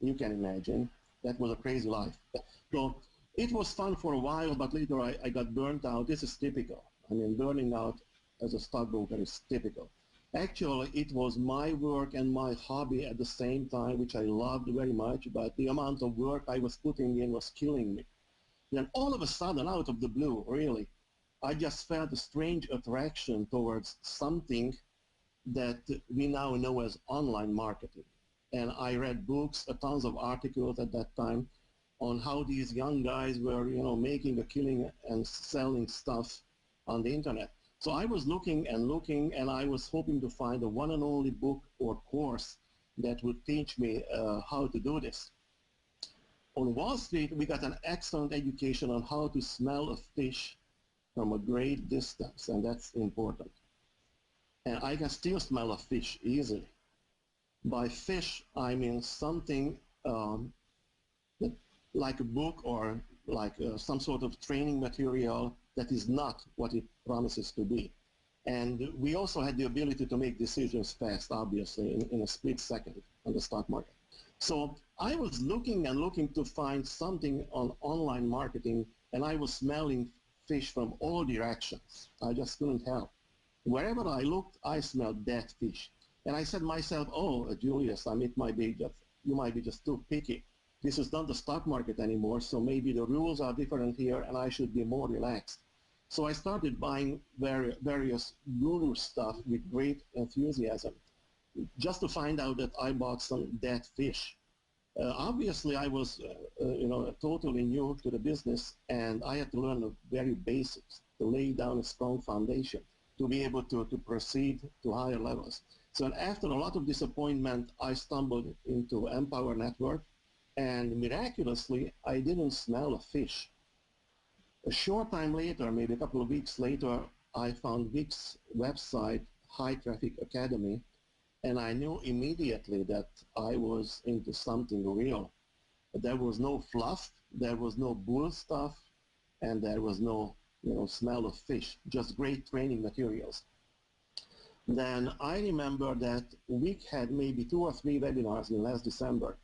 You can imagine. That was a crazy life. So it was fun for a while, but later I got burnt out. This is typical. I mean, burning out as a stockbroker is typical. Actually, it was my work and my hobby at the same time, which I loved very much, but the amount of work I was putting in was killing me. Then all of a sudden, out of the blue, really, I just felt a strange attraction towards something that we now know as online marketing. And I read books, tons of articles at that time on how these young guys were, you know, making a killing and selling stuff on the internet. So I was looking, and I was hoping to find the one and only book or course that would teach me how to do this. On Wall Street, we got an excellent education on how to smell a fish from a great distance, and that's important. And I can still smell a fish easily. By fish, I mean something like a book or like some sort of training material that is not what it promises to be. And we also had the ability to make decisions fast, obviously, in a split second on the stock market. So I was looking and looking to find something on online marketing, and I was smelling fish from all directions. I just couldn't help. Wherever I looked, I smelled dead fish. And I said to myself, oh, Julius, you might be just too picky. This is not the stock market anymore, so maybe the rules are different here and I should be more relaxed. So I started buying various guru stuff with great enthusiasm, just to find out that I bought some dead fish. Obviously, I was totally new to the business, and I had to learn the very basics to lay down a strong foundation to be able to proceed to higher levels. So after a lot of disappointment, I stumbled into Empower Network, and miraculously, I didn't smell a fish. A short time later, maybe a couple of weeks later, I found Vick's website, High Traffic Academy, and I knew immediately that I was into something real. There was no fluff, there was no bull stuff, and there was no smell of fish, just great training materials. Then I remember that Vick had maybe 2 or 3 webinars in last December,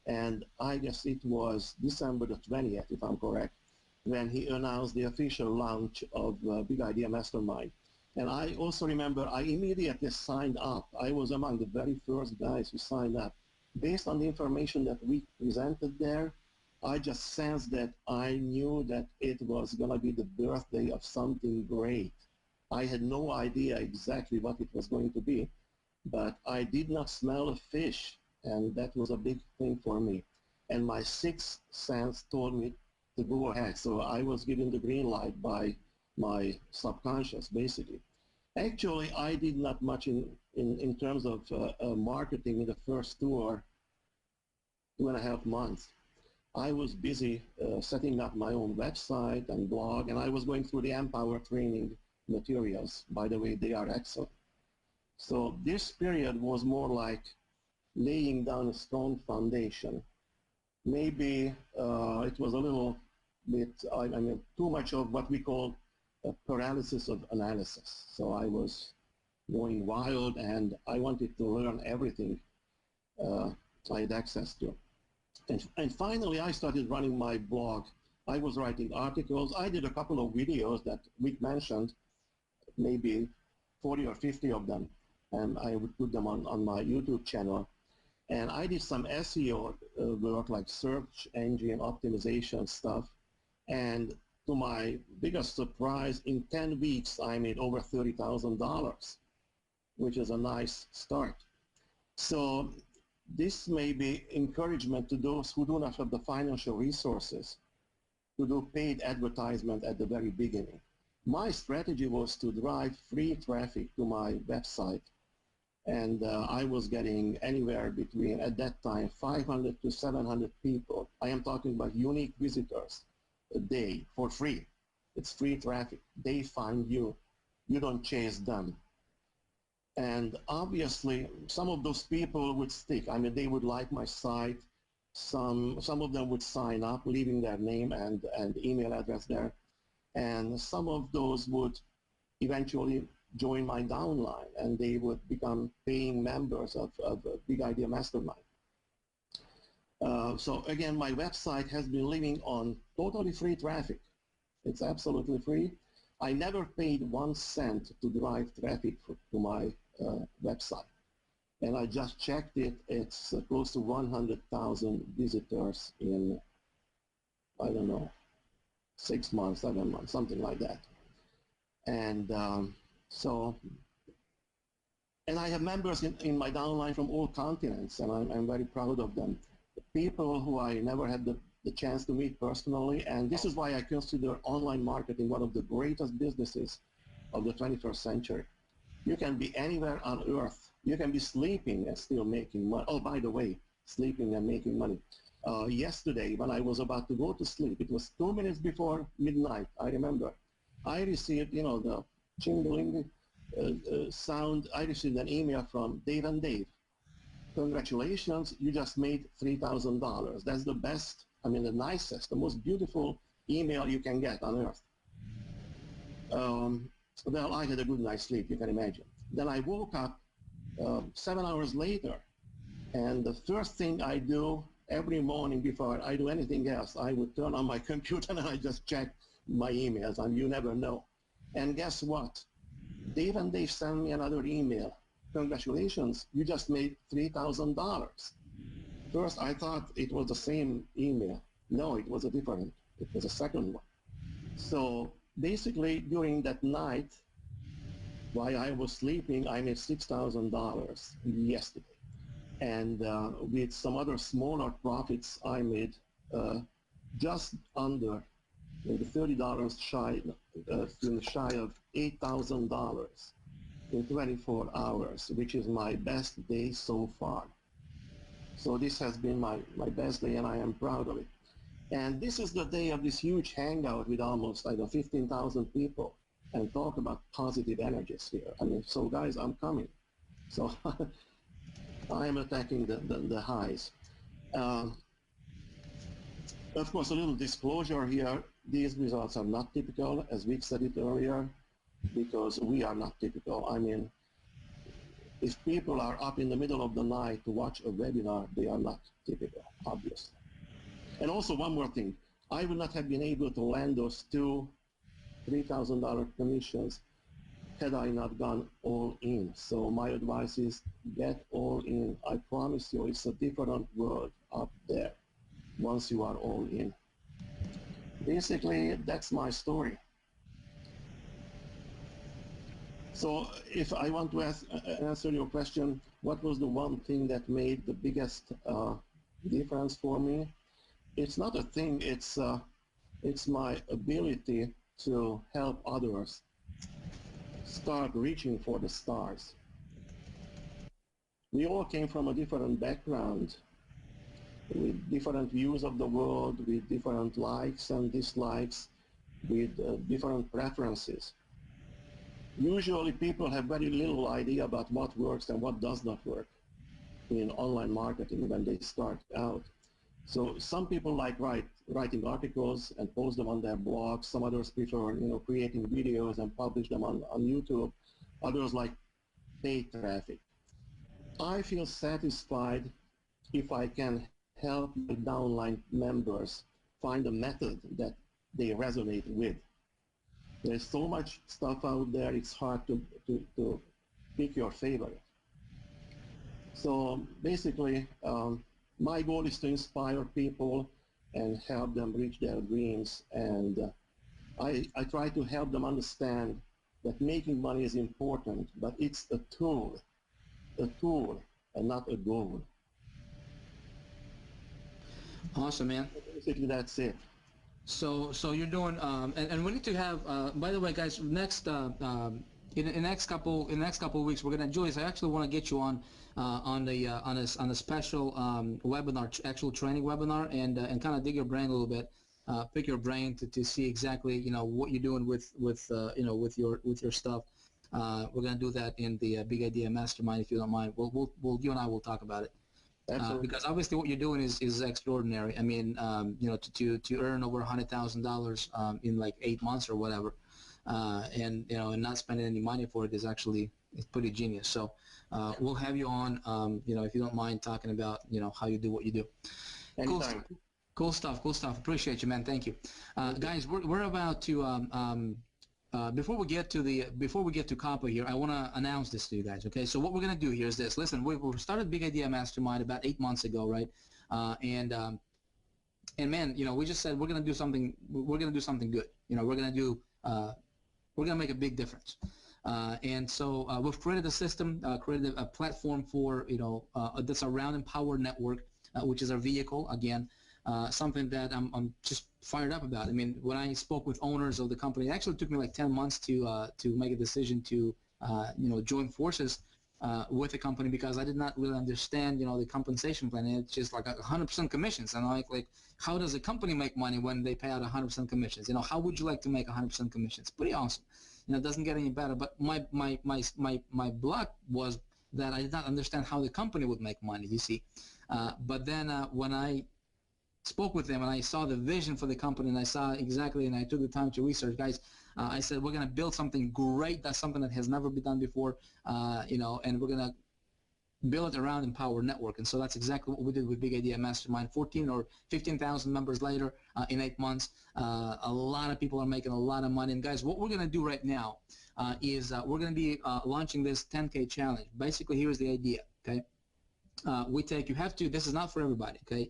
and I guess it was December the 20th, if I'm correct, when he announced the official launch of Big Idea Mastermind. And I also remember I immediately signed up. I was among the very first guys who signed up. Based on the information that we presented there, I just sensed that I knew that it was going to be the birthday of something great. I had no idea exactly what it was going to be, but I did not smell a fish, and that was a big thing for me. And my sixth sense told me to go ahead. So I was given the green light by my subconscious, basically. Actually, I did not much in terms of marketing in the first 2.5 months. I was busy setting up my own website and blog, and I was going through the Empower training materials. By the way, they are excellent. So this period was more like laying down a strong foundation. Maybe it was a little bit, I mean, too much of what we call a paralysis of analysis. So I was going wild, and I wanted to learn everything I had access to. And finally, I started running my blog. I was writing articles. I did a couple of videos that Vick mentioned, maybe 40 or 50 of them, and I would put them on my YouTube channel. And I did some SEO work, like search engine optimization stuff. And to my biggest surprise, in 10 weeks, I made over $30,000, which is a nice start. So this may be encouragement to those who do not have the financial resources to do paid advertisement at the very beginning. My strategy was to drive free traffic to my website, and I was getting anywhere between, at that time, 500 to 700 people. I am talking about unique visitors a day for free. It's free traffic. They find you. You don't chase them. And obviously, some of those people would stick. I mean, they would like my site. Some of them would sign up, leaving their name and email address there. And some of those would eventually join my downline, and they would become paying members of Big Idea Mastermind. So again, my website has been living on totally free traffic. It's absolutely free. I never paid 1 cent to drive traffic to my website. And I just checked it. It's close to 100,000 visitors in, I don't know, 6 months, 7 months, something like that. And and I have members in my downline from all continents, and I'm very proud of them. People who I never had the chance to meet personally, and this is why I consider online marketing one of the greatest businesses of the 21st century. You can be anywhere on earth. You can be sleeping and still making money. Oh, by the way, sleeping and making money. Yesterday, when I was about to go to sleep, it was 2 minutes before midnight, I remember. I received, you know, the jingling sound. I received an email from Dave and Dave. Congratulations, you just made $3,000. That's the best, I mean, the nicest, the most beautiful email you can get on earth. Well, I had a good night's sleep, you can imagine. Then I woke up 7 hours later, and the first thing I do every morning before I do anything else, I would turn on my computer and I just check my emails, and you never know. And guess what? Dave and Dave sent me another email. Congratulations, you just made $3,000. First, I thought it was the same email. No, it was a different. It was a second one. So basically, during that night, while I was sleeping, I made $6,000 yesterday. And with some other smaller profits, I made just under maybe $30 shy of $8,000 in 24 hours, which is my best day so far. So this has been my best day, and I am proud of it. And this is the day of this huge hangout with almost, I don't know, 15,000 people, and talk about positive energies here. I mean, so guys, I'm coming. So I am attacking the highs. Of course, a little disclosure here. These results are not typical, as Vick said it earlier, because we are not typical. I mean, if people are up in the middle of the night to watch a webinar, they are not typical, obviously. And also one more thing, I would not have been able to land those two $3,000 commissions had I not gone all in. So my advice is get all in. I promise you, it's a different world up there once you are all in. Basically, that's my story. So if I want to answer your question, what was the one thing that made the biggest difference for me? It's not a thing, it's my ability to help others start reaching for the stars. We all came from a different background, with different views of the world, with different likes and dislikes, with different preferences. Usually people have very little idea about what works and what does not work in online marketing when they start out. So some people like writing articles and post them on their blogs. Some others prefer, creating videos and publish them on YouTube. Others like paid traffic. I feel satisfied if I can help the downline members find a method that they resonate with. There's so much stuff out there, it's hard to pick your favorite. So basically, my goal is to inspire people and help them reach their dreams. And I try to help them understand that making money is important, but it's a tool and not a goal. Awesome, man. Basically, that's it. So you're doing, and we need to have. By the way, guys, next in the next couple of weeks, we're gonna, Julius, I actually want to get you on a special webinar, actual training webinar, and kind of dig your brain a little bit, pick your brain to see exactly what you're doing with your stuff. We're gonna do that in the Big Idea Mastermind, if you don't mind. We'll you and I will talk about it. Because obviously what you're doing is extraordinary. I mean, to earn over $100,000 in like 8 months or whatever, and not spending any money for it is actually pretty genius. So we'll have you on, if you don't mind talking about how you do what you do. Cool stuff. Appreciate you, man. Thank you, guys. We're about to. Before we get to Compo here, I want to announce this to you guys. Okay, so what we're gonna do here is this. Listen, we started Big Idea Mastermind about 8 months ago, right? And man, we just said we're gonna do something. We're gonna do something good. We're gonna make a big difference. And so we've created a system, created a platform for that's around Empower Network, which is our vehicle again. Something that I'm just fired up about. I mean, when I spoke with owners of the company, it actually took me like 10 months to make a decision to join forces with the company, because I did not really understand the compensation plan. It's just like 100% commissions, and I'm like how does a company make money when they pay out 100% commissions? How would you like to make 100% commissions? Pretty awesome. It doesn't get any better. But my block was that I did not understand how the company would make money. You see, but then when I spoke with them and I saw the vision for the company, and I saw exactly, and I took the time to research, guys. I said we're gonna build something great. That's something that has never been done before, and we're gonna build it around Empower Network. And so that's exactly what we did with Big Idea Mastermind. 14 or 15,000 members later in 8 months. A lot of people are making a lot of money. And guys, what we're gonna do right now is we're gonna be launching this 10K challenge. Basically, here's the idea. Okay. You have to, this is not for everybody, okay?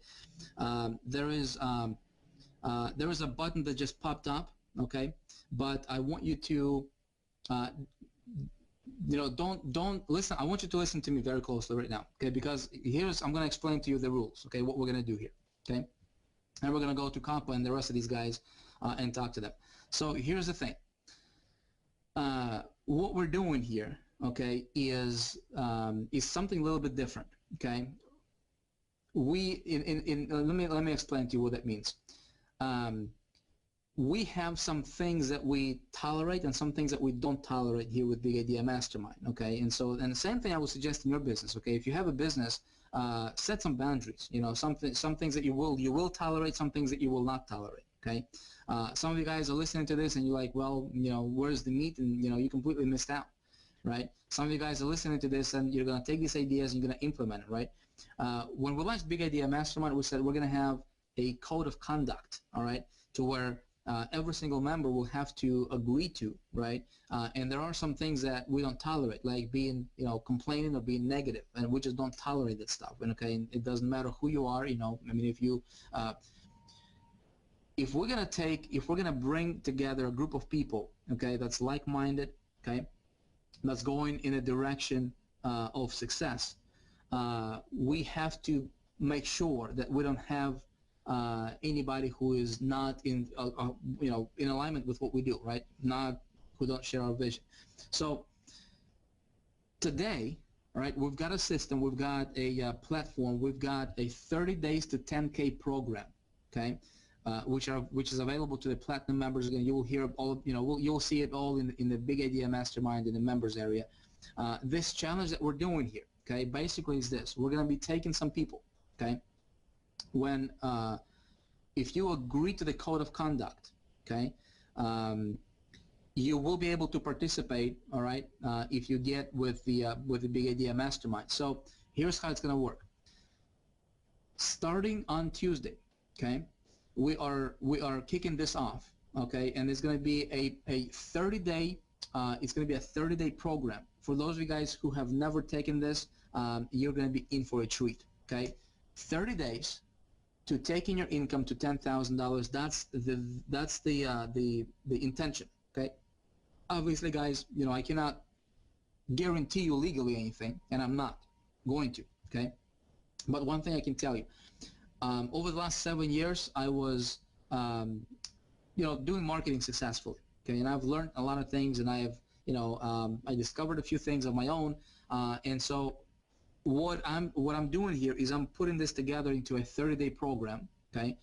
There is a button that just popped up, okay? But I want you to, don't listen. I want you to listen to me very closely right now, okay? Because I'm going to explain to you the rules, okay? What we're going to do here, okay? And we're going to go to Compa and the rest of these guys and talk to them. So here's the thing. What we're doing here, okay, is something a little bit different. Okay, let me explain to you what that means. We have some things that we tolerate and some things that we don't tolerate here with Big Idea Mastermind. Okay, and the same thing I would suggest in your business. Okay, if you have a business, set some boundaries. Some things that you will tolerate, some things that you will not tolerate. Okay, some of you guys are listening to this and you're like, well, where's the meat? And you completely missed out. Right? Some of you guys are listening to this and you're going to take these ideas and you're going to implement it, right? When we launched Big Idea Mastermind, we said we're going to have a code of conduct, all right, to where every single member will have to agree to, right? And there are some things that we don't tolerate, like being, complaining or being negative, and we just don't tolerate that stuff. And okay, and it doesn't matter who you are, I mean, if we're going to bring together a group of people, okay, that's like-minded, okay, that's going in a direction of success, we have to make sure that we don't have anybody who is not in in alignment with what we do, right? Not share our vision. So today, all right, we've got a system, we've got a platform, we've got a 30 days to 10K program, okay, which is available to the platinum members. Again, you will hear all, you'll see it all in the Big Idea Mastermind in the members area. This challenge that we're doing here, okay, basically is this: we're going to be taking some people, okay, when if you agree to the code of conduct, okay, you will be able to participate, all right, if you get with the Big Idea Mastermind. So here's how it's going to work. Starting on Tuesday, okay, we are kicking this off, okay, and it's going to be a 30-day. It's going to be a 30-day program. For those of you guys who have never taken this, you're going to be in for a treat, okay? 30 days to taking your income to $10,000. That's the intention, okay? Obviously, guys, I cannot guarantee you legally anything, and I'm not going to, okay? But one thing I can tell you, over the last 7 years, I was, doing marketing successfully, okay? And I've learned a lot of things, and I have, I discovered a few things of my own, and so what I'm doing here is I'm putting this together into a 30-day program, okay,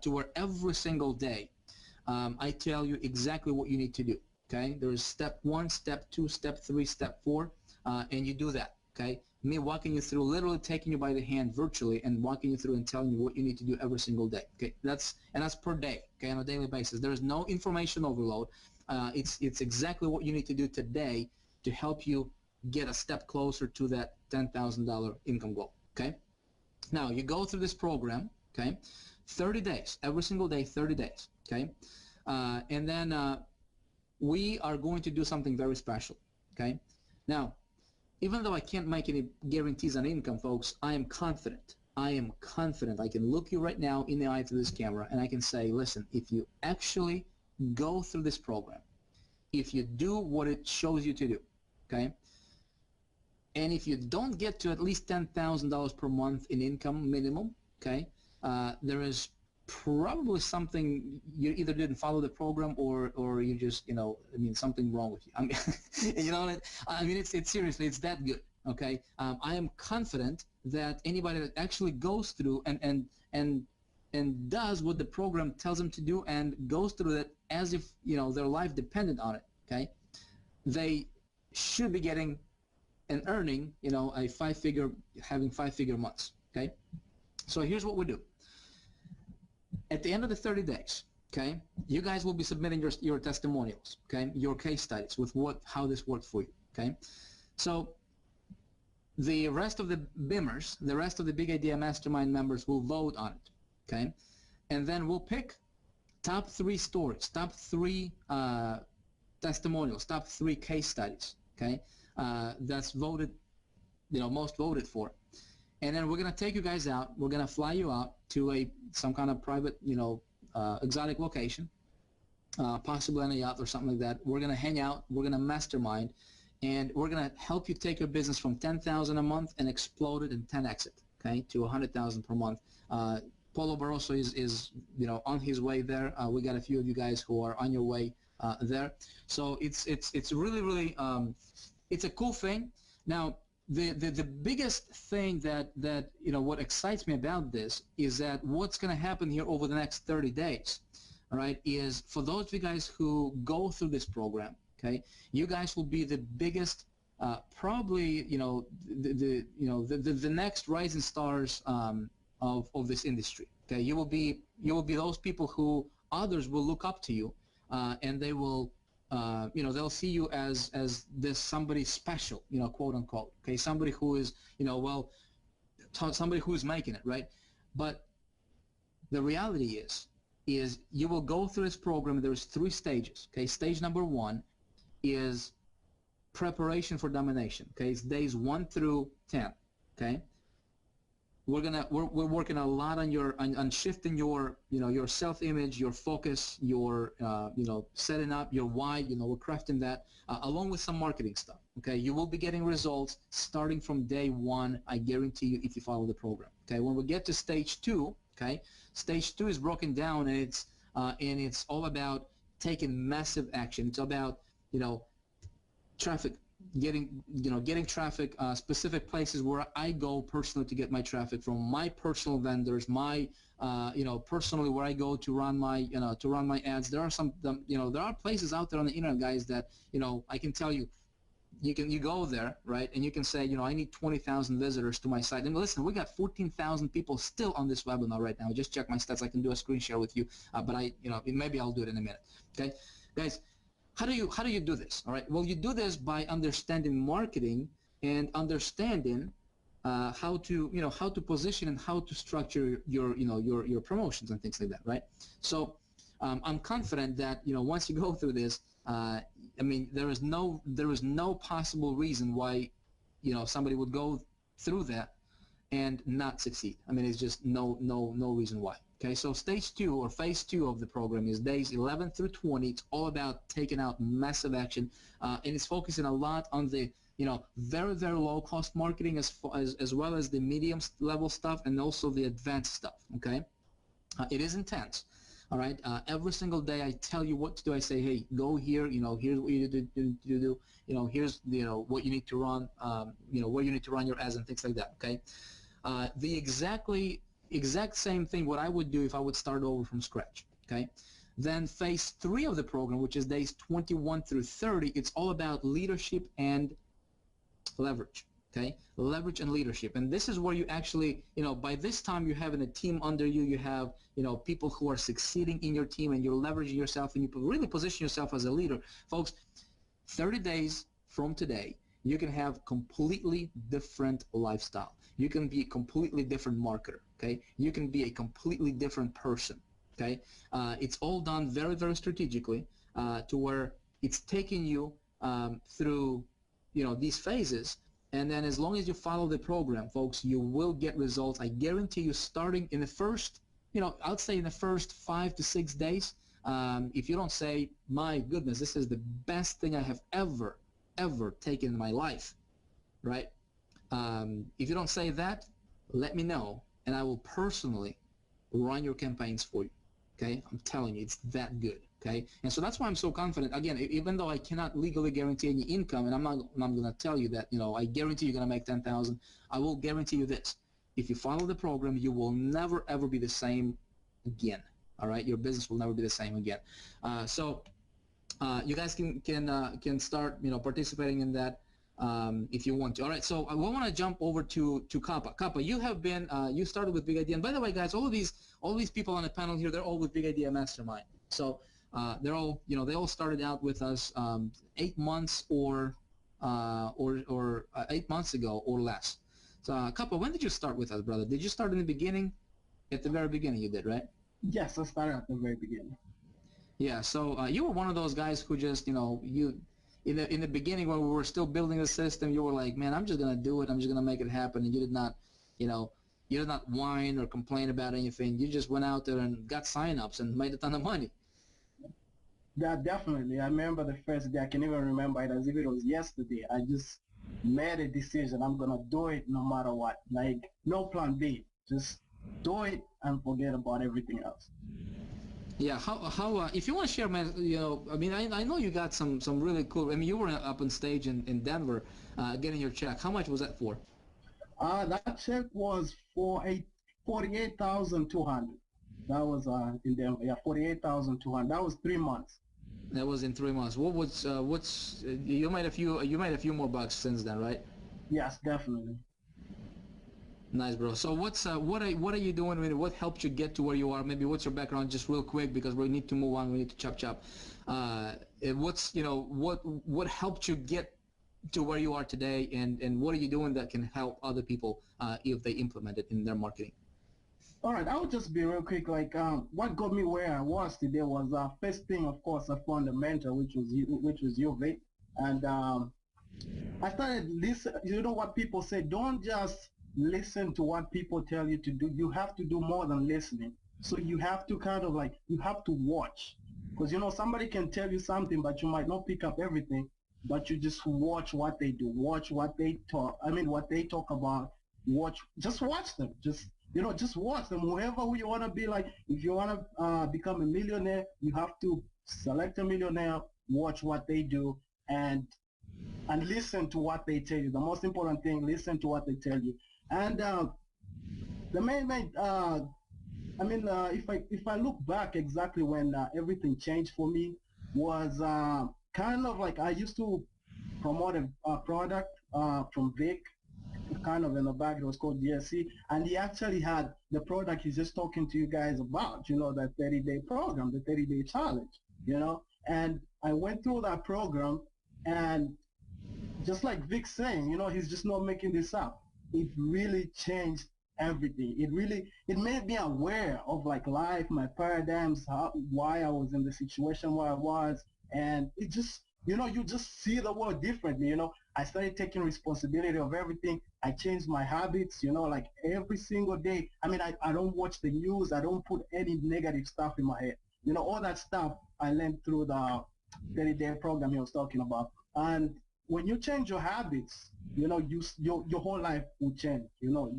to where every single day I tell you exactly what you need to do. Okay, there's step 1, step 2, step 3, step 4, and you do that. Okay, me walking you through, literally taking you by the hand virtually and walking you through and telling you what you need to do every single day. Okay, that's per day. Okay, on a daily basis. There is no information overload. It's exactly what you need to do today to help you get a step closer to that $10,000 income goal. Okay, now you go through this program. Okay, 30 days, every single day, 30 days. Okay, and then we are going to do something very special, okay? Now, even though I can't make any guarantees on income, folks, I am confident. I can look you right now in the eye through this camera, and I can say, listen, if you actually go through this program, if you do what it shows you to do, okay, and if you don't get to at least $10,000 per month in income minimum, okay, there is probably something, you either didn't follow the program or you just, something wrong with you. I mean, it's seriously, it's that good, okay? I am confident that anybody that actually goes through and does what the program tells them to do and goes through it as if, their life depended on it, okay? They should be getting and earning, having 5-figure months, okay? So here's what we do. At the end of the 30 days, okay, you guys will be submitting your testimonials, okay, your case studies with how this worked for you, okay? So the rest of the BIMers, the rest of the Big Idea Mastermind members will vote on it, okay? And then we'll pick top 3 stories, top 3 testimonials, top 3 case studies, okay, that's voted, most voted for. And then we're going to take you guys out. We're going to fly you out to some kind of private, exotic location, possibly on a yacht or something like that. We're going to hang out. We're going to mastermind, and we're going to help you take your business from $10,000 a month and explode it and 10x it, okay, to $100,000 per month. Paulo Barroso is on his way there. We got a few of you guys who are on your way there. So it's really it's a cool thing. Now, the biggest thing that what excites me about this is that what's going to happen here over the next 30 days, all right, is for those of you guys who go through this program, okay, you guys will be the biggest, probably the next rising stars of this industry. Okay, you will be those people who others will look up to you, and they will. They'll see you as this somebody special, quote unquote. Okay, somebody who is, somebody who is making it, right? But the reality is you will go through this program. There's 3 stages. Okay, stage number 1 is preparation for domination. Okay, it's days 1 through 10. Okay. We're working a lot on shifting your your self-image, your focus, your setting up your why. We're crafting that along with some marketing stuff. Okay, you will be getting results starting from day 1. I guarantee you, if you follow the program. Okay, when we get to stage 2, okay, stage 2 is broken down, and it's all about taking massive action. It's about you know, traffic, getting traffic, specific places where I go personally to get my traffic from, my personal vendors, my personally where I go to run my ads. There are there are places out there on the internet, guys, that I can tell you. You go there, right, and you can say, I need 20,000 visitors to my site. And listen, we got 14,000 people still on this webinar right now. Just check my stats. I can do a screen share with you, but maybe I'll do it in a minute. Okay, guys, how do you do this? All right. Well, you do this by understanding marketing and understanding how to position and how to structure your promotions and things like that, right? So I'm confident that once you go through this, I mean, there is no possible reason why somebody would go through that and not succeed. I mean, it's just no reason why. Okay, so stage 2 or phase 2 of the program is days 11 through 20. It's all about taking out massive action, and it's focusing a lot on the very, very low cost marketing as well as the medium level stuff and also the advanced stuff. Okay, it is intense. All right, every single day I tell you what to do. I say, hey, go here. Here's what you do. Here's what you need to run. Where you need to run your ads and things like that. Okay, the exact same thing what I would do if I would start over from scratch. Okay, then phase 3 of the program, which is days 21 through 30, it's all about leadership and leverage. Okay, leverage and leadership, and this is where you actually, by this time you're having a team under you. You have, people who are succeeding in your team, and you're leveraging yourself, and you really position yourself as a leader, folks. 30 days from today, you can have completely different lifestyle. You can be a completely different marketer. Okay, you can be a completely different person. Okay, it's all done very, very strategically to where it's taking you through, these phases. And then as long as you follow the program, folks, you will get results. I guarantee you, starting in the first, I'd say in the first 5 to 6 days, if you don't say, my goodness, this is the best thing I have ever taken in my life, right? If you don't say that, let me know, and I will personally run your campaigns for you. Okay, I'm telling you, it's that good. Okay, and so that's why I'm so confident. Again, even though I cannot legally guarantee any income, and I'm going to tell you that I guarantee you're going to make 10,000. I will guarantee you this: if you follow the program, you will never ever be the same again. All right, your business will never be the same again. So you guys can start participating in that if you want to. All right, so I want to jump over to Kappa. Kappa, you have been you started with Big Idea, and by the way, guys, all these people on the panel here, they're all with Big Idea Mastermind. So they're all they all started out with us 8 months or 8 months ago or less. So Kappa, when did you start with us, brother? Did you start in the beginning? At the very beginning, you did, right? Yes, I started at the very beginning. Yeah. So you were one of those guys who just you. In the beginning, when we were still building the system, you were like, man, I'm just gonna do it. I'm just gonna make it happen. And you did not, you did not whine or complain about anything. You just went out there and got sign-ups and made a ton of money. Yeah, definitely. I remember the first day. I can even remember it as if it was yesterday. I just made a decision. I'm gonna do it no matter what. Like, no plan B. Just do it and forget about everything else. Yeah, how if you want to share, man, I mean, I know you got some really cool. I mean, you were up on stage in Denver, getting your check. How much was that for? That check was for 48,200. That was in Denver. Yeah, 48,200. That was 3 months. That was in 3 months. What's you made a few more bucks since then, right? Yes, definitely. Nice, bro. So what are you doing? I mean, what helped you get to where you are? Maybe what's your background, just real quick, because we need to move on. We need to chop. What helped you get to where you are today, and what are you doing that can help other people if they implement it in their marketing? All right, I would just be real quick. Like, what got me where I was today was first thing, of course, I found a mentor, which was you, Vic, and I started listen. You know what people say? Don't just listen to what people tell you to do. You have to do more than listening. So you have to kind of like, you have to watch, because somebody can tell you something, but you might not pick up everything. But you just watch what they do, watch what they talk. I mean, what they talk about. Just watch them. Just watch them. Whoever you want to be like, if you want to become a millionaire, you have to select a millionaire, watch what they do, and listen to what they tell you. The most important thing, listen to what they tell you. And the main if I look back exactly when everything changed for me was kind of like I used to promote a product from Vick, kind of in the back. It was called DSC, and he actually had the product he's just talking to you guys about, you know, that 30-day program, the 30-day challenge, you know. And I went through that program, and just like Vic's saying, you know, he's just not making this up. It really changed everything. It made me aware of like life, my paradigms, why I was in the situation where I was, and it just, you know, you just see the world differently. You know, I started taking responsibility of everything. I changed my habits, you know, like every single day. I mean, I don't watch the news. I don't put any negative stuff in my head. You know, all that stuff I learned through the 30-day program he was talking about. And when you change your habits, you know, your whole life will change. You know,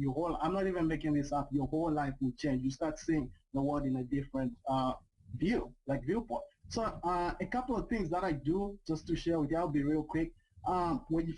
I'm not even making this up. Your whole life will change. You start seeing the world in a different viewpoint. So a couple of things that I do just to share with you, I'll be real quick.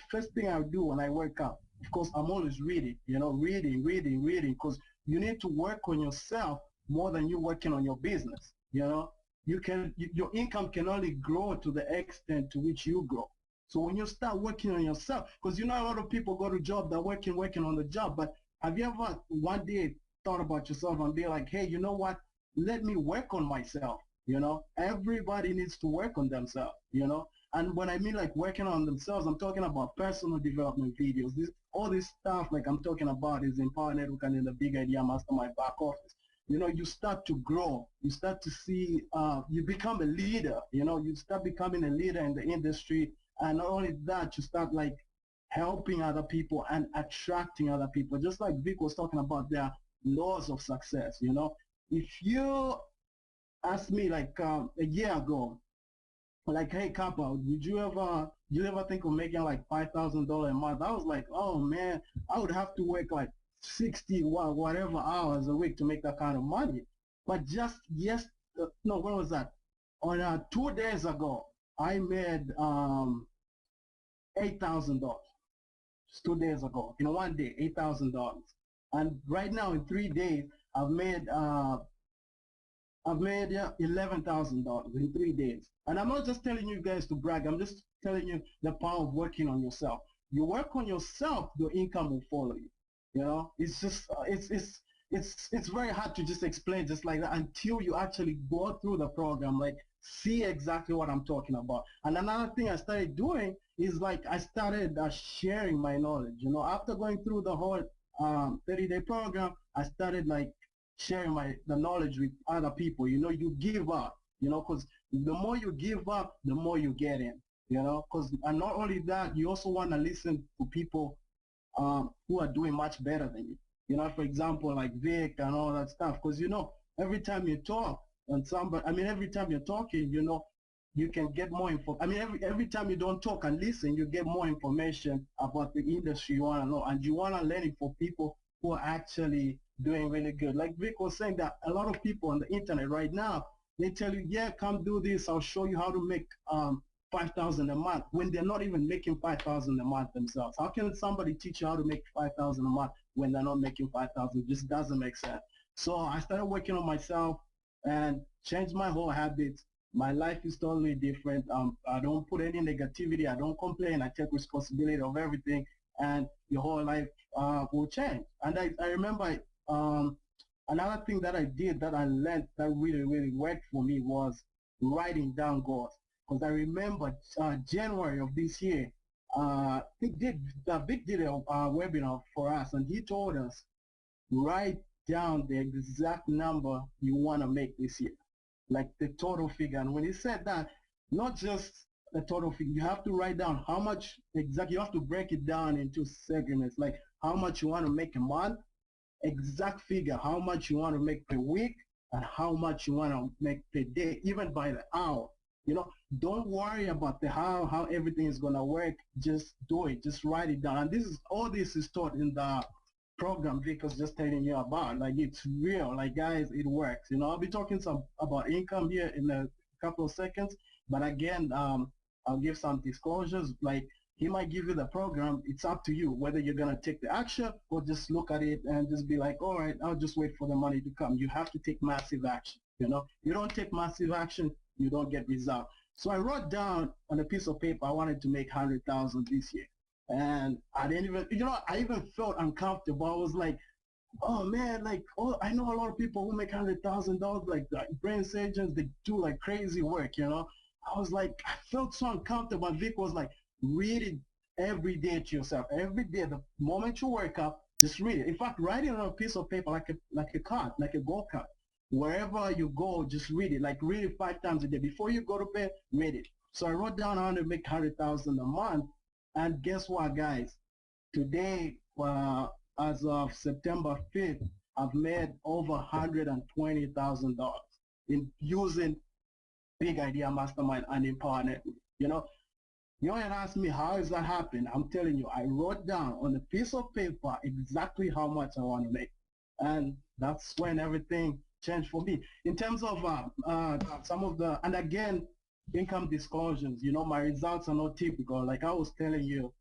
First thing I do when I wake up, of course, I'm always reading, you know, reading, because you need to work on yourself more than you working on your business. You know, your income can only grow to the extent to which you grow. So when you start working on yourself, because you know a lot of people go to job, they're working on the job, but have you ever one day thought about yourself and be like, hey, you know what, let me work on myself, you know? Everybody needs to work on themselves, you know? And when I mean like working on themselves, I'm talking about personal development videos. All this stuff like I'm talking about is Empower Network and in the Big Idea Mastermind back office. You know, you start to grow, you start to see, you become a leader, you know, you start becoming a leader in the industry. And not only that, you start like helping other people and attracting other people. Just like Vic was talking about their laws of success, you know. If you asked me like a year ago, like, hey, Kappa, did you ever think of making like $5,000 a month? I was like, oh man, I would have to work like 60 whatever hours a week to make that kind of money. But just when was that? On 2 days ago, I made $8,000. Just 2 days ago, in one day, $8,000. And right now, in 3 days, I've made $11,000 in 3 days. And I'm not just telling you guys to brag. I'm just telling you the power of working on yourself. You work on yourself, your income will follow you. You know, it's just it's very hard to just explain just like that until you actually go through the program, like see exactly what I'm talking about. And another thing I started doing is like I started sharing my knowledge. You know, after going through the whole 30-day program, I started like sharing the knowledge with other people. You know, you give up, you know, because the more you give up, the more you get in, you know, and not only that, you also want to listen to people who are doing much better than you. You know, for example, like Vic and all that stuff, because, you know, every time you talk and every time you're talking, you know, you can get more info. I mean, every time you don't talk and listen, you get more information about the industry you want to know, and you want to learn it for people who are actually doing really good. Like Vic was saying that a lot of people on the internet right now, they tell you, yeah, come do this, I'll show you how to make $5,000 a month, when they're not even making $5,000 a month themselves. How can somebody teach you how to make $5,000 a month when they're not making $5,000? It just doesn't make sense. So I started working on myself and changed my whole habits. My life is totally different. I don't put any negativity. I don't complain. I take responsibility of everything, and your whole life will change. And I remember another thing that I did that I learned that really, really worked for me was writing down goals. Because I remember January of this year, Vic did a webinar for us, and he told us, write down the exact number you want to make this year, like the total figure. And when he said that, not just the total figure, you have to write down how much exactly, you have to break it down into segments, like how much you want to make a month, exact figure, how much you want to make per week, and how much you want to make per day, even by the hour. You know, don't worry about the how everything is gonna work. Just do it. Just write it down. And all this is taught in the program Vic was just telling you about. Like, it's real. Like, guys, it works. You know, I'll be talking about income here in a couple of seconds, But again, I'll give some disclosures. Like, he might give you the program. It's up to you whether you're gonna take the action or just look at it and just be like, all right, I'll just wait for the money to come. You have to take massive action. You know, you don't take massive action, you don't get result. So I wrote down on a piece of paper I wanted to make 100,000 this year, and I didn't even, you know, I even felt uncomfortable. I was like, oh man, like, oh, I know a lot of people who make $100,000, like brain surgeons, they do like crazy work, you know. I was like, I felt so uncomfortable. Vic was like, read it every day to yourself. Every day, the moment you wake up, just read it. In fact, write it on a piece of paper like a card, like a go card. Wherever you go, just read it. Like, read it 5 times a day. Before you go to bed, read it. So I wrote down I want to make 100,000 a month. And guess what, guys? Today, as of September 5th, I've made over $120,000 in using Big Idea Mastermind and Empower Network. You know, you can ask me how does that happen? I'm telling you, I wrote down on a piece of paper exactly how much I want to make, and that's when everything changed for me. In terms of some of the, and again, income disclosures. You know, my results are not typical. Like I was telling you,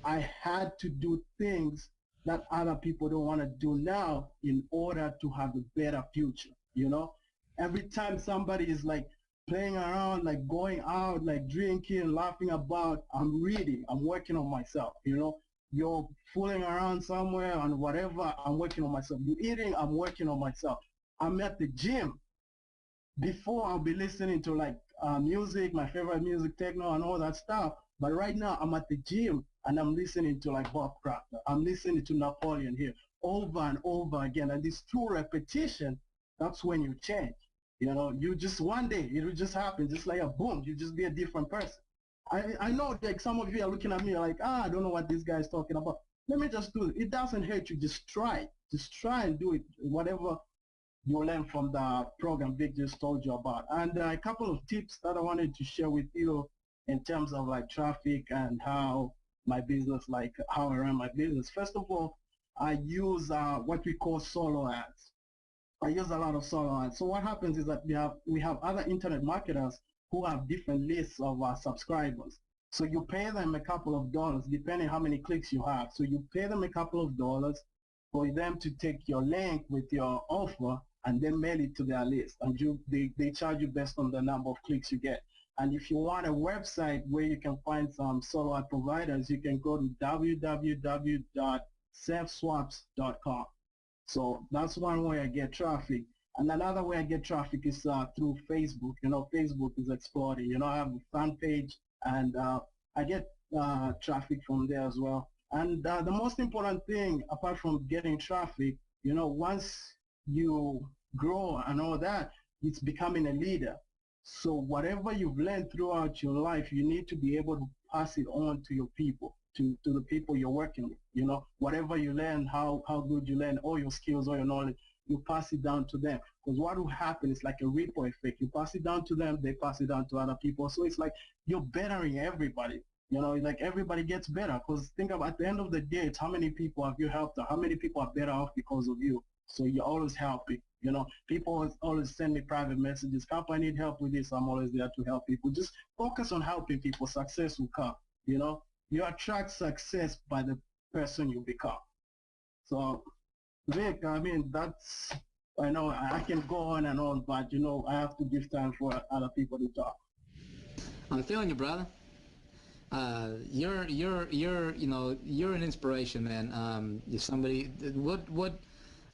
I had to do things that other people don't want to do now in order to have a better future. You know, every time somebody is like playing around, like going out, like drinking, laughing about, I'm reading, I'm working on myself. You know, you're fooling around somewhere and whatever, I'm working on myself. You're eating, I'm working on myself. I'm at the gym. Before I'll be listening to like music, my favorite music, techno and all that stuff. But right now I'm at the gym and I'm listening to like Bob Proctor. I'm listening to Napoleon here over and over again. And this true repetition, that's when you change. You know, you just one day, it will just happen, just like a boom, you just be a different person. I know like some of you are looking at me like, I don't know what this guy is talking about. Let me just do it. It doesn't hurt you, just try it. Just try and do it, whatever you learn from the program Vic just told you about. And a couple of tips that I wanted to share with you in terms of like traffic and how my business, like how I run my business. First of all, I use what we call solo ads. I use a lot of solo ads. So what happens is that we have other internet marketers who have different lists of subscribers. So you pay them a couple of dollars depending how many clicks you have. So you pay them a couple of dollars for them to take your link with your offer and then mail it to their list. And they charge you based on the number of clicks you get. And if you want a website where you can find some solo ad providers, you can go to www.selfswaps.com. So that's one way I get traffic. And another way I get traffic is through Facebook. You know, Facebook is exploding. You know, I have a fan page and I get traffic from there as well. And the most important thing, apart from getting traffic, you know, once you grow and all that, it's becoming a leader. So whatever you've learned throughout your life, you need to be able to pass it on to your people, to the people you're working with. You know, whatever you learn, how good you learn, all your skills, all your knowledge, you pass it down to them. Because what will happen is like a ripple effect. You pass it down to them, they pass it down to other people. So it's like you're bettering everybody. You know, like everybody gets better. Because think about, at the end of the day, it's how many people have you helped, or how many people are better off because of you. So you're always helping. You know, people always send me private messages. If I need help with this, I'm always there to help people. Just focus on helping people. Success will come. You know, you attract success by the person you become. So, Vic, I mean, that's, I know I can go on and on, but you know, I have to give time for other people to talk. I'm feeling you, brother. You're you know, you're an inspiration, man. You're somebody.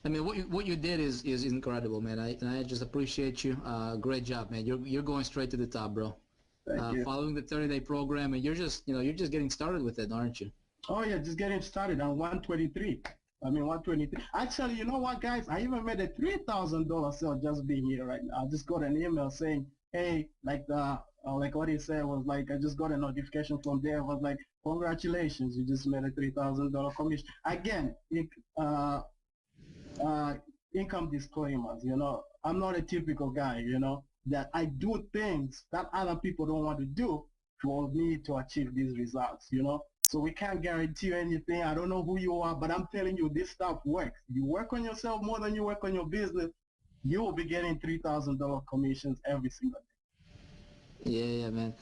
I mean, what you did is incredible, man. I just appreciate you. Great job, man. You're going straight to the top, bro. Thank you. Following the 30-day program, and you're just getting started with it, aren't you? Oh yeah, just getting started. I'm 123. I mean 123. Actually, you know what, guys? I even made a $3,000 sale just being here right now. I just got an email saying, hey, like what he said was like, I just got a notification from there. It was like, congratulations, you just made a $3,000 commission. Again, income disclaimers. You know, I'm not a typical guy. You know, that I do things that other people don't want to do for me to achieve these results. You know. So we can't guarantee you anything. I don't know who you are, but I'm telling you, this stuff works. You work on yourself more than you work on your business, you will be getting $3,000 commissions every single day. Yeah, man.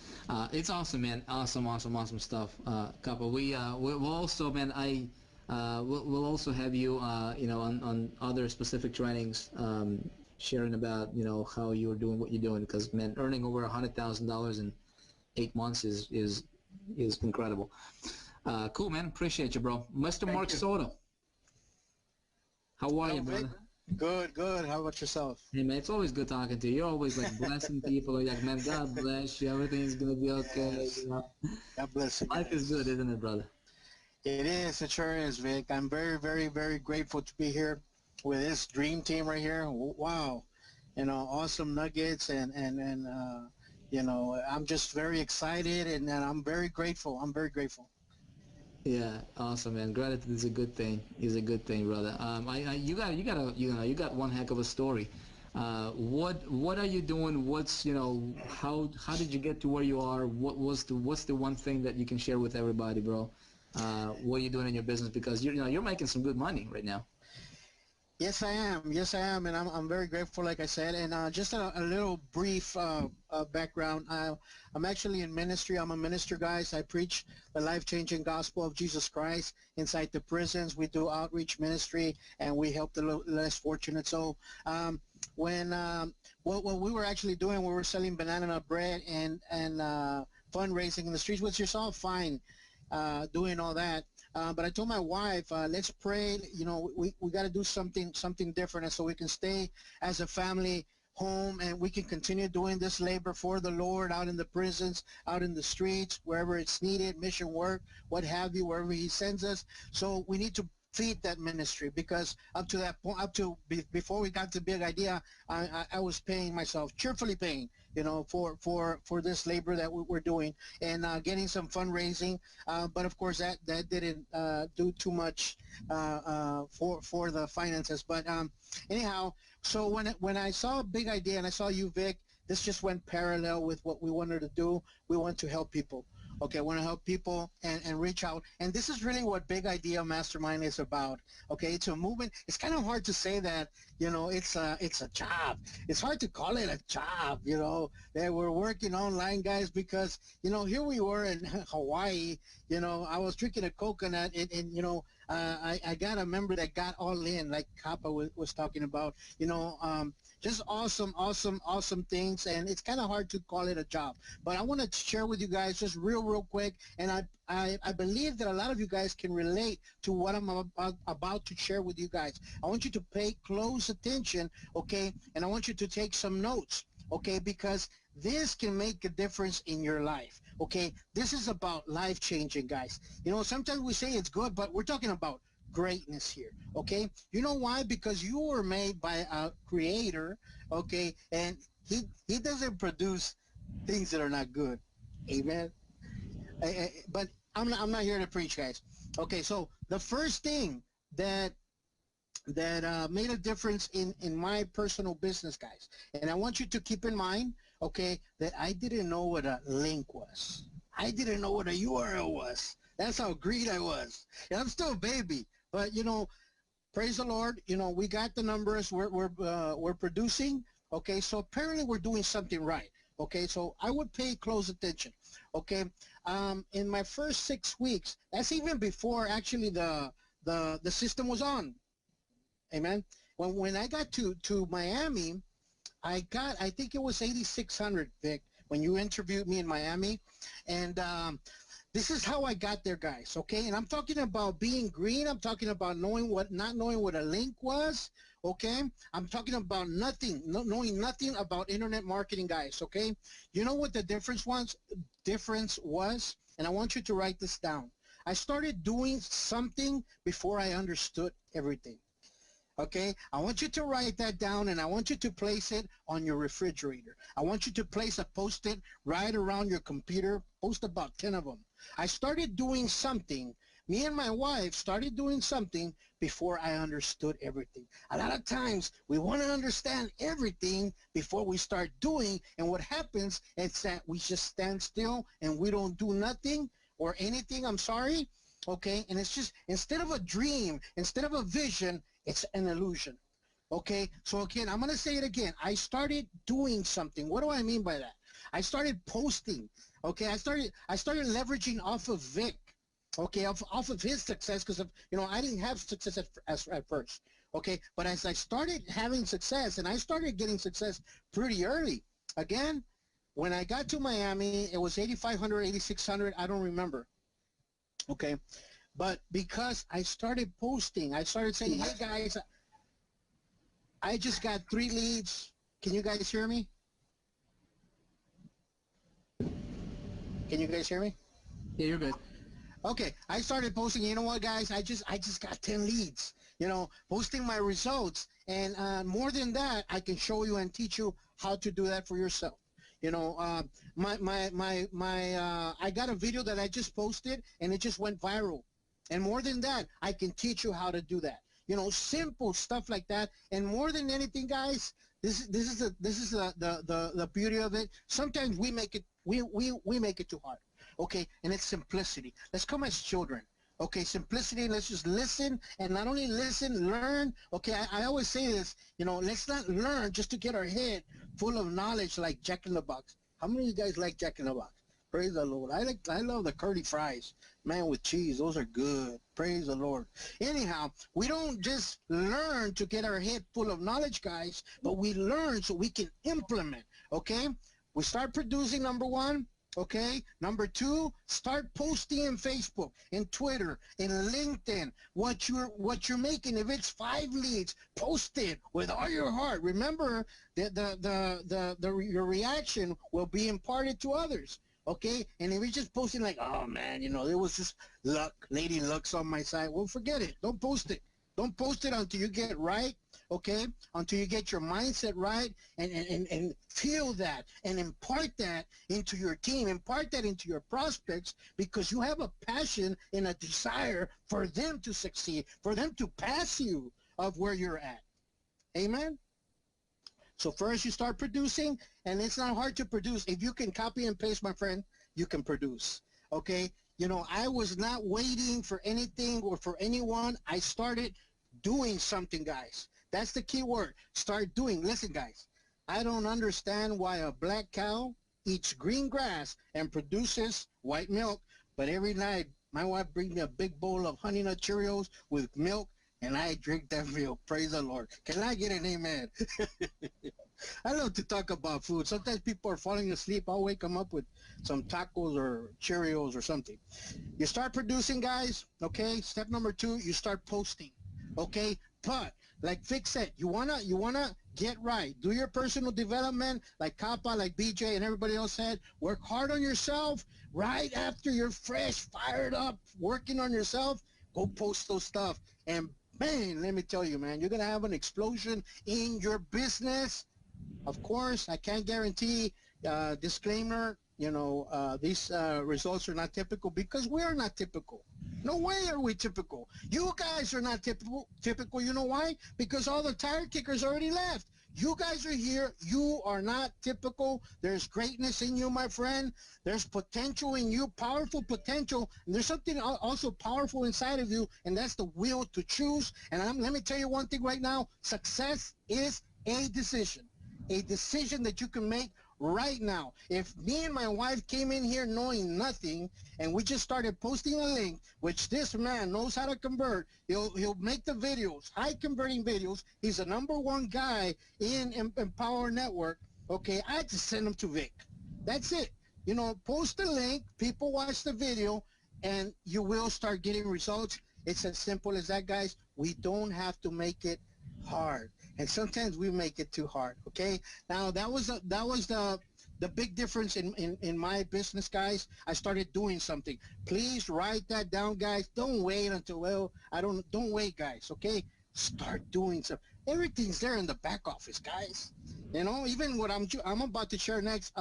It's awesome, man. Awesome stuff. Couple. We'll also, man. We'll also have you, on other specific trainings, sharing about, how you're doing what you're doing. Because, man, earning over $100,000 in 8 months is incredible. Cool, man. Appreciate you, bro. Mr. Mark Soto. How are you, brother? Good. How about yourself? Hey, man, it's always good talking to you. You're always like blessing people. You're like, man, God bless you. Everything's gonna be okay. Yes. God bless you. Life is good, isn't it, brother? It is. It sure is, Vic. I'm very, very, very grateful to be here with this dream team right here. Wow, awesome nuggets, and I'm just very excited, and I'm very grateful. I'm very grateful. Yeah, awesome, man. Gratitude is a good thing. Is a good thing, brother. You got one heck of a story. What are you doing? What's how did you get to where you are? What's the one thing that you can share with everybody, bro? What are you doing in your business? Because you're making some good money right now. Yes, I am, and I'm very grateful, like I said. And just a little brief background. I'm actually in ministry. I'm a minister, guys. I preach the life-changing gospel of Jesus Christ inside the prisons. We do outreach ministry, and we help the less fortunate. So when what we were actually doing, we were selling banana nut bread and fundraising in the streets, which is all fine, doing all that. But I told my wife, let's pray. We got to do something different, and so we can stay as a family home, and we can continue doing this labor for the Lord out in the prisons, out in the streets, wherever it's needed, mission work, what have you, wherever He sends us. So we need to feed that ministry, because up to that point, before we got the big idea, I was paying myself, cheerfully paying, for this labor that we're doing, and getting some fundraising. But of course that didn't do too much for the finances. But anyhow, so when I saw a big idea, and I saw you, Vic, this just went parallel with what we wanted to do. We want to help people. Okay, I want to help people and reach out. And this is really what Big Idea Mastermind is about. Okay, it's a movement. It's kind of hard to say that, it's a job. It's hard to call it a job, that we're working online, guys, because, here we were in Hawaii, I was drinking a coconut, and I got a member that got all in, like Kappa was talking about, just awesome things, and it's kind of hard to call it a job. But I want to share with you guys just real quick, and I believe that a lot of you guys can relate to what I'm about to share with you guys. I want you to pay close attention, okay, and I want you to take some notes, okay, because this can make a difference in your life, okay? This is about life-changing, guys. Sometimes we say it's good, but we're talking about greatness here, okay? You know why? Because you were made by a creator, okay, and he doesn't produce things that are not good. Amen. But I'm not here to preach, guys. Okay, so the first thing that made a difference in my personal business, guys, and I want you to keep in mind, okay, that I didn't know what a link was. I didn't know what a URL was. That's how green I was. And I'm still a baby, but praise the Lord. We got the numbers. We're producing. Okay, so apparently we're doing something right. Okay, so I would pay close attention. Okay, in my first 6 weeks, that's even before actually the system was on. Amen. When I got to Miami, I think it was 8,600, Vic, when you interviewed me in Miami, and this is how I got there, guys, okay? And I'm talking about being green. I'm talking about not knowing what a link was, okay? I'm talking about knowing nothing about internet marketing, guys, okay? You know what the difference was? And I want you to write this down. I started doing something before I understood everything. Okay, I want you to write that down, and I want you to place it on your refrigerator. I want you to place a Post-it right around your computer. Post about 10 of them. I started doing something. Me and my wife started doing something before I understood everything. A lot of times we want to understand everything before we start doing, and what happens is that we just stand still and we don't do nothing or anything. I'm sorry. Okay, and it's just, instead of a dream, instead of a vision, it's an illusion. Okay, so again, I'm going to say it again. I started doing something. What do I mean by that? I started posting. Okay, I started leveraging off of Vic. Okay, off of his success, because of, you know, I didn't have success at first. Okay, but as I started having success, and I started getting success pretty early. Again, when I got to Miami, it was 8,500, 8,600. I don't remember. Okay, but because I started posting, I started saying, hey guys, I just got 3 leads. Can you guys hear me? Can you guys hear me? Yeah, you're good. Okay, I started posting, you know what, guys, I just got 10 leads, you know, posting my results. And more than that, I can show you and teach you how to do that for yourself. You know, I got a video that I just posted, and it just went viral. And more than that, I can teach you how to do that. You know, simple stuff like that. And more than anything, guys, this is the beauty of it. Sometimes we make it we make it too hard. Okay, and it's simplicity. Let's come as children. Okay, simplicity. Let's just listen, and not only listen, learn. Okay, I always say this. You know, let's not learn just to get our head full of knowledge like Jack in the Box. How many of you guys like Jack in the Box? Praise the Lord. I love the curly fries, man, with cheese. Those are good. Praise the Lord. Anyhow, we don't just learn to get our head full of knowledge, guys, but we learn so we can implement. Okay, we start producing, number 1. Okay, number 2, start posting in Facebook, in Twitter, in LinkedIn, what you're making. If it's 5 leads, post it with all your heart. Remember that your reaction will be imparted to others. Okay, and if you're just posting like, oh man, you know, there was just luck, lady luck's on my side, well, forget it. Don't post it. Don't post it until you get right. Okay, until you get your mindset right, and feel that and impart that into your team, impart that into your prospects, because you have a passion and a desire for them to succeed, for them to pass you of where you're at. Amen. So first you start producing, and it's not hard to produce. If you can copy and paste, my friend, you can produce. Okay, you know, I was not waiting for anything or for anyone. I started doing something, guys. That's the key word. Start doing. Listen, guys, I don't understand why a black cow eats green grass and produces white milk, but every night my wife brings me a big bowl of Honey Nut Cheerios with milk, and I drink that milk. Praise the Lord. Can I get an amen? I love to talk about food. Sometimes people are falling asleep. I'll wake them up with some tacos or Cheerios or something. You start producing, guys, okay? Step number 2, you start posting, okay? But like Vic said, you wanna get right. Do your personal development, like Kappa, like BJ, and everybody else said. Work hard on yourself. Right after you're fresh, fired up, working on yourself, go post those stuff. And man, let me tell you, man, you're gonna have an explosion in your business. Of course, I can't guarantee. Disclaimer. You know, these results are not typical, because we are not typical. No way are we typical. You guys are not typical. You know why? Because all the tire kickers already left. You guys are here. You are not typical. There's greatness in you, my friend. There's potential in you, powerful potential. And there's something also powerful inside of you, and that's the will to choose. And let me tell you one thing right now. Success is a decision that you can make right now. If me and my wife came in here knowing nothing, and we just started posting a link, which this man knows how to convert, he'll make the videos, high converting videos. He's the #1 guy in Empower Network. Okay, I just send him to Vic. That's it. You know, post the link, people watch the video, and you will start getting results. It's as simple as that, guys. We don't have to make it hard. And sometimes we make it too hard. Okay. Now that was the big difference in my business, guys. I started doing something. Please write that down, guys. Don't wait until, well, don't wait, guys. Okay. Start doing something. Everything's there in the back office, guys. You know, even what I'm about to share next.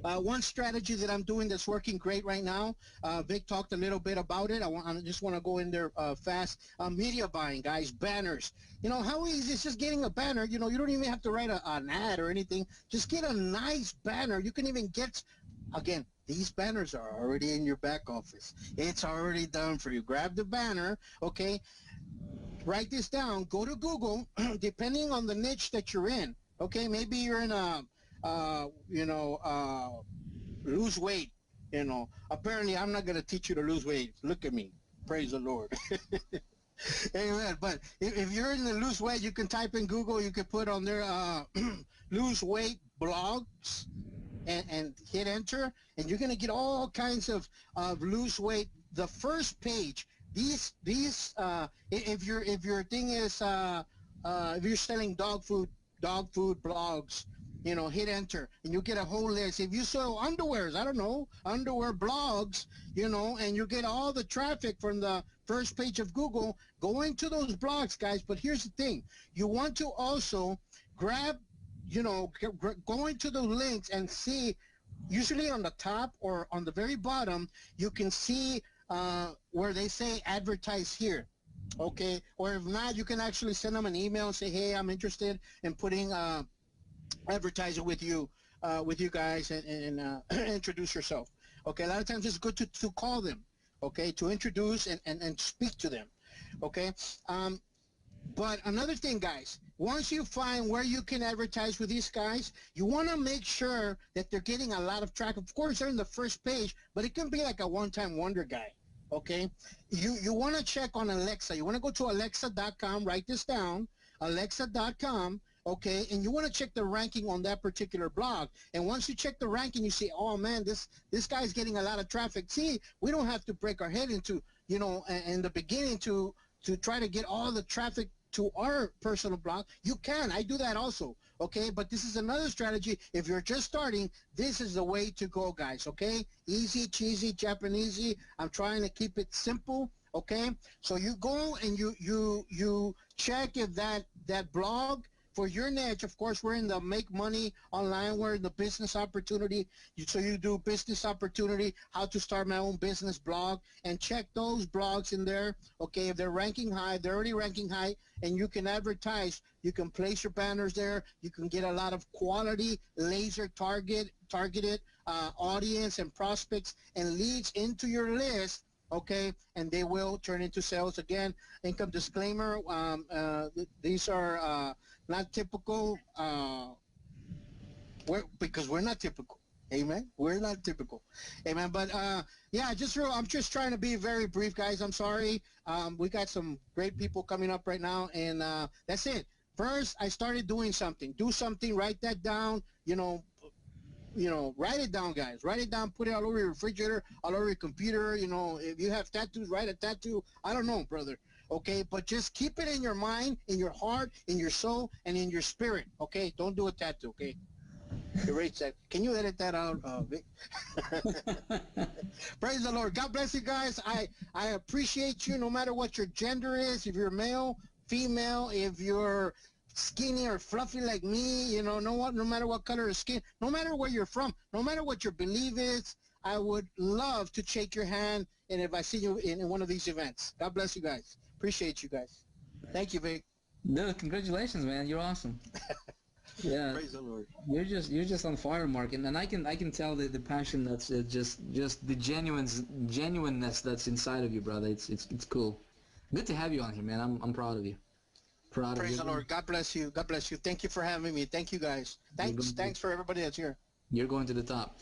One strategy that I'm doing that's working great right now, Vic talked a little bit about it. I just want to go in there fast. Media buying, guys, banners. You know, how easy is just getting a banner? You know, you don't even have to write an ad or anything. Just get a nice banner. You can even get, again, these banners are already in your back office. It's already done for you. Grab the banner, okay? Write this down. Go to Google, depending on the niche that you're in. Okay, maybe you're in lose weight. Apparently I'm not going to teach you to lose weight. Look at me. Praise the Lord. Amen. But if you're in the lose weight, you can type in Google. You can put on there lose weight blogs and hit enter, and you're going to get all kinds of lose weight. The first page, if your thing is if you're selling dog food blogs, hit enter and you get a whole list. If you sell underwears, I don't know, underwear blogs, and you get all the traffic from the first page of Google, go into those blogs, guys. But here's the thing. You want to also grab, go into the links and see, usually on the top or on the very bottom, you can see where they say advertise here. Okay, or if not, you can actually send them an email and say, hey, I'm interested in putting advertising with you guys and introduce yourself. Okay, a lot of times it's good to call them, okay, to introduce and speak to them. Okay, but another thing, guys, once you find where you can advertise with these guys, you want to make sure that they're getting a lot of traffic. Of course, they're in the first page, but it can be like a one-time wonder guy. Okay, you want to check on Alexa. You want to go to alexa.com, write this down, alexa.com, okay, and you want to check the ranking on that particular blog. And once you check the ranking, you see, oh man, this guy's getting a lot of traffic. See, we don't have to break our head into, in the beginning to try to get all the traffic to our personal blog. You can. I do that also. Okay, but this is another strategy. If you're just starting, this is the way to go, guys. Okay, easy, cheesy, Japanesey. I'm trying to keep it simple. Okay, so you go and you check if that blog for your niche. Of course, we're in the make money online. We're in the business opportunity. So you do business opportunity, how to start my own business blog, and check those blogs in there. Okay, if they're ranking high, they're already ranking high, and you can advertise. You can place your banners there. You can get a lot of quality, laser targeted audience and prospects and leads into your list. Okay, and they will turn into sales. Again, income disclaimer, these are not typical, because we're not typical. Amen. We're not typical. Amen. But yeah, I'm just trying to be very brief, guys. I'm sorry. We got some great people coming up right now, and that's it. First, I started doing something. Do something. Write that down. Write it down, guys. Write it down. Put it all over your refrigerator, all over your computer. If you have tattoos, write a tattoo. I don't know, brother. Okay, but just keep it in your mind, in your heart, in your soul, and in your spirit. Okay, don't do a tattoo. Okay. Erase that. Can you edit that out, Vic? Praise the Lord. God bless you guys. I appreciate you no matter what your gender is. If you're male, female, if you're skinny or fluffy like me, no matter what color of skin, no matter where you're from, no matter what your belief is, I would love to shake your hand, and if I see you in one of these events. God bless you guys. Appreciate you guys. Thank you, Vic. No, congratulations, man. You're awesome. Yeah. Praise the Lord. You're just on fire, Mark, and I can tell the passion that's just the genuineness that's inside of you, brother. It's cool. Good to have you on here, man. I'm proud of you. Praise the Lord. God bless you. God bless you. Thank you for having me. Thank you, guys. Thanks for everybody that's here. You're going to the top.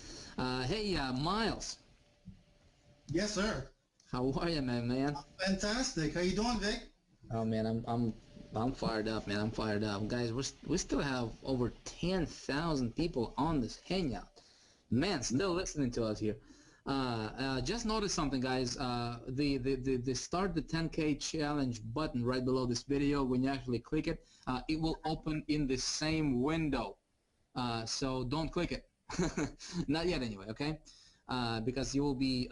Hey, Miles. Yes, sir. How are you, man? Fantastic. How you doing, Vic? Oh man, I'm fired up, man. I'm fired up, guys. We still have over 10,000 people on this hangout. Man, still listening to us here. Just noticed something, guys. The start the 10K challenge button right below this video. When you actually click it, it will open in the same window. So don't click it. Not yet, anyway. Okay, because you'll be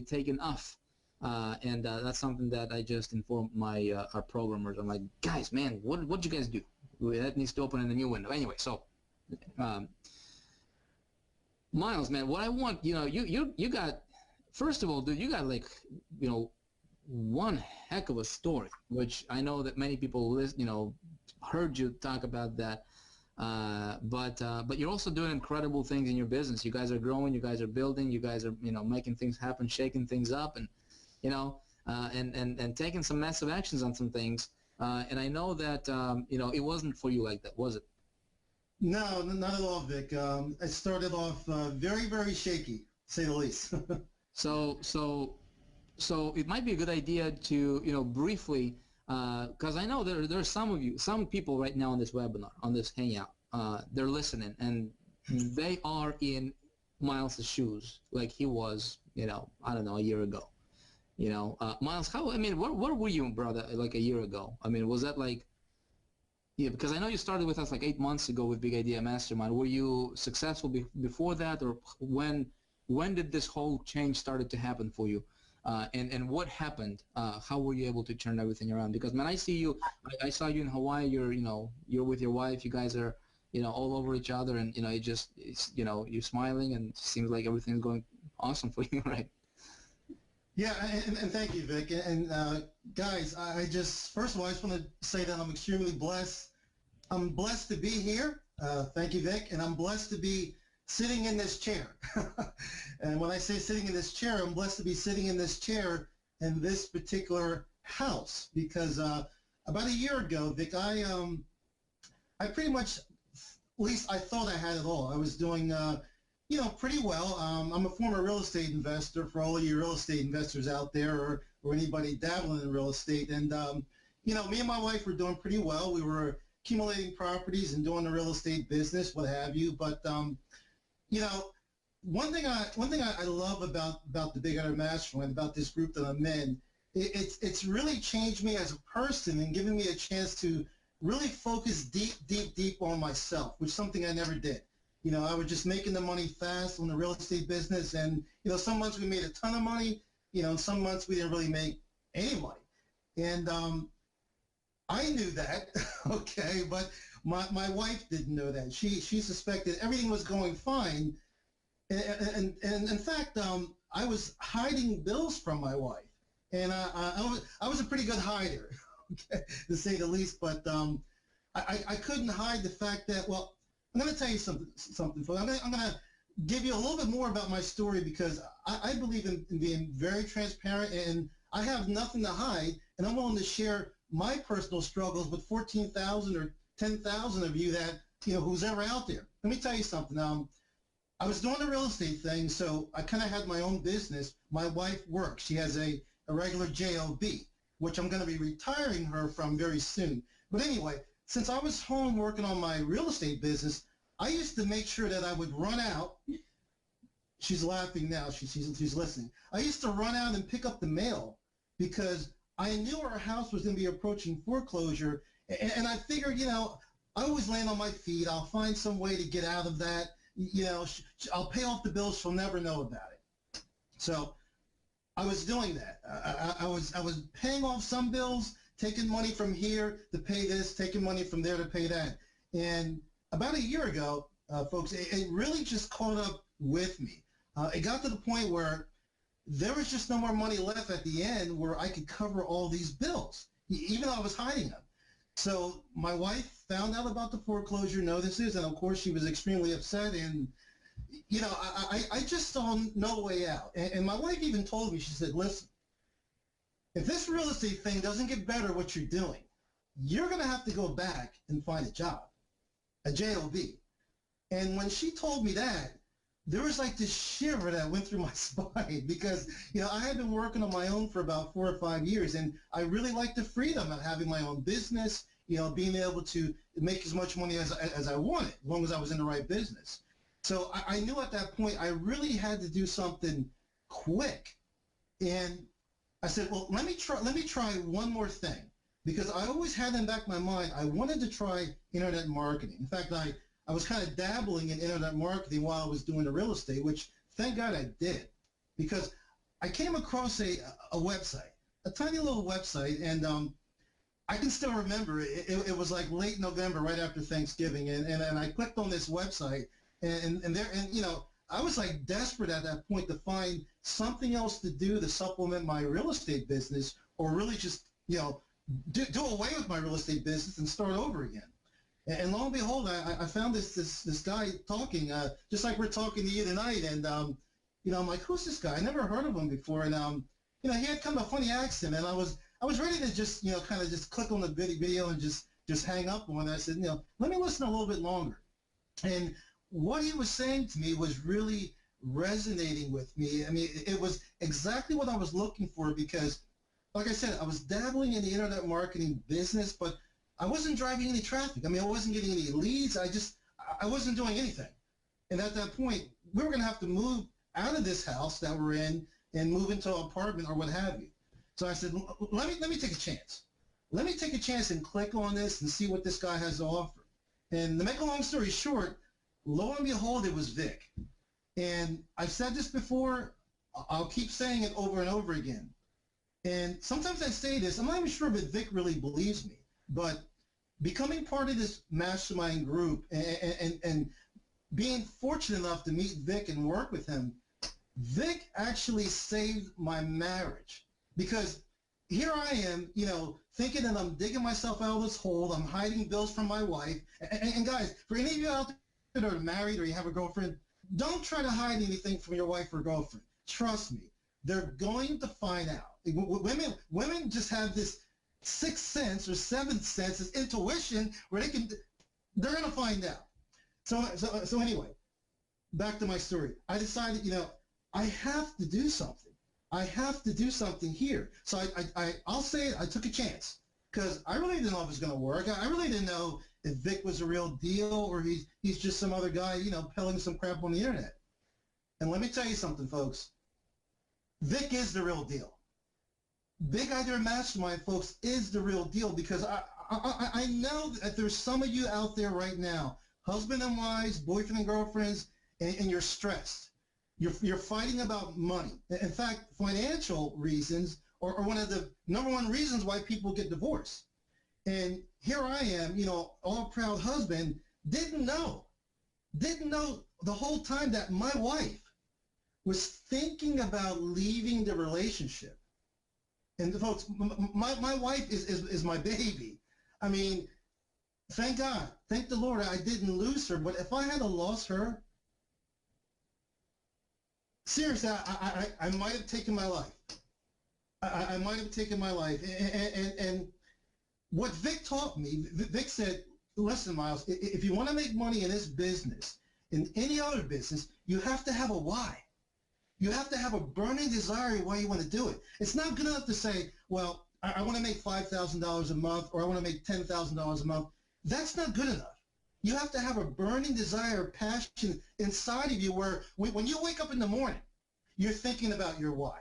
taken off. And that's something that I just informed my our programmers. I'm like, guys, man, what'd you guys do? That needs to open in the new window. Anyway, so Miles, man, what I want, you got, first of all, dude, you got like, one heck of a story, which I know that many people heard you talk about that. But you're also doing incredible things in your business. You guys are growing. You guys are building. You guys are making things happen, shaking things up, and and taking some massive actions on some things. And I know that it wasn't for you like that, was it? No, not at all, Vic. I started off very, very shaky, to say the least. So it might be a good idea to, briefly, because I know there are some people right now on this webinar, on this hangout, they're listening, and they are in Miles' shoes, like he was, I don't know, a year ago. Miles, where were you, brother, like a year ago? I mean, was that like, yeah, because I know you started with us like 8 months ago with Big Idea Mastermind. Were you successful before that, or when did this whole change started to happen for you? And what happened? How were you able to turn everything around? Because when I see you, I saw you in Hawaii. You're with your wife. You guys are, all over each other, and you're smiling, and it seems like everything's going awesome for you, right? Yeah, and thank you, Vic. And guys, I just, first of all, I just want to say that I'm extremely blessed. I'm blessed to be here. Thank you, Vic. And I'm blessed to be sitting in this chair. And when I say sitting in this chair, I'm blessed to be sitting in this chair in this particular house, because about a year ago, Vic, I pretty much, at least I thought I had it all. I was doing pretty well. I'm a former real estate investor, for all of you real estate investors out there, or anybody dabbling in real estate. And me and my wife were doing pretty well. We were accumulating properties and doing the real estate business, what have you. But one thing I love about the Big Idea Mastermind, about this group that I'm in, it's really changed me as a person and given me a chance to really focus deep on myself, which is something I never did. I was just making the money fast on the real estate business, and some months we made a ton of money, and some months we didn't really make any money. And I knew that, okay, but my wife didn't know that. She suspected everything was going fine, and in fact, I was hiding bills from my wife, and I was a pretty good hider, okay, to say the least. But I couldn't hide the fact that, well, I'm going to tell you something. I'm going to give you a little bit more about my story, because I believe in being very transparent, and I have nothing to hide, and I'm willing to share my personal struggles with 14,000 or 10,000 of you that, who's ever out there. Let me tell you something. I was doing the real estate thing, so I kind of had my own business. My wife works. She has a regular job, which I'm going to be retiring her from very soon. But anyway, since I was home working on my real estate business, I used to make sure that I would run out. She's laughing now. She's listening. I used to run out and pick up the mail, because I knew our house was going to be approaching foreclosure, and I figured, I always land on my feet. I'll find some way to get out of that. I'll pay off the bills. She'll never know about it. So I was doing that. I was paying off some bills, taking money from here to pay this, taking money from there to pay that. And about a year ago, folks, it really just caught up with me. It got to the point where there was just no more money left at the end where I could cover all these bills, even though I was hiding them. So my wife found out about the foreclosure notices, and of course she was extremely upset, and I just saw no way out. And my wife even told me, she said, listen, if this real estate thing doesn't get better what you're doing, you're going to have to go back and find a job, a job. And when she told me that, there was like this shiver that went through my spine, because I had been working on my own for about 4 or 5 years, and I really liked the freedom of having my own business, being able to make as much money as I wanted, as long as I was in the right business. So I knew at that point I really had to do something quick, and I said, well, let me try one more thing, because I always had in the back of my mind I wanted to try internet marketing. In fact, I was kind of dabbling in internet marketing while I was doing the real estate, which thank God I did, because I came across a website, a tiny little website, and I can still remember it was like late November, right after Thanksgiving, and I clicked on this website, and I was like desperate at that point to find something else to do to supplement my real estate business, or really just do away with my real estate business and start over again. And lo and behold, I found this guy talking, just like we're talking to you tonight. And I'm like, who's this guy? I never heard of him before. And he had kind of a funny accent, and I was ready to just kind of just click on the video and just hang up on it. I said, let me listen a little bit longer. And what he was saying to me was really resonating with me. I mean, it was exactly what I was looking for because, like I said, I was dabbling in the internet marketing business, but I wasn't driving any traffic. I mean, I wasn't getting any leads. I wasn't doing anything. And at that point, we were going to have to move out of this house that we're in and move into an apartment or what have you. So I said, let me take a chance. Let me take a chance and click on this and see what this guy has to offer. And to make a long story short, lo and behold, it was Vic. And I've said this before, I'll keep saying it over and over again. And sometimes I say this, I'm not even sure if Vic really believes me, but becoming part of this mastermind group and being fortunate enough to meet Vic and work with him, Vic actually saved my marriage. Because here I am, you know, thinking that I'm digging myself out of this hole, I'm hiding bills from my wife. And guys, for any of you out there that are married or you have a girlfriend, don't try to hide anything from your wife or girlfriend. Trust me, they're going to find out. Women just have this sixth sense or seventh sense, this intuition where they're going to find out. So anyway, back to my story. I decided, you know, I have to do something. I have to do something here. So I'll say it, I took a chance because I really didn't know if it was going to work. I really didn't know if Vic was a real deal or he's just some other guy, you know, peddling some crap on the internet. And let me tell you something, folks. Vic is the real deal. Big Idea Mastermind, folks, is the real deal because I know that there's some of you out there right now, husband and wives, boyfriend and girlfriends, and you're stressed. You're fighting about money. In fact, financial reasons are one of the #1 reasons why people get divorced. And here I am, you know, all proud husband, didn't know the whole time that my wife was thinking about leaving the relationship. And folks, my wife is my baby. I mean, thank God, thank the Lord I didn't lose her. But if I had lost her, seriously, I might have taken my life. I might have taken my life. And what Vic taught me, Vic said, listen, Miles, if you want to make money in this business, in any other business, you have to have a why. You have to have a burning desire why you want to do it. It's not good enough to say, well, I want to make $5,000 a month or I want to make $10,000 a month. That's not good enough. You have to have a burning desire, passion inside of you where when you wake up in the morning, you're thinking about your why.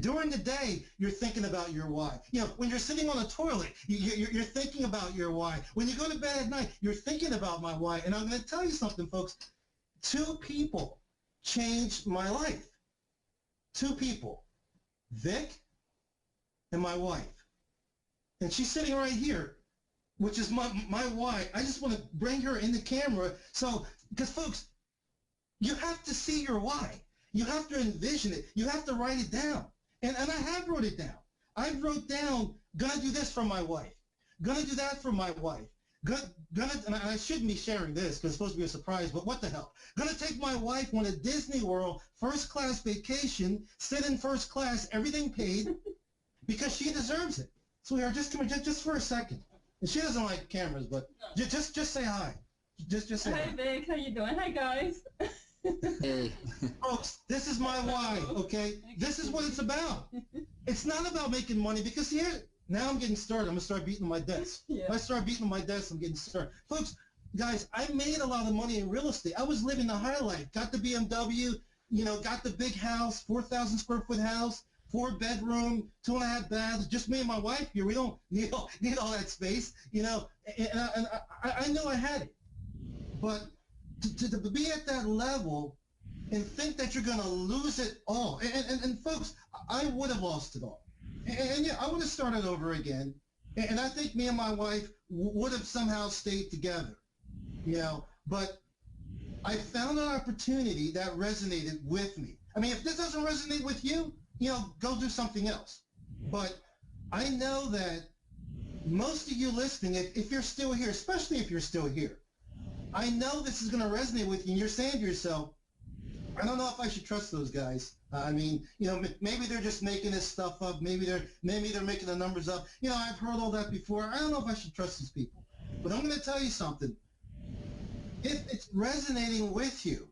During the day, you're thinking about your why. You know, when you're sitting on a toilet, you're thinking about your why. When you go to bed at night, you're thinking about my why. And I'm going to tell you something, folks. 2 people changed my life. 2 people, Vic and my wife. And she's sitting right here, which is my wife. I just want to bring her in the camera. So, because folks, you have to see your why. You have to envision it. You have to write it down. And I have wrote it down. I wrote down, gonna do this for my wife. Gonna do that for my wife. And I shouldn't be sharing this because it's supposed to be a surprise, but what the hell? Gonna take my wife on a Disney World first-class vacation, sit in first class, everything paid, because she deserves it. Sweetheart, just come here, just for a second. And she doesn't like cameras, but just say hi. Just say hi. Hi, Vic. How you doing? Hi, guys. Hey. Folks, this is my why, okay? This is what it's about. It's not about making money because here, now I'm getting started. I'm going to start beating my desk. Yeah. If I start beating my desk, I'm getting started. Folks, guys, I made a lot of money in real estate. I was living the high life. Got the BMW, you know, got the big house, 4,000 square foot house, 4-bedroom, 2.5 baths. Just me and my wife here. We don't need all that space, you know. And I know I had it. But to be at that level and think that you're going to lose it all. And folks, I would have lost it all. And yeah, I would have started over again. And I think me and my wife would have somehow stayed together, you know. But I found an opportunity that resonated with me. I mean, if this doesn't resonate with you, you know, go do something else. But I know that most of you listening, if you're still here, especially if you're still here, I know this is going to resonate with you, and you're saying to yourself, I don't know if I should trust those guys. I mean, you know, maybe they're just making this stuff up. Maybe they're making the numbers up. You know, I've heard all that before. I don't know if I should trust these people. But I'm going to tell you something. if it's resonating with you,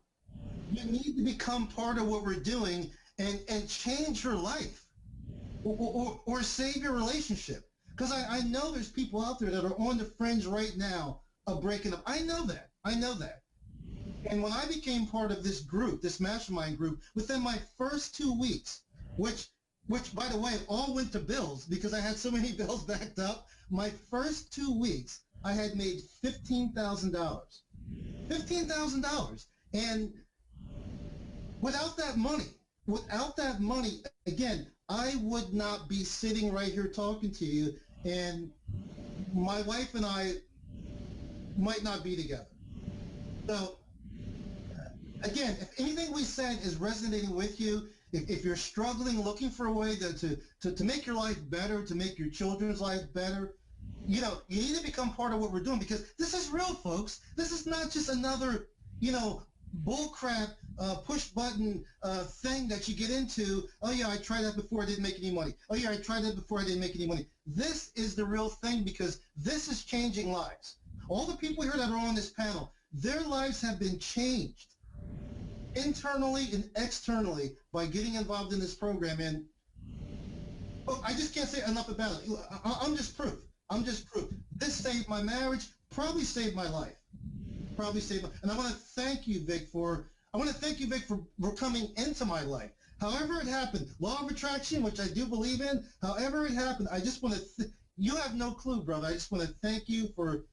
you need to become part of what we're doing and change your life or save your relationship. Because I know there's people out there that are on the fringe right now of breaking up. I know that. I know that. And when I became part of this group, this mastermind group, within my first 2 weeks, which by the way, all went to bills because I had so many bills backed up, my first 2 weeks, I had made $15,000. $15,000. And without that money, again, I would not be sitting right here talking to you, and my wife and I might not be together. So, again, if anything we said is resonating with you, if you're struggling, looking for a way to make your life better, to make your children's life better, you know, you need to become part of what we're doing, because this is real, folks. This is not just another, you know, bullcrap push button thing that you get into. Oh yeah, I tried that before, I didn't make any money. Oh yeah, I tried that before, I didn't make any money. This is the real thing, because this is changing lives. All the people here that are on this panel, their lives have been changed internally and externally by getting involved in this program. And I just can't say enough about it. I'm just proof. I'm just proof. This saved my marriage, probably saved my life. Probably saved my, and I want to thank you, Vic, for coming into my life. However it happened, law of attraction, which I do believe in, however it happened, I just want to, you have no clue, brother. I just want to thank you for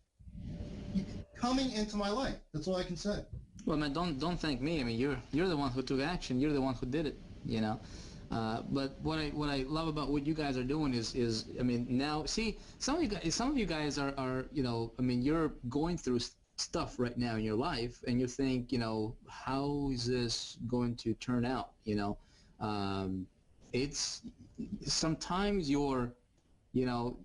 coming into my life. That's all I can say. Well, man, don't thank me. I mean, you're the one who took action. You're the one who did it. You know. But what I love about what you guys are doing is I mean, now see some of you guys are you know, I mean, you're going through stuff right now in your life, and you think, you know, how is this going to turn out? You know, it's sometimes your, you know,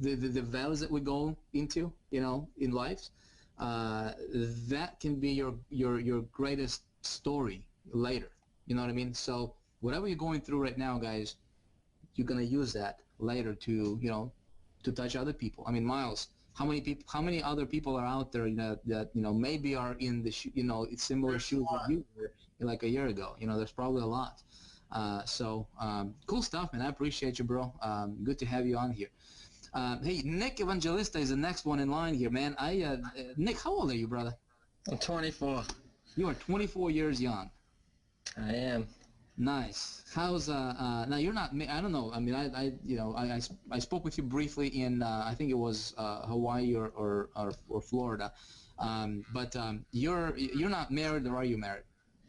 the values that we go into, you know, in life. That can be your greatest story later. You know what I mean? So whatever you're going through right now, guys, you're gonna use that later to, you know, to touch other people. I mean, Miles, how many other people are out there that you know, maybe are in the you know, similar shoes that you were like a year ago? You know, there's probably a lot. So cool stuff, man. I appreciate you, bro. Good to have you on here. Hey, Nick Evangelista is the next one in line here, man. Nick, how old are you, brother? I'm 24. You are 24 years young. I am. Nice. How's now you're not, I don't know, I mean, you know, I spoke with you briefly in I think it was Hawaii or Florida, but you're not married, or are you married?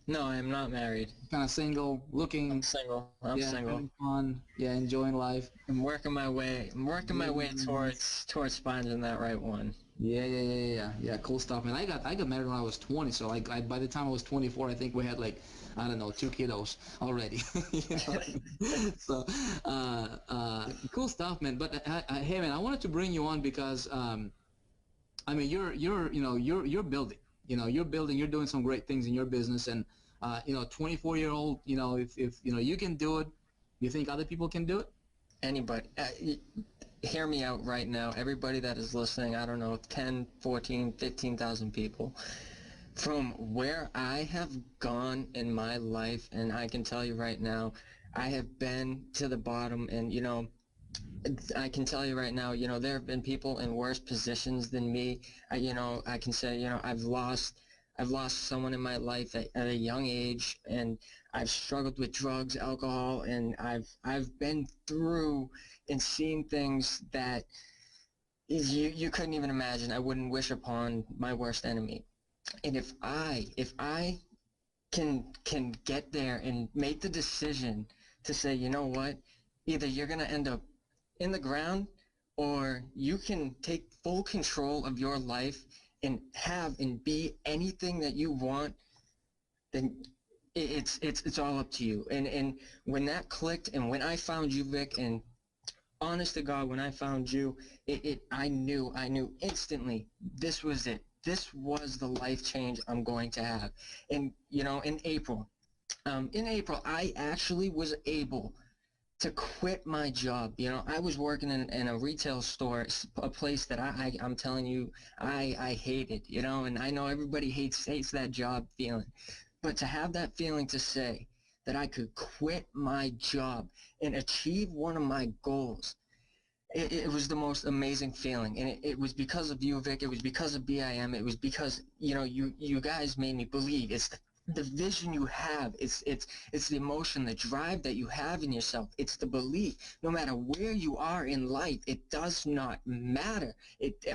No, I am not married. Kind of single, looking. I'm single. I'm single. Having fun. Yeah, enjoying life. I'm working my way towards finding that right one. Yeah. Cool stuff, man. I got married when I was 20, so like by the time I was 24, I think we had like, I don't know, 2 kiddos already. You know? So cool stuff, man. But hey, man, I wanted to bring you on because I mean, you're building. You know, you're building. You're doing some great things in your business, and you know, 24-year-old. You know, if you know you can do it, you think other people can do it? Anybody. Hear me out right now. Everybody that is listening, I don't know, 10, 14, 15,000 people. From where I have gone in my life, and I can tell you right now, I have been to the bottom, and, you know, I can tell you right now, you know, there have been people in worse positions than me. You know, I can say, you know, I've lost someone in my life at a young age, and I've struggled with drugs, alcohol, and I've been through and seen things that you couldn't even imagine. I wouldn't wish upon my worst enemy. And if I can get there and make the decision to say, you know what, either you're gonna end up in the ground, or you can take full control of your life and have and be anything that you want, then it's all up to you. And when that clicked, and when I found you, Vic, and honest to God, when I found you, I knew instantly this was it. This was the life change I'm going to have. And, you know, in April, I actually was able to quit my job. You know, I was working in a retail store, a place that I'm telling you, I hated, you know, and I know everybody hates that job feeling. But to have that feeling to say that I could quit my job and achieve one of my goals, it was the most amazing feeling. And it was because of you, Vic. It was because of BIM. It was because, you know, you guys made me believe. It's the vision you have. It's the emotion, the drive that you have in yourself. It's the belief. No matter where you are in life, it does not matter.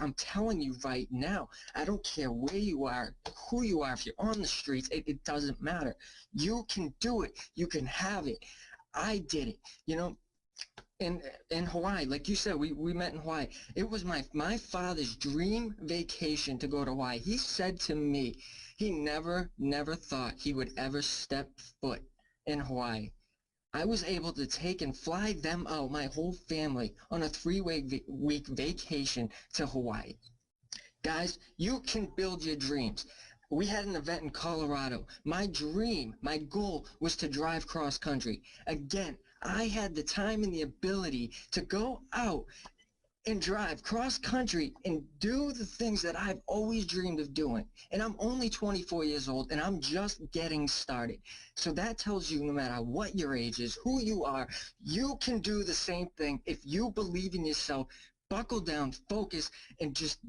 I'm telling you right now, I don't care where you are, who you are, if you're on the streets, it doesn't matter. You can do it. You can have it. I did it, you know. In Hawaii, like you said, we met in Hawaii. It was my father's dream vacation to go to Hawaii. He said to me, he never thought he would ever step foot in Hawaii. I was able to take and fly them out, my whole family, on a 3-week vacation to Hawaii. Guys, you can build your dreams. We had an event in Colorado. My dream, my goal was to drive cross country. Again, I had the time and the ability to go out and drive cross country and do the things that I've always dreamed of doing. And I'm only 24 years old, and I'm just getting started. So that tells you no matter what your age is, who you are, you can do the same thing if you believe in yourself. Buckle down, focus, and just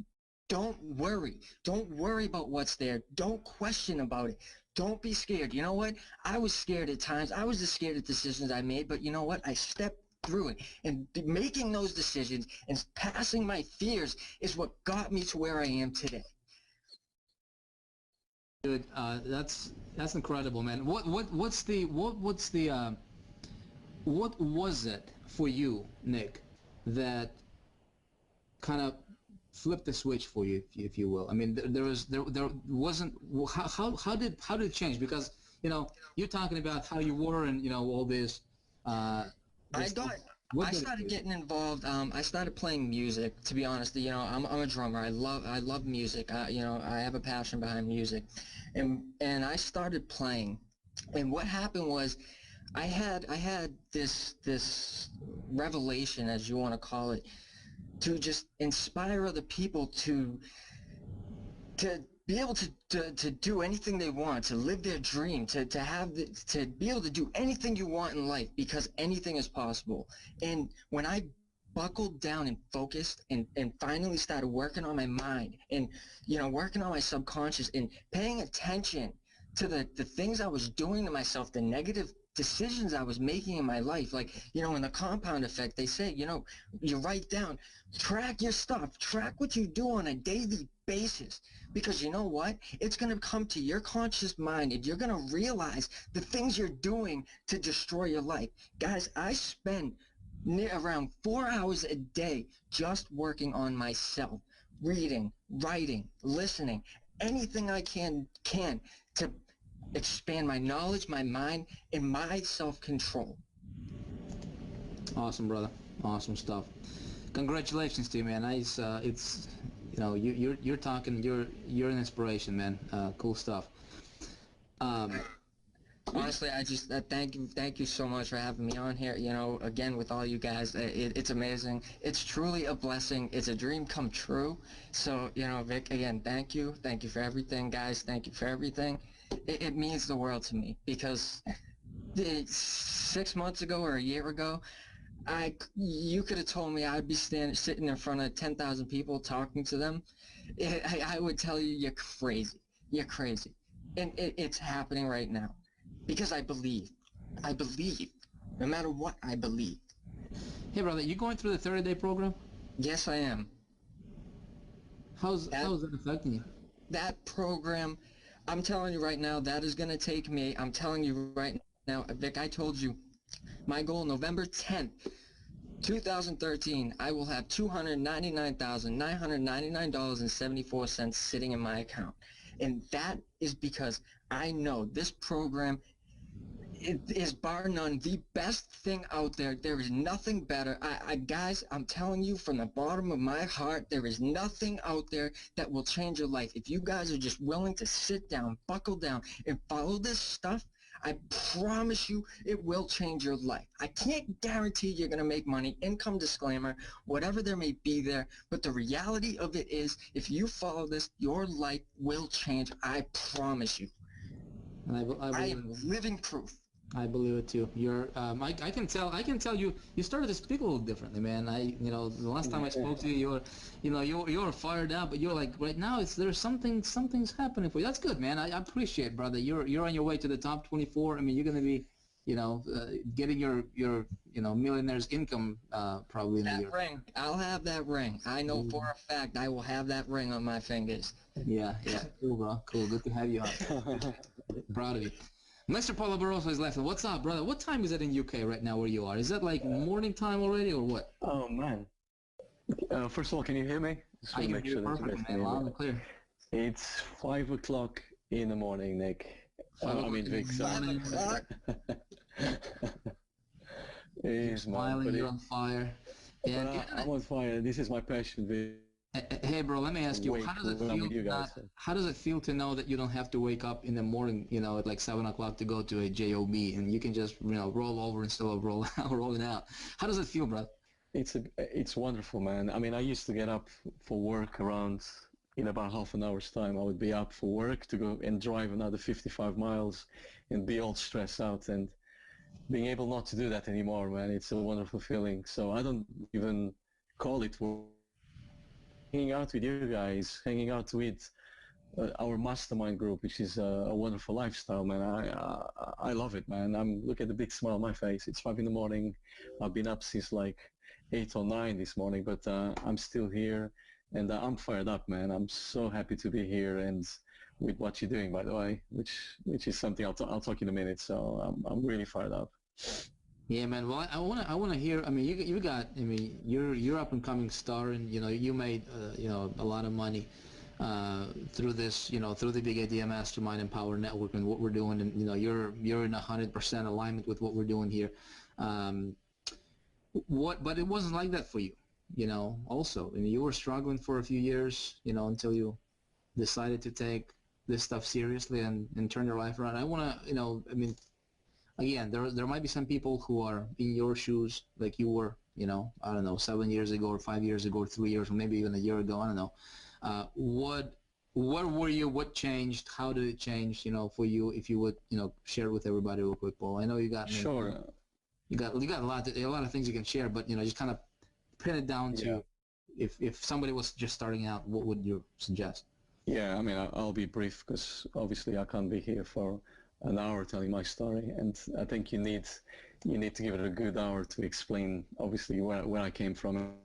don't worry. Don't worry about what's there. Don't question about it. Don't be scared. You know what? I was scared at times. I was scared of decisions I made, but you know what? I stepped through it. And making those decisions and passing my fears is what got me to where I am today. Dude, that's incredible, man. What was it for you, Nick, that kind of flip the switch for you, if you will? I mean, there wasn't. How did it change? Because you know, you're talking about how you were and you know all this. I started getting involved. I started playing music. To be honest, you know, I'm a drummer. I love music. You know, I have a passion behind music, and I started playing. And what happened was, I had this revelation, as you want to call it, to just inspire other people to be able to do anything they want, to live their dream, to be able to do anything you want in life, because anything is possible. And when I buckled down and focused and finally started working on my mind and, you know, working on my subconscious and paying attention to the things I was doing to myself, the negative decisions I was making in my life, like, you know, in the compound effect, they say, you know, you write down, track your stuff, track what you do on a daily basis, because you know what? It's going to come to your conscious mind and you're going to realize the things you're doing to destroy your life. Guys, I spend around 4 hours a day just working on myself, reading, writing, listening, anything I can to expand my knowledge, my mind, and my self-control. Awesome, brother. Awesome stuff. Congratulations to you, man. It's you know, you're talking, you're an inspiration, man. Cool stuff. Honestly, I just thank you so much for having me on here. You know, again, with all you guys, it's amazing. It's truly a blessing. It's a dream come true. So, you know, Vic, again, thank you for everything, guys. Thank you for everything. It means the world to me, because 6 months ago or a year ago, you could have told me I'd be sitting in front of 10,000 people talking to them. I would tell you, you're crazy. You're crazy. And it's happening right now, because I believe. No matter what, I believe. Hey, brother, you going through the 30-day program? Yes, I am. How's that affecting you? That program, I'm telling you right now, that is going to take me, I'm telling you right now, Vic, I told you, my goal, November 10th, 2013, I will have $299,999.74 sitting in my account. And that is because I know this program is bar none the best thing out there. There is nothing better. Guys, I'm telling you from the bottom of my heart, there is nothing out there that will change your life. If you guys are just willing to sit down, buckle down, and follow this stuff, I promise you it will change your life. I can't guarantee you're going to make money, income disclaimer, whatever there may be there, but the reality of it is if you follow this, your life will change. I promise you. I am living proof. I believe it too. You're, I can tell you started to speak a little differently, man. The last time I spoke to you, you were fired up, but you're like, right now, something's happening for you. That's good, man. I appreciate it, brother. You're on your way to the top 24. I mean, you're going to be, getting your millionaire's income, probably in a year. That ring. I'll have that ring. I know for a fact I will have that ring on my fingers. Yeah. Cool, bro. Cool. Good to have you on. Proud of you. Mr. Paulo Barroso is laughing. What's up, brother? What time is it in UK right now where you are? Is that like morning time already or what? Oh, man. First of all, can you hear me? I can hear you perfectly, man. Loud and clear. It's 5 o'clock in the morning, Nick. I mean, Vic, sorry. You're smiling, you're on fire. Yeah, I'm on fire. This is my passion, Vic. Hey, bro, let me ask you, how does it feel to know that you don't have to wake up in the morning, at like 7 o'clock to go to a job, and you can just, roll over instead of rolling out? How does it feel, bro? It's wonderful, man. I mean, I used to get up for work around, in about half an hour's time. I would be up for work to go and drive another 55 miles and be all stressed out, and being able not to do that anymore, man, it's a wonderful feeling. So I don't even call it work. Hanging out with you guys, hanging out with our mastermind group, which is a wonderful lifestyle, man. I love it, man. Look at the big smile on my face. It's 5 in the morning. I've been up since like 8 or 9 this morning, but I'm still here, and I'm fired up, man. I'm so happy to be here, and with what you're doing, by the way, which is something I'll talk in a minute. So I'm really fired up. Yeah, man. Well, I wanna hear. I mean, you're up and coming star, and you made a lot of money through this, through the Big Idea Mastermind and Power Network and what we're doing, and you're in 100% alignment with what we're doing here. But it wasn't like that for you, Also, I mean, you were struggling for a few years, until you decided to take this stuff seriously and turn your life around. I wanna, Again, there might be some people who are in your shoes, like you were, I don't know, 7 years ago or 5 years ago or 3 years or maybe even a year ago. I don't know. Where were you? What changed? How did it change? For you, if you would, share with everybody real quick, Paul. I know you got sure. You got a lot of things you can share, but just kind of pin it down to if somebody was just starting out, what would you suggest? Yeah, I mean, I'll be brief because obviously I can't be here for an hour telling my story, and I think you need to give it a good hour to explain obviously where I came from.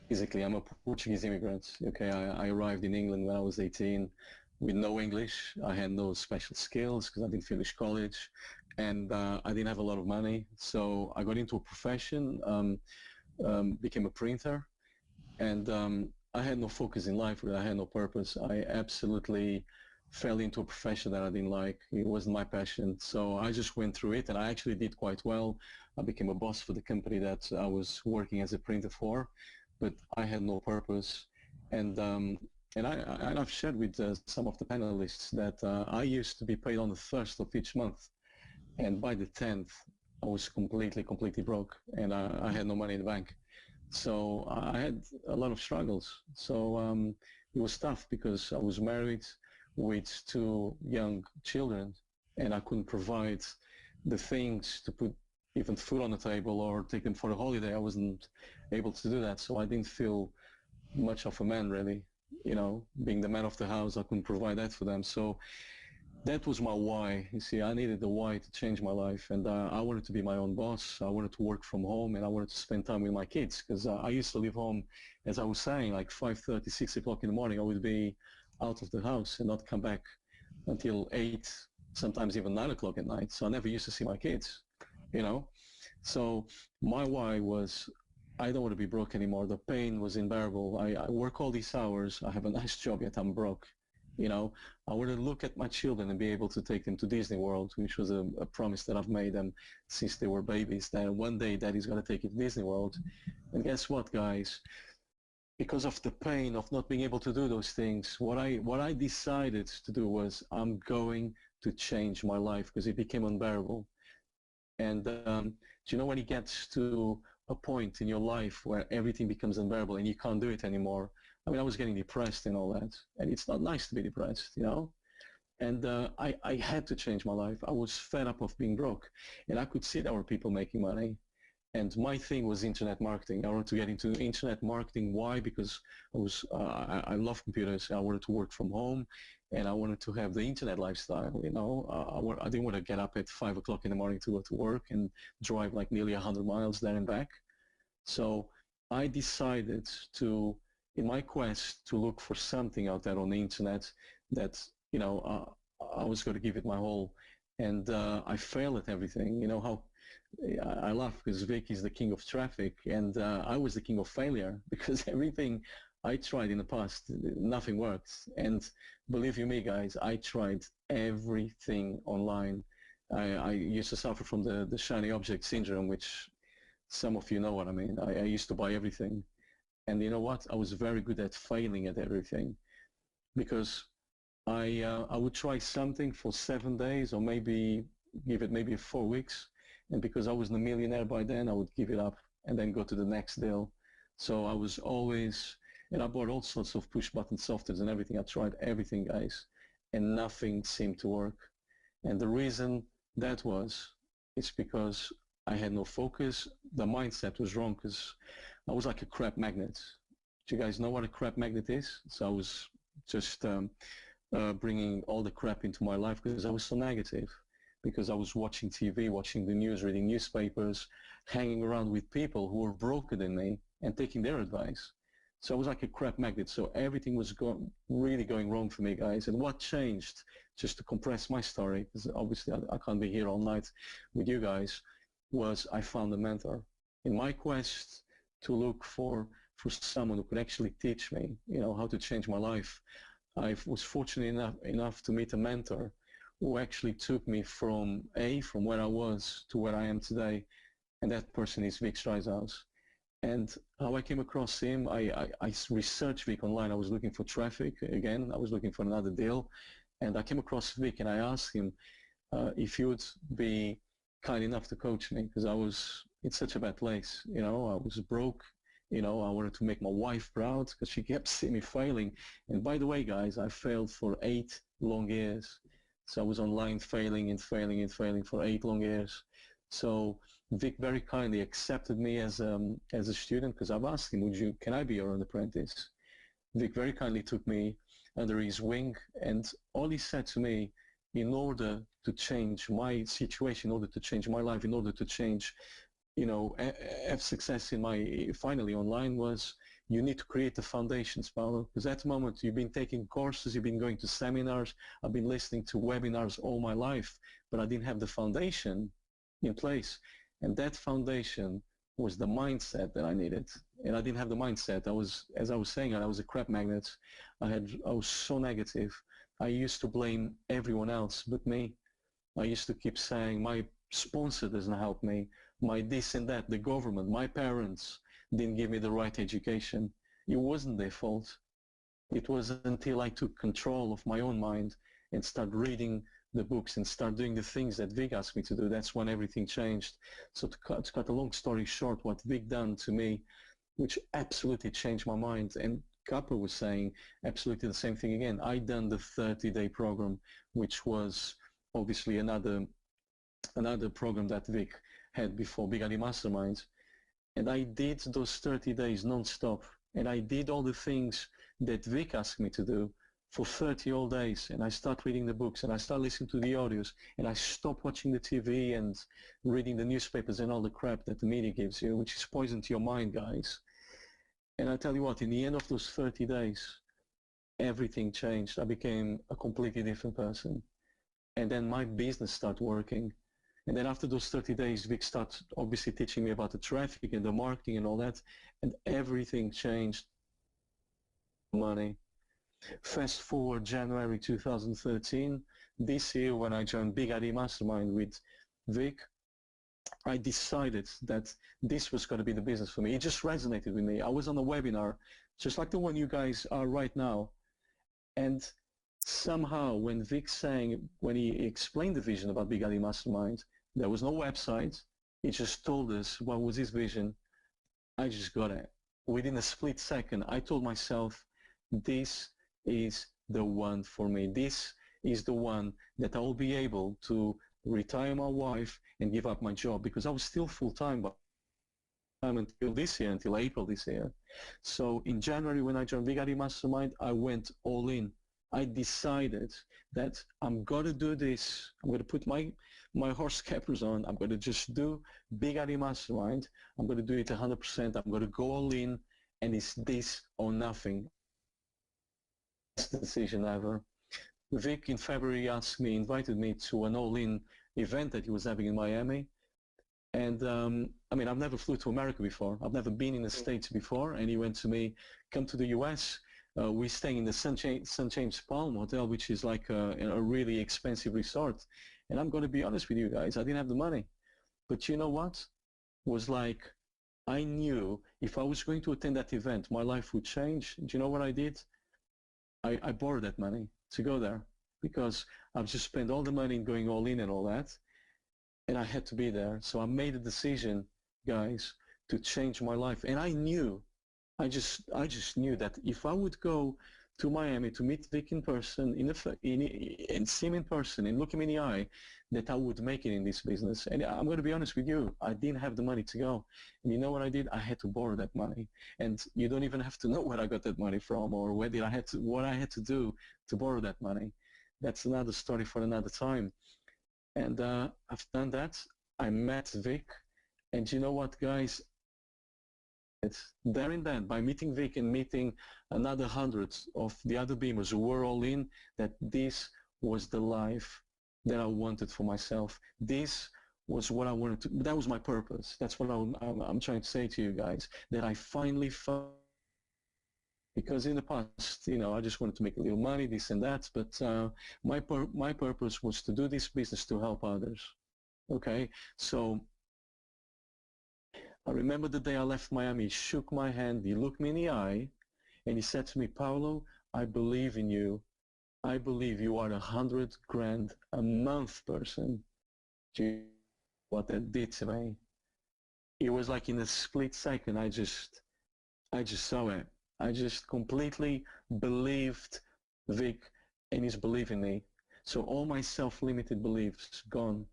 Basically, I'm a Portuguese immigrant. Okay, I arrived in England when I was 18 with no English. I had no special skills because I didn't finish college, and I didn't have a lot of money. So I got into a profession, became a printer, and I had no focus in life. I had no purpose. I absolutely fell into a profession that I didn't like. It wasn't my passion. So I just went through it, and I actually did quite well. I became a boss for the company that I was working as a printer for, but I had no purpose. And I've shared with some of the panelists that I used to be paid on the 1st of each month, and by the 10th I was completely broke, and I had no money in the bank. So I had a lot of struggles. So it was tough because I was married with 2 young children, and I couldn't provide the things to put even food on the table or take them for a holiday. I wasn't able to do that, so I didn't feel much of a man, really. Being the man of the house, I couldn't provide that for them. So that was my why. You see, I needed the why to change my life, and I wanted to be my own boss. I wanted to work from home, and I wanted to spend time with my kids, because I used to leave home, as I was saying, like 5:30, 6 o'clock in the morning. I would be out of the house and not come back until 8, sometimes even 9 o'clock at night. So I never used to see my kids, So my why was, I don't want to be broke anymore. The pain was unbearable. I work all these hours. I have a nice job, yet I'm broke. I want to look at my children and be able to take them to Disney World, which was a promise that I've made them since they were babies, that one day Daddy's going to take you to Disney World. And guess what, guys? Because of the pain of not being able to do those things, what I decided to do was, I'm going to change my life because it became unbearable. And do you know when it gets to a point in your life where everything becomes unbearable and you can't do it anymore? I mean, I was getting depressed and all that, and it's not nice to be depressed, you know? And I had to change my life. I was fed up of being broke, and I could see there were people making money. And my thing was internet marketing. I wanted to get into internet marketing. Why? Because I love computers. I wanted to work from home, and I wanted to have the internet lifestyle. You know, I didn't want to get up at 5 o'clock in the morning to go to work and drive like nearly 100 miles there and back. So I decided to, in my quest to look for something out there on the internet that, you know, I was going to give it my all. And I failed at everything. You know how I laugh because Vic is the king of traffic, and I was the king of failure because everything I tried in the past, nothing worked. And believe you me, guys, I tried everything online. I used to suffer from the shiny object syndrome, which some of you know what I mean. I used to buy everything. And you know what? I was very good at failing at everything because I would try something for 7 days or maybe give it maybe 4 weeks. And because I was a millionaire by then, I would give it up and then go to the next deal. So I was always, and I bought all sorts of push button softwares and everything. I tried everything, guys, and nothing seemed to work. And the reason that was, it's because I had no focus. The mindset was wrong because I was like a crap magnet. Do you guys know what a crap magnet is? So I was just bringing all the crap into my life because I was so negative, because I was watching TV, watching the news, reading newspapers, hanging around with people who were broker than me and taking their advice. So I was like a crap magnet. So everything was really going wrong for me, guys. And what changed, just to compress my story, because obviously I can't be here all night with you guys, was I found a mentor. In my quest to look for someone who could actually teach me, you know, how to change my life, I was fortunate enough to meet a mentor who actually took me from where I was to where I am today, and that person is Vick S. And how I came across him, I researched Vick online. I was looking for traffic again. I was looking for another deal, and I came across Vick, and I asked him if he would be kind enough to coach me, because I was in such a bad place. You know, I was broke. You know, I wanted to make my wife proud because she kept seeing me failing. And by the way, guys, I failed for 8 long years. So I was online failing and failing and failing for 8 long years. So Vick very kindly accepted me as a student, because I've asked him, can I be your own apprentice? Vick very kindly took me under his wing, and all he said to me, in order to change my situation, in order to change my life, in order to change, you know, have success in my finally online, was you need to create the foundations, Paolo, because at the moment you've been taking courses, you've been going to seminars, I've been listening to webinars all my life, but I didn't have the foundation in place. And that foundation was the mindset that I needed. And I didn't have the mindset. As I was saying, I was a crap magnet. I was so negative. I used to blame everyone else but me. I used to keep saying, my sponsor doesn't help me, my this and that, the government, my parents didn't give me the right education. It wasn't their fault. It was until I took control of my own mind and started reading the books and start doing the things that Vick asked me to do. That's when everything changed. So to cut a long story short, what Vick done to me, which absolutely changed my mind, and Kappa was saying absolutely the same thing again. I done the 30-day program, which was obviously another program that Vick had before, Big ID Masterminds. And I did those 30 days non-stop. And I did all the things that Vick asked me to do for 30 whole days. And I start reading the books, and I start listening to the audios, and I stop watching the TV and reading the newspapers and all the crap that the media gives you, which is poison to your mind, guys. And I tell you what, in the end of those 30 days, everything changed. I became a completely different person. And then my business started working. And then after those 30 days, Vick started obviously teaching me about the traffic and the marketing and all that, and everything changed. Money. Fast forward January 2013, this year when I joined Big ID Mastermind with Vick, I decided that this was going to be the business for me. It just resonated with me. I was on a webinar, just like the one you guys are right now, and somehow when Vic sang, when he explained the vision about Big Alley Mastermind, there was no website. He just told us what was his vision. I just got it. Within a split second, I told myself, this is the one for me. This is the one that I will be able to retire my wife and give up my job, because I was still full-time until this year, until April this year. So in January, when I joined Big Alley Mastermind, I went all in. I decided that I'm going to do this. I'm going to put my horse capers on. I'm going to just do Big Alley Mastermind. I'm going to do it 100%. I'm going to go all in, and it's this or nothing. Best decision ever. Vic in February invited me to an all-in event that he was having in Miami. And I mean, I've never flew to America before. I've never been in the States before. And he went to me, come to the US. We're staying in the St. James Palm Hotel, which is like a really expensive resort. And I'm going to be honest with you guys, I didn't have the money. But you know what? It was like, I knew if I was going to attend that event, my life would change. Do you know what I did? I borrowed that money to go there, because I've just spent all the money in going all in and all that. And I had to be there. So I made a decision, guys, to change my life. And I knew, I just knew that if I would go to Miami to meet Vic in person, and see him in person and look him in the eye, that I would make it in this business. And I'm going to be honest with you, I didn't have the money to go. And you know what I did? I had to borrow that money. And you don't even have to know where I got that money from, or what I had to do to borrow that money. That's another story for another time. And I've done that. I met Vic, and you know what, guys? It's there and then, by meeting Vic and meeting another hundreds of the other beamers who were all in, that this was the life that I wanted for myself. This was what I wanted to, that was my purpose. That's what I'm trying to say to you guys, that I finally found. Because in the past, you know, I just wanted to make a little money, this and that, but my purpose was to do this business to help others. Okay, so I remember the day I left Miami. He shook my hand, he looked me in the eye, and he said to me, Paulo, I believe in you. I believe you are 100 grand a month person. Gee, what that did to me. It was like in a split second, I just saw it. I just completely believed Vic and his belief in me. So all my self-limited beliefs gone,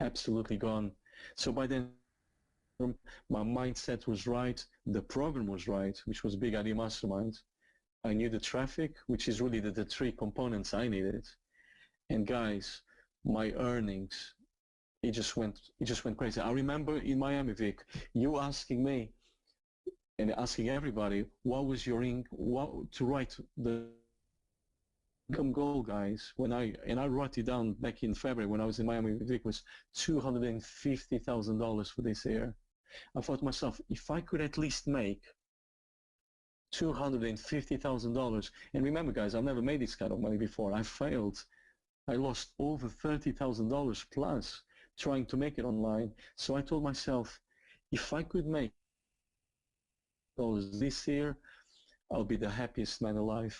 absolutely gone. So by then, my mindset was right, the program was right, which was Big Alley Mastermind. I knew the traffic, which is really the three components I needed. And guys, my earnings, it just went crazy. I remember in Miami, Vic, you asking me, and asking everybody, what was your to write the income goal, guys? And I wrote it down back in February when I was in Miami. It was $250,000 for this year. I thought to myself, if I could at least make $250,000, and remember, guys, I've never made this kind of money before. I failed. I lost over $30,000 plus trying to make it online. So I told myself, if I could make this year, I'll be the happiest man alive.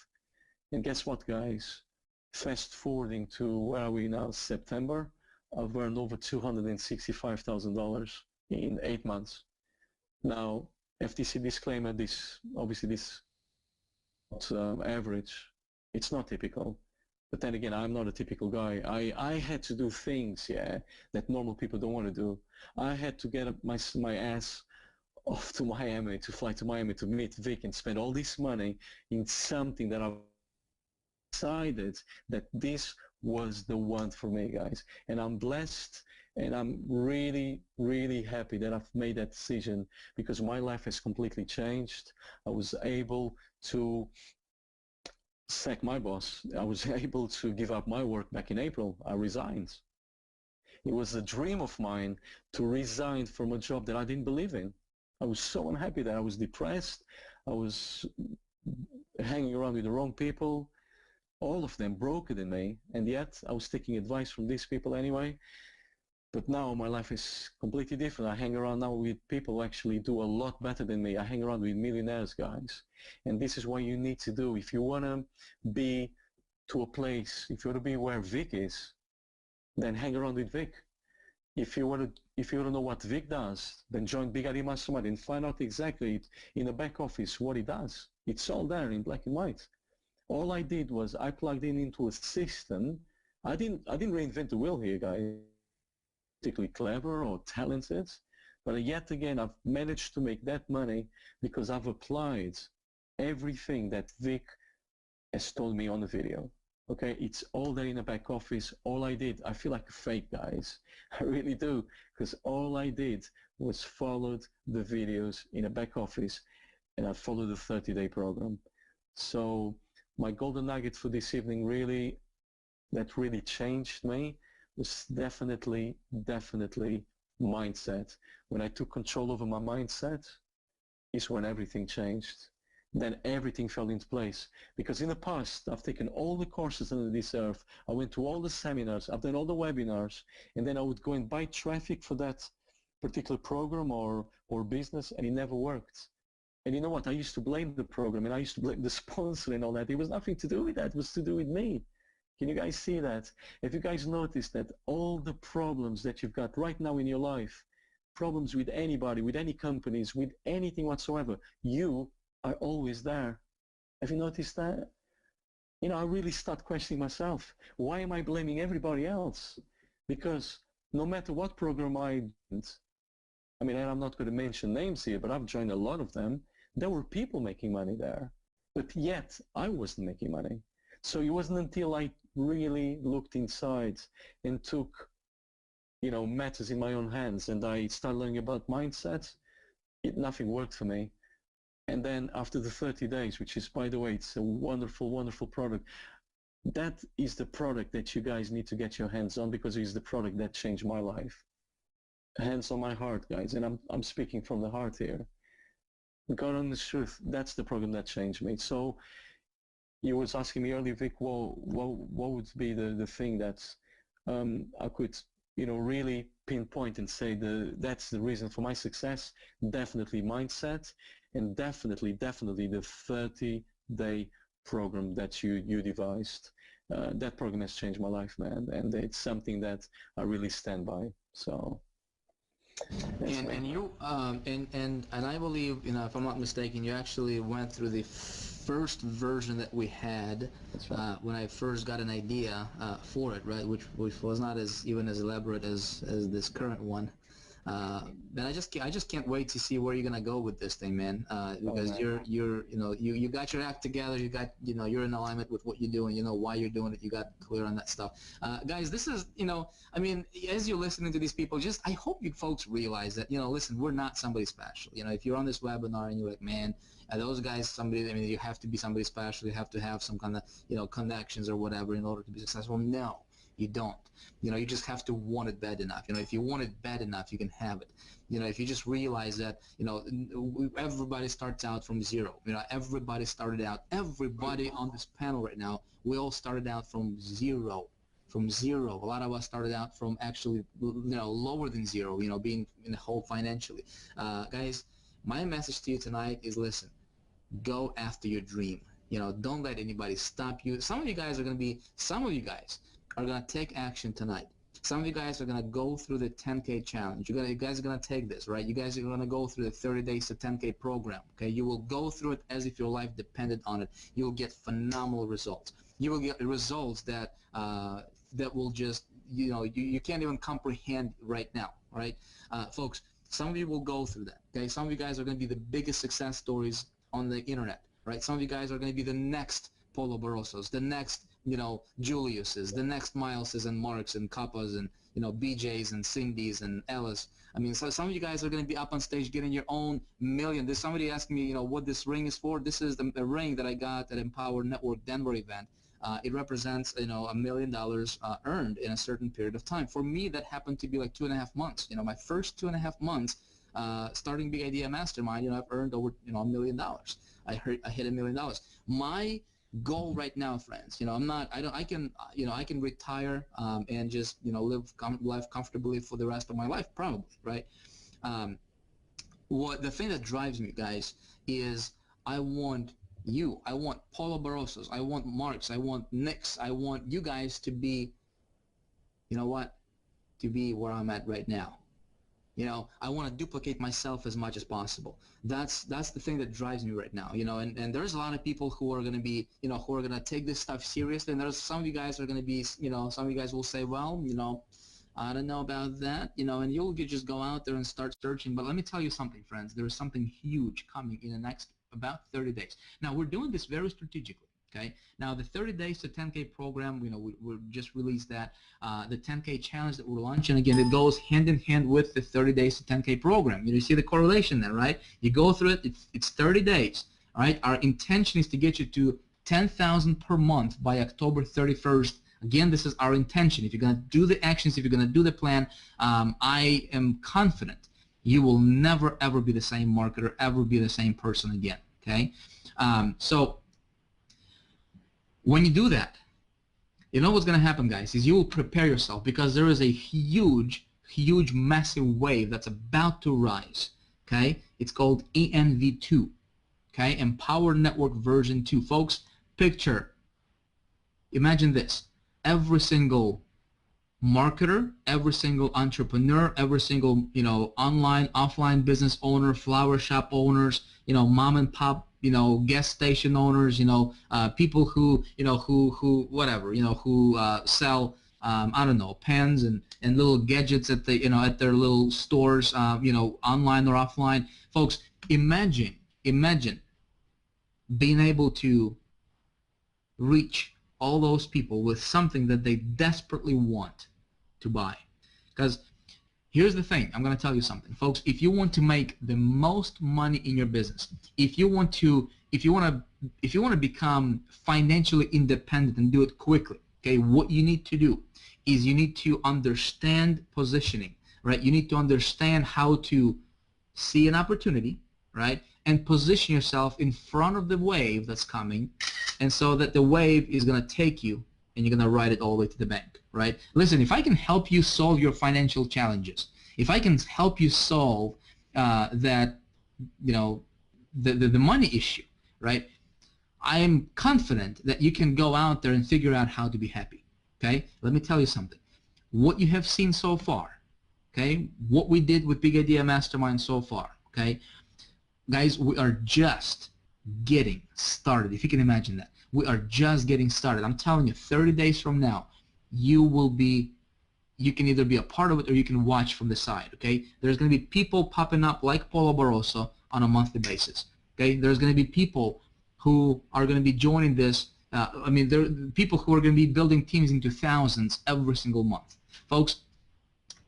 And guess what, guys? Fast forwarding to where are we now, September, I've earned over $265,000 in 8 months. Now, FTC disclaimer, this is not average. It's not typical. But then again, I'm not a typical guy. I had to do things, yeah, that normal people don't want to do. I had to get my ass off to Miami, to fly to Miami to meet Vic and spend all this money in something that I've decided that this was the one for me, guys. And I'm blessed, and I'm really, really happy that I've made that decision, because my life has completely changed. I was able to sack my boss. I was able to give up my work back in April. I resigned. It was a dream of mine to resign from a job that I didn't believe in. I was so unhappy that I was depressed. I was hanging around with the wrong people, all of them broken in me, and yet I was taking advice from these people anyway. But now my life is completely different. I hang around now with people who actually do a lot better than me. I hang around with millionaires, guys. And this is what you need to do. If you want to be to a place, if you want to be where Vick is, then hang around with Vick. If you want to know what Vick does, then join Big Idea Mastermind and find out exactly in the back office what he does. It's all there in black and white. All I did was I plugged in into a system. I didn't reinvent the wheel here, guys. Particularly clever or talented, but yet again I've managed to make that money because I've applied everything that Vick has told me on the video. Okay, it's all there in the back office. All I did, I feel like a fake, guys. I really do, because all I did was followed the videos in the back office, and I followed the 30-day program. So my golden nugget for this evening, really, that really changed me, was definitely mindset. When I took control over my mindset is when everything changed. Then everything fell into place. Because in the past, I've taken all the courses under this earth, I went to all the seminars, I've done all the webinars, and then I would go and buy traffic for that particular program or business, and it never worked. And you know what? I used to blame the program, and I used to blame the sponsor and all that. It was nothing to do with that. It was to do with me. Can you guys see that? If you guys notice that all the problems that you've got right now in your life, problems with anybody, with any companies, with anything whatsoever, you are always there. Have you noticed that? You know, I really start questioning myself. Why am I blaming everybody else? Because no matter what program I did, I mean, and I'm not going to mention names here, but I've joined a lot of them. There were people making money there, but yet I wasn't making money. So it wasn't until I really looked inside and took, you know, matters in my own hands, and I started learning about mindset, nothing worked for me. And then after the 30 days, which is, by the way, it's a wonderful, wonderful product. That is the product that you guys need to get your hands on, because it is the product that changed my life. Hands on my heart, guys, and I'm speaking from the heart here. God honest truth, that's the program that changed me. So you was asking me earlier, Vic, what would be the thing that I could, you know, really pinpoint and say that's the reason for my success? Definitely mindset, and definitely the 30-day program that you devised. That program has changed my life, man, and it's something that I really stand by. So. And you and I believe, you know, if I'm not mistaken, you actually went through the first version that we had when I first got an idea for it, right? Which was not even as elaborate as this current one. And I just can't wait to see where you're gonna go with this thing, man. Because you got your act together. You got, you know, you're in alignment with what you're doing. You know why you're doing it. You got clear on that stuff. Guys, this is, you know, I mean, as you're listening to these people, I hope you folks realize that, you know, listen, we're not somebody special. You know, if you're on this webinar and you're like, man, those guys, I mean, you have to be somebody special. You have to have some kind of, you know, connections or whatever in order to be successful. No, you don't. You know, you just have to want it bad enough. You know, if you want it bad enough, you can have it. You know, if you just realize that, you know, everybody starts out from zero. You know, everybody started out, everybody on this panel right now, we all started out from zero. From zero. A lot of us started out from actually, you know, lower than zero, you know, being in the hole financially. Guys, my message to you tonight is, listen, go after your dream. You know, don't let anybody stop you. Some of you guys are going to take action tonight. Some of you guys are going to go through the 10K challenge. You guys are going to take this, right? You guys are going to go through the 30 days to 10K program, okay? You will go through it as if your life depended on it. You will get phenomenal results. You will get results that that will just, you know, you can't even comprehend right now, right? Folks, some of you will go through that, okay? Some of you guys are going to be the biggest success stories on the internet, right? Some of you guys are going to be the next Polo Barrosos, the next, you know, Julius's, the next Miles's and Marks and Kappas and, you know, BJ's and Cindy's and Ellis. I mean, so some of you guys are going to be up on stage getting your own million. There's somebody asking me, you know, what this ring is for. This is the ring that I got at Empower Network Denver event. It represents, you know, $1 million earned in a certain period of time. For me, that happened to be like 2.5 months. You know, my first 2.5 months starting Big Idea Mastermind, you know, I've earned over, you know, $1 million. I hit $1 million. My goal right now, friends, you know, I can retire and just, you know, live life comfortably for the rest of my life, probably, right? The thing that drives me, guys, is I want you. I want Paulo Barrosos. I want Marks. I want Nicks. I want you guys to be, you know what, to be where I'm at right now. You know, I want to duplicate myself as much as possible. That's the thing that drives me right now. You know, and there's a lot of people who are going to be, you know, who are going to take this stuff seriously. And there's some of you guys are going to be, you know, some of you guys will say, well, you know, I don't know about that, you know, and you'll just go out there and start searching. But let me tell you something, friends. There is something huge coming in the next about 30 days. Now, we're doing this very strategically. Okay. Now, the 30 days to 10K program, you know, we just released that. The 10K challenge that we're launching, again, it goes hand in hand with the 30 days to 10K program. You see the correlation there, right? You go through it. It's 30 days. All right. Our intention is to get you to 10,000 per month by October 31st. Again, this is our intention. If you're going to do the actions, if you're going to do the plan, I am confident you will never, ever be the same marketer, ever be the same person again. Okay. So when you do that, you know what's going to happen, guys, is you will prepare yourself because there is a huge, massive wave that's about to rise, okay? It's called env2, okay? Empowered Network version 2. Folks, picture, imagine this. Every single marketer, every single entrepreneur, every single, you know, online, offline business owner, flower shop owners, you know, mom and pop, you know, gas station owners, you know, people who, you know, who whatever, you know, who sell, I don't know, pens and little gadgets at the, you know, at their little stores, you know, online or offline. Folks, imagine being able to reach all those people with something that they desperately want to buy. Because here's the thing, I'm going to tell you something, folks. If you want to make the most money in your business, if you want to become financially independent and do it quickly, okay, what you need to do is you need to understand positioning, right? You need to understand how to see an opportunity, right, and position yourself in front of the wave that's coming, and so that the wave is going to take you and you're going to ride it all the way to the bank, right? Listen, if I can help you solve your financial challenges, if I can help you solve that, you know, the money issue, right, I am confident that you can go out there and figure out how to be happy, okay? Let me tell you something. What you have seen so far, okay, what we did with Big Idea Mastermind so far, okay, guys, we are just getting started, if you can imagine that. We are just getting started. I'm telling you, 30 days from now, you can either be a part of it or you can watch from the side, okay? There's going to be people popping up like Paulo Barroso on a monthly basis, okay? There's going to be people who are going to be joining this. I mean, there are people who are going to be building teams into thousands every single month. Folks,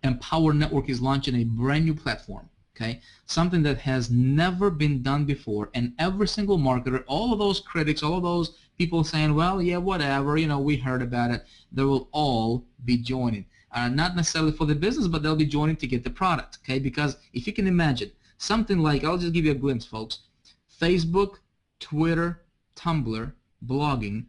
Empower Network is launching a brand new platform, okay? Something that has never been done before, and every single marketer, all of those critics, all of those people saying, well, yeah, whatever, you know, we heard about it, they will all be joining. Not necessarily for the business, but they'll be joining to get the product, okay? Because if you can imagine, something like, I'll just give you a glimpse, folks, Facebook, Twitter, Tumblr, blogging,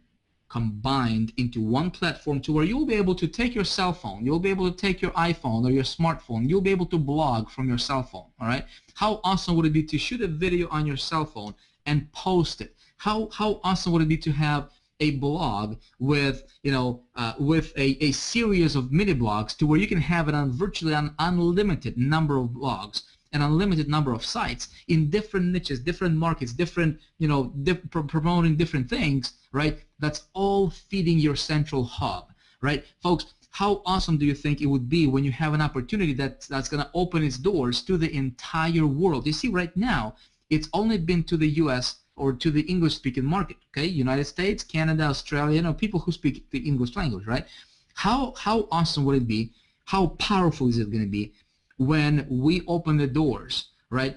combined into one platform to where you'll be able to take your cell phone, you'll be able to take your iPhone or your smartphone, you'll be able to blog from your cell phone, all right? How awesome would it be to shoot a video on your cell phone and post it? How awesome would it be to have a blog with, you know, with a series of mini blogs to where you can have it on virtually an unlimited number of blogs, an unlimited number of sites in different niches, different markets, different, you know, promoting different things, right? That's all feeding your central hub, right? Folks, how awesome do you think it would be when you have an opportunity that's going to open its doors to the entire world? You see, right now, it's only been to the U.S. or to the English-speaking market, okay? United States, Canada, Australia, you know, people who speak the English language, right? How awesome would it be? How powerful is it going to be when we open the doors, right,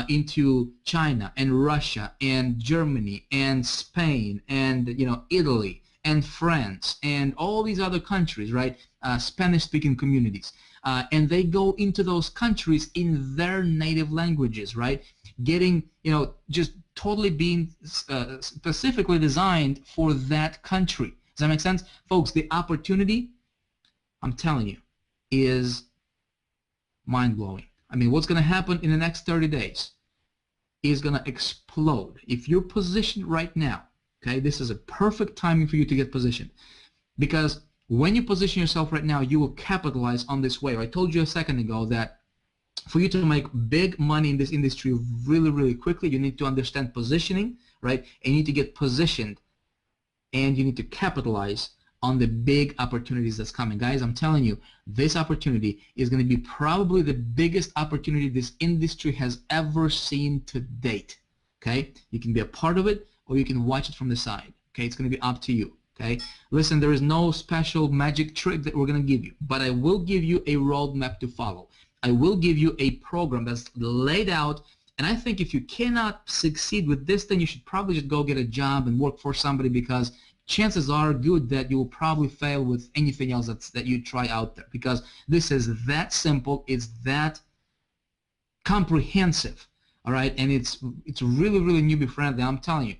into China and Russia and Germany and Spain and, you know, Italy and France and all these other countries, right, Spanish-speaking communities, and they go into those countries in their native languages, right, getting, you know, just totally being specifically designed for that country. Does that make sense? Folks, the opportunity, I'm telling you, is mind-blowing. I mean, what's going to happen in the next 30 days is going to explode. If you're positioned right now, okay, this is a perfect timing for you to get positioned, because when you position yourself right now, you will capitalize on this wave. I told you a second ago that for you to make big money in this industry really, really quickly, you need to understand positioning, right? And you need to get positioned, and you need to capitalize on the big opportunities that's coming. Guys, I'm telling you, this opportunity is going to be probably the biggest opportunity this industry has ever seen to date. Okay? You can be a part of it, or you can watch it from the side. Okay? It's going to be up to you. Okay? Listen, there is no special magic trick that we're going to give you, but I will give you a roadmap to follow. I will give you a program that's laid out, and I think if you cannot succeed with this, then you should probably just go get a job and work for somebody, because chances are good that you will probably fail with anything else that you try out there, because this is that simple, it's that comprehensive, all right, and it's really, really newbie friendly. I'm telling you,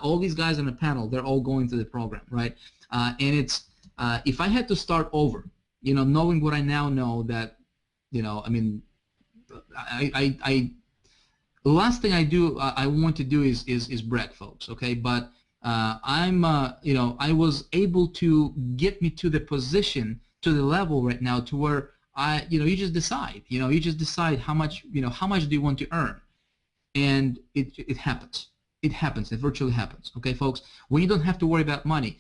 all these guys on the panel, they're all going through the program, right? And it's if I had to start over, you know, knowing what I now know, that, you know, I mean, the last thing I want to do is brag, folks, okay? But you know, I was able to get me to the position, to the level right now, to where you know, you just decide how much, you know, how much do you want to earn, and it happens. It happens. It virtually happens. Okay, folks. When you don't have to worry about money,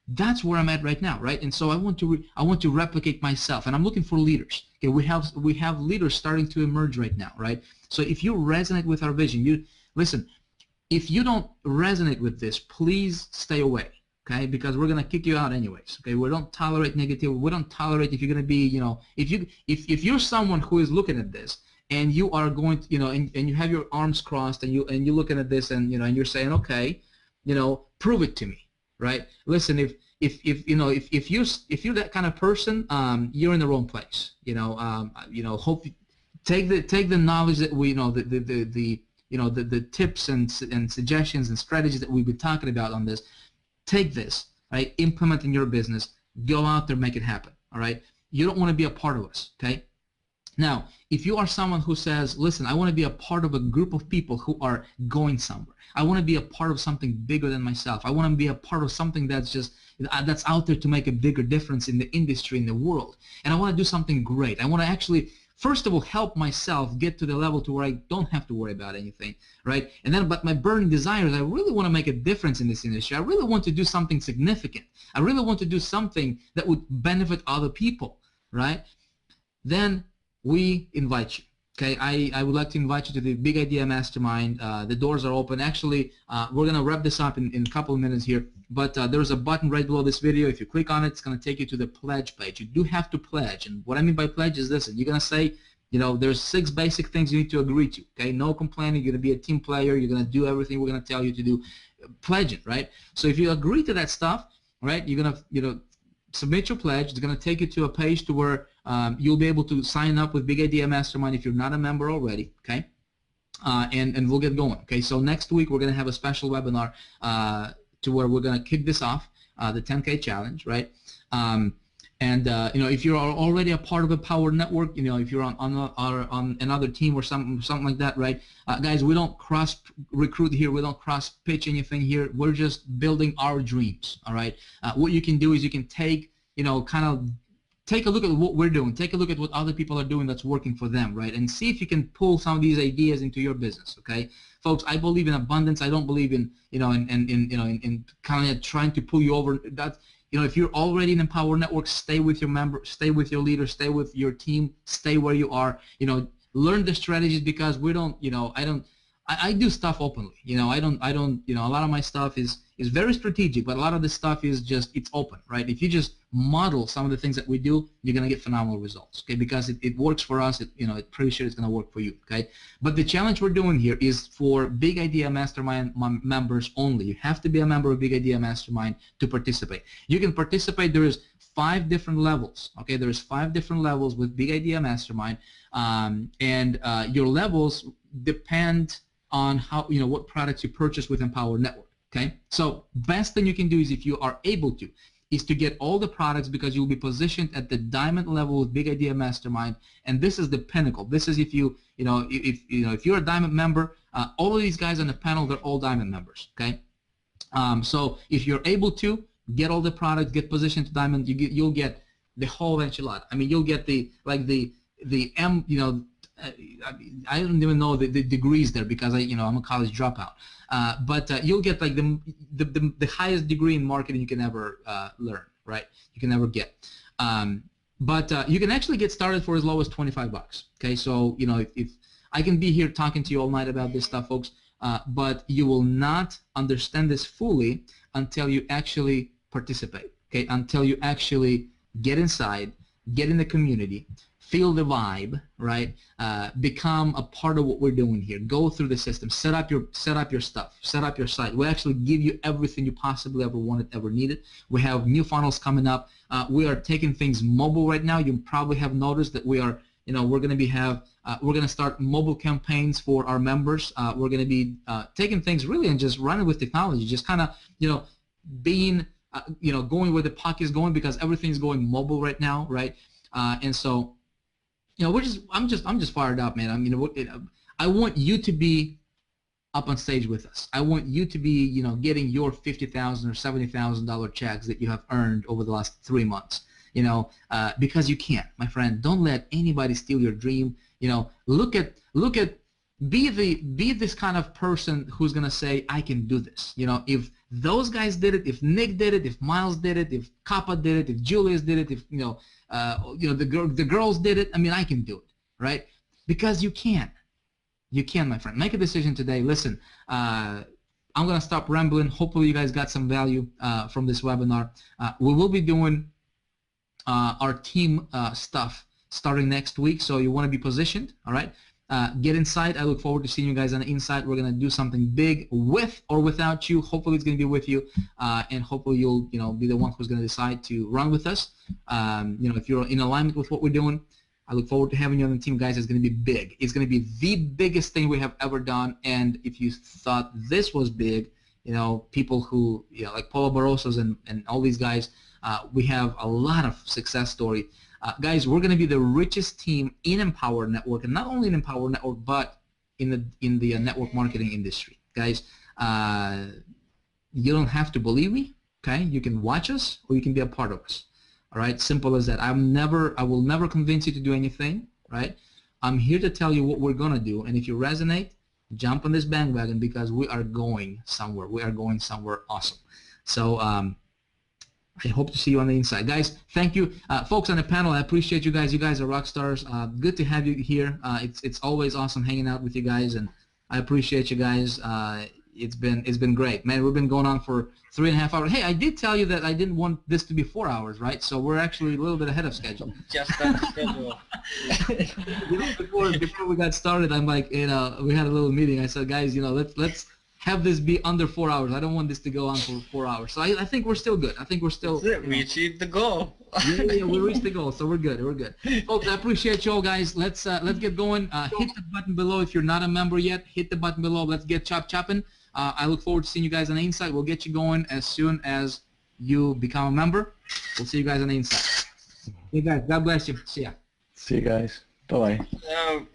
that's where I'm at right now, right? And so I want to replicate myself, and I'm looking for leaders. Okay, we have leaders starting to emerge right now, right? So if you resonate with our vision, listen. If you don't resonate with this, please stay away, okay? Because we're gonna kick you out anyways, okay? We don't tolerate negativity. We don't tolerate if you're gonna be, you know, if you're someone who is looking at this and you are going to, you know, and you have your arms crossed and you're looking at this and, you know, and you're saying, okay, you know, prove it to me, right? Listen, if you're that kind of person, you're in the wrong place, you know. Hope take the knowledge that we, you know, the tips and suggestions and strategies that we've been talking about on this. Take this, right? Implement in your business. Go out there, make it happen. All right. You don't want to be a part of us. Okay. Now, if you are someone who says, listen, I want to be a part of a group of people who are going somewhere. I want to be a part of something bigger than myself. I want to be a part of something that's just that's out there to make a bigger difference in the industry, in the world. And I want to do something great. I want to actually, first of all, help myself get to the level to where I don't have to worry about anything, right? And then, but my burning desire is I really want to make a difference in this industry. I really want to do something significant. I really want to do something that would benefit other people, right? Then we invite you. Okay, I would like to invite you to the Big Idea Mastermind. The doors are open. Actually, we're going to wrap this up in a couple of minutes here, but there's a button right below this video. If you click on it, it's going to take you to the pledge page. You do have to pledge, and what I mean by pledge is this. You're going to say, you know, there's 6 basic things you need to agree to. Okay, no complaining. You're going to be a team player. You're going to do everything we're going to tell you to do. Pledge it, right? So if you agree to that stuff, right, you're going to, you know, submit your pledge. It's going to take you to a page to where you'll be able to sign up with Big Idea Mastermind if you're not a member already, okay? And we'll get going, okay? So next week we're going to have a special webinar to where we're going to kick this off, the 10K challenge, right? You know, if you're already a part of a power network, you know, if you're on another team or something like that, right? Guys, we don't cross recruit here. We don't cross pitch anything here. We're just building our dreams, all right? What you can do is you can take, you know, kind of take a look at what we're doing. Take a look at what other people are doing that's working for them, right? And see if you can pull some of these ideas into your business, okay? Folks, I believe in abundance. I don't believe in, you know, in kind of trying to pull you over. That's, you know, if you're already in a power network, stay with your member, stay with your leader, stay with your team, stay where you are. You know, learn the strategies, because we don't, you know, I do stuff openly. You know, I don't, you know, a lot of my stuff is very strategic, but a lot of this stuff is just, it's open, right? If you just model some of the things that we do, you're going to get phenomenal results, okay? Because it works for us, you know, it's pretty sure it's going to work for you, okay? But the challenge we're doing here is for Big Idea Mastermind members only. You have to be a member of Big Idea Mastermind to participate. You can participate. There is 5 different levels, okay? There's 5 different levels with Big Idea Mastermind, and your levels depend on how, you know, what products you purchase within Power Network, okay? So best thing you can do is, if you are able to, is to get all the products, because you'll be positioned at the diamond level with Big Idea Mastermind, and this is the pinnacle. This is if if you're a diamond member, all of these guys on the panel, they're all diamond members. Okay, so if you're able to get all the products, get positioned to diamond, you'll get the whole enchilada. I mean, you'll get the M. I don't even know the degrees there because I'm a college dropout. But you'll get like the highest degree in marketing you can ever learn, right? You can ever get. But you can actually get started for as low as $25. Okay, so if I can be here talking to you all night about this stuff, folks, but you will not understand this fully until you actually participate. Okay, until you actually get inside, get in the community, feel the vibe, right? Become a part of what we're doing here. Go through the system. Set up your stuff. Set up your site. We actually give you everything you possibly ever wanted, ever needed. We have new funnels coming up. We are taking things mobile right now. You probably have noticed that we are, we're going to start mobile campaigns for our members. We're going to be taking things really and just running with technology. Just kind of, being, going where the puck is going, because everything's going mobile right now, right? And so, I'm just fired up, man. I mean, I want you to be up on stage with us. I want you to be, getting your $50,000 or $70,000 checks that you have earned over the last 3 months. Because you can, my friend. Don't let anybody steal your dream. Be this kind of person who's gonna say, I can do this. If those guys did it, if Nick did it, if Miles did it, if Kappa did it, if Julius did it, if the girls did it, I mean, I can do it, right? Because you can. You can, my friend. Make a decision today. Listen, I'm gonna stop rambling. Hopefully you guys got some value from this webinar. We will be doing our team stuff starting next week, so you want to be positioned, all right? Get inside. I look forward to seeing you guys on the inside. We're gonna do something big with or without you. Hopefully it's gonna be with you, and hopefully you'll be the one who's gonna decide to run with us. If you're in alignment with what we're doing, I look forward to having you on the team, guys. It's gonna be big. It's gonna be the biggest thing we have ever done. And if you thought this was big, people who like Paulo Barroso's and all these guys, we have a lot of success story. Guys, we're going to be the richest team in Empower Network, and not only in Empower Network, but in the network marketing industry. Guys, you don't have to believe me. Okay, you can watch us, or you can be a part of us. All right, simple as that. I will never convince you to do anything. Right? I'm here to tell you what we're going to do, and if you resonate, jump on this bandwagon, because we are going somewhere. We are going somewhere awesome. So. I hope to see you on the inside. Guys, thank you. Folks on the panel, I appreciate you guys. You guys are rock stars. Good to have you here. It's always awesome hanging out with you guys, and I appreciate you guys. It's been great. Man, we've been going on for 3.5 hours. Hey, I did tell you that I didn't want this to be 4 hours, right? So we're actually a little bit ahead of schedule. Just on schedule. Before we got started, I'm like, we had a little meeting. I said, guys, let's have this be under 4 hours. I don't want this to go on for 4 hours. So I think we're still good. I think we're still. That's it. We achieved the goal. yeah, we reached the goal, so we're good. We're good. Folks, I appreciate you all, guys. Let's get going. Hit the button below if you're not a member yet. Hit the button below. Let's get chopping. I look forward to seeing you guys on the inside. We'll get you going as soon as you become a member. We'll see you guys on the inside. Hey guys, God bless you. See ya. See you guys. Bye bye.